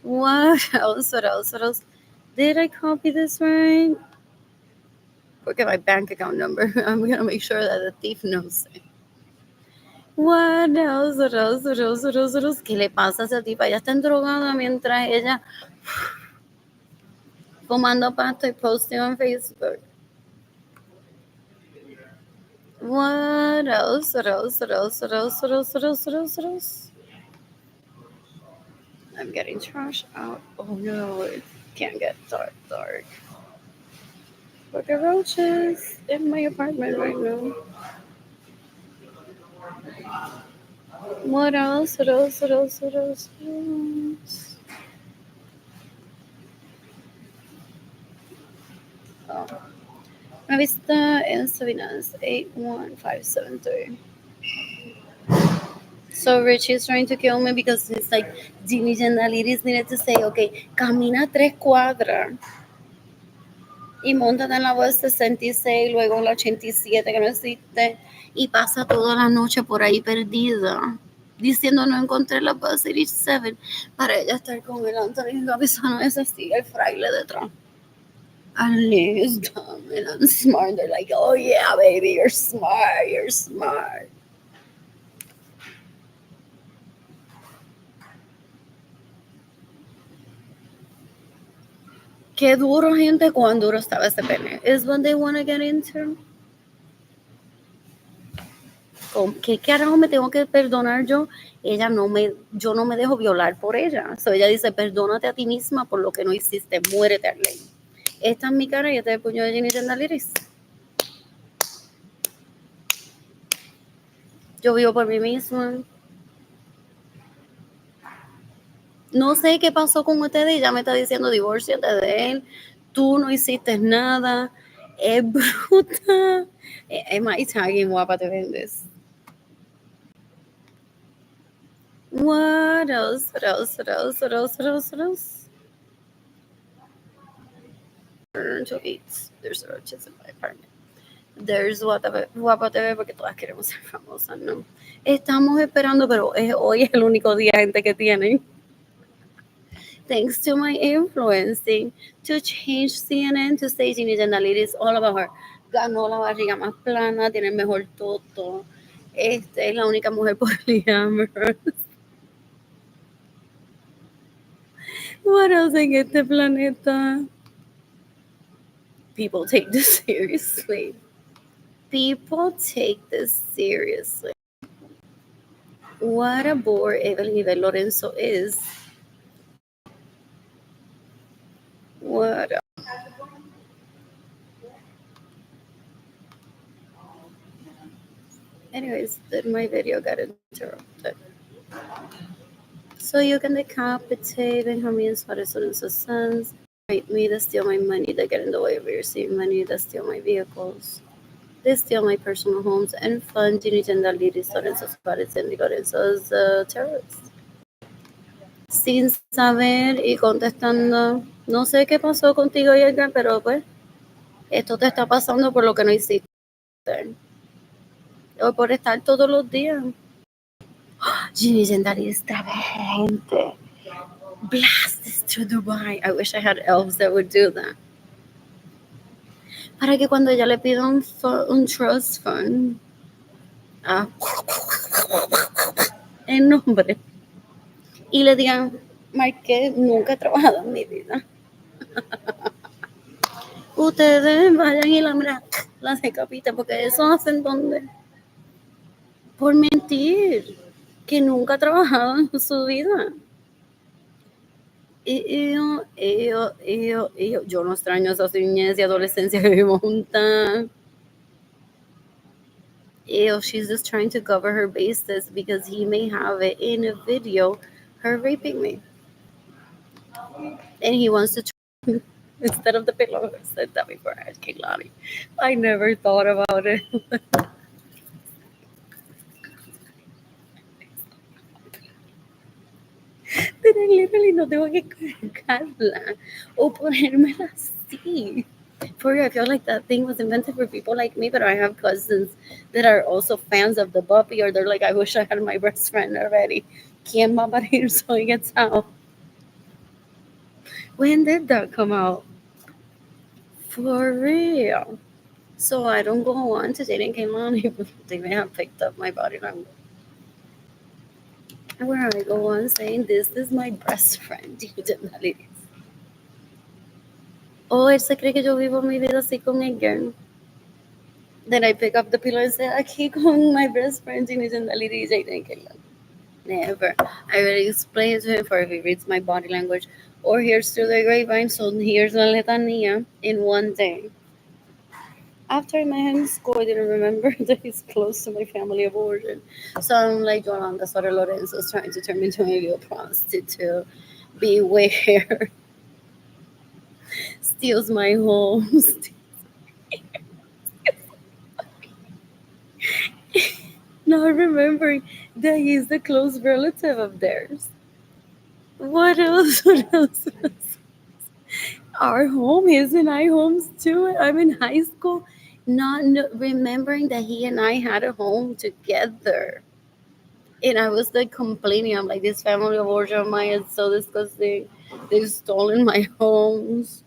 What else? What else? What else? Did I copy this right? Look at my bank account number. I'm gonna make sure that the thief knows it. What else? What else? What else? What else? What else? ¿Qué le pasa a esa tipa? Ella está drogada mientras ella fumando pasto y posting on Facebook. What else? What else? What else? What else? What else? What else? What else? What else? I'm getting trash out. Oh no, it can't get dark. Look at roaches in my apartment right now. What else? What else? What else? What else? What else? Oh. My vista in Sabinas 81573. So Richie's trying to kill me because it's like Jimmy Jandaliris needed to say, okay, camina 3 cuadras y montate en la bus 66, luego la 87 que no existe y pasa toda la noche por ahí perdida diciendo no encontré la bus 87 para ella estar con el Anthony Gavisano ese sí, el fraile detrás. Ali is dumb and I'm smart. They're like, oh yeah, baby, you're smart, you're smart. Qué duro, gente, cuán duro estaba ese pene. Is what they want to get into. ¿Con qué carajo me tengo que perdonar yo? Yo no me dejo violar por ella. So ella dice, perdónate a ti misma por lo que no hiciste, muérete, Arlene. Esta es mi cara y este es el puño de Jenny Tendaliris. Yo vivo por mí misma. No sé qué pasó con ustedes y ya me está diciendo divórciate de él. Tú no hiciste nada. Es bruta. Am I tagging wapatv in this? What else? What else? What else? What else? What else? What else? to eat. There's roaches in my apartment. There's wapatv porque todas queremos ser famosas, ¿no? Estamos esperando, pero hoy es el único día, gente, que tienen. Thanks to my influencing to change CNN to say Ginny Jandalit is all about her. Ganó la barriga más plana, tiene el mejor toto. Es la única mujer poliamorous. What else en este planeta? People take this seriously. People take this seriously. What a bore Evelyn Iber Lorenzo is. What a... Anyways, then my video got interrupted. So you can decapitate Benjamin Suarez Lorenzo's sons, rape me, they steal my money, they get in the way of receiving money, they steal my vehicles. They steal my personal homes and fund Ginny Jandaliris, Lorenzo Suarez, and Lorenzo's terrorists. Sin saber y contestando, no sé qué pasó contigo, Edgar, pero pues esto te está pasando por lo que no hiciste. O por estar todos los días. Ginny Jandaliris trae gente. Blast this to Dubai. I wish I had elves that would do that. Para que cuando ella le pida un trust fund, el nombre, y le digan, Marqué, nunca he trabajado en mi vida. Ustedes vayan y la decapiten, porque eso hacen donde. Por mentir, que nunca ha trabajado en su vida. Y yo no extraño esa niñez y adolescencia que vivimos juntas. She's just trying to cover her bases because he may have it in a video, her raping me. And he wants to try instead of the pillow. I said that before, Kehlani. I never thought about it. Pero literally no tengo que cargarla o ponérmela así. For real, I feel like that thing was invented for people like me, but I have cousins that are also fans of the puppy, or they're like, I wish I had my best friend already. ¿Quién va a parir so it gets out? When did that come out? For real. So I don't go on to dating Kehlani, but they may have picked up my body language. Where I go on saying, this is my best friend. Oh, él se cree que yo vivo mi vida así con Edgar. Then I pick up the pillow and say, aquí con my best friend, Never. I already explained to him for if he reads my body language or hears through the grapevine. So here's la letanía in one day. After I met him in school, I didn't remember that he's close to my family of origin. So I'm like, Yolanda Soto Lorenzo is trying to turn me into a real prostitute. Beware. Steals my home. Now remembering that he's a close relative of theirs. What else? What else? Our home, his and I homes too. I'm in high school, not remembering that he and I had a home together. And I was like complaining. I'm like, this family of origin of mine is so disgusting. They've stolen my homes.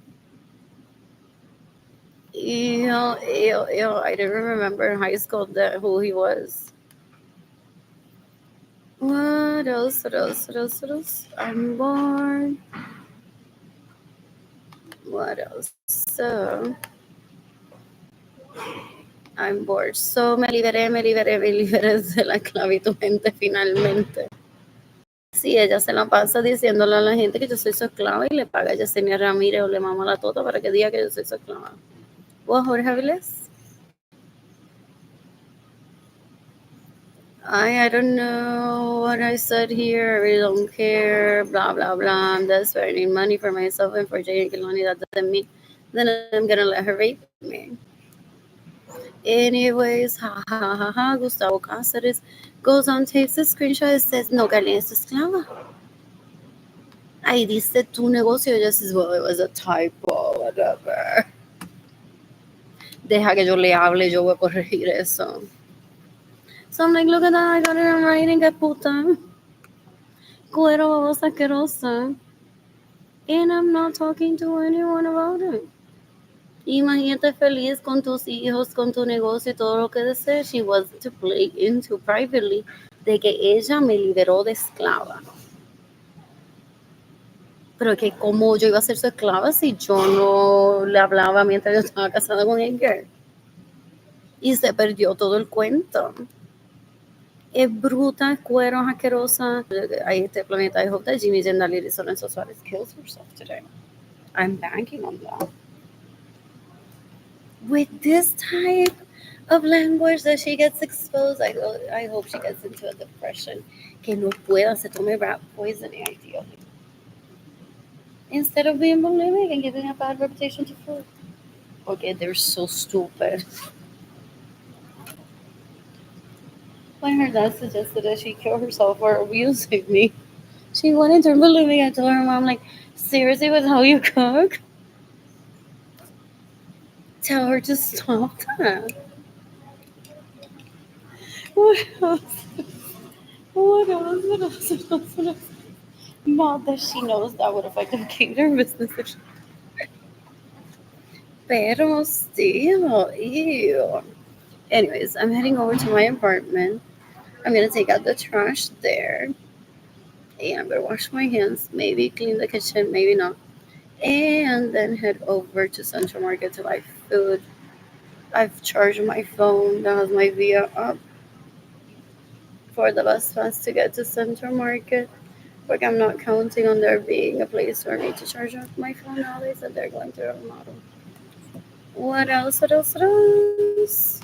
Ew. I didn't remember in high school who he was. What else? I'm born. What else? So, I'm bored. So, me liberé de la esclavitud, gente, finalmente. Sí, ella se la pasa diciéndole a la gente que yo soy su esclava y le paga a Yesenia Ramírez o le mama la tota para que diga que yo soy su esclava. Well, Jorge Avilés. I don't know what I said here. I really don't care. Blah, blah, blah. I'm just earning money for myself and for Jane Kehlani. That doesn't mean then I'm going to let her rape me. Anyways, Gustavo Cáceres goes on, takes a screenshot and says, no, Carlin es esclava. Ahí dice tu negocio. Ella says, well, it was a typo. whatever. Deja que yo le hable, yo voy a corregir eso. So I'm like, look at that, I got it in writing, que puta. Cuero babosa asquerosa. And I'm not talking to anyone about it. Imagínate feliz con tus hijos, con tu negocio y todo lo que desees. She was to play into privately de que ella me liberó de esclava. Pero que cómo yo iba a ser su esclava si yo no le hablaba mientras yo estaba casada con Edgar. Y se perdió todo el cuento. Es bruta, es cuero, es asquerosa. Ahí este planeta. I hope that Jimmy Gendaliri Solenzo Suarez kills herself today. I'm banking on that. With this type of language that she gets exposed, I hope she gets into a depression. Que no pueda, se tome rat poisoning, ideally. Instead of being bulimic and giving a bad reputation to food. Okay, they're so stupid. When her dad suggested that she kill herself for abusing me, she went into bulimic. I told her mom, like, seriously, with how you cook? Tell her to stop that. What else? What else? What else? What else? What else? Not that she knows that would affect her cater business. Pero still, ew. Anyways, I'm heading over to my apartment. I'm gonna take out the trash there. And I'm gonna wash my hands, maybe clean the kitchen, maybe not. And then head over to Central Market to buy food. I've charged my phone that has my Via up for the bus pass to get to Central Market. Like I'm not counting on there being a place for me to charge up my phone now. They said they're going through a model. What else? What else? What else?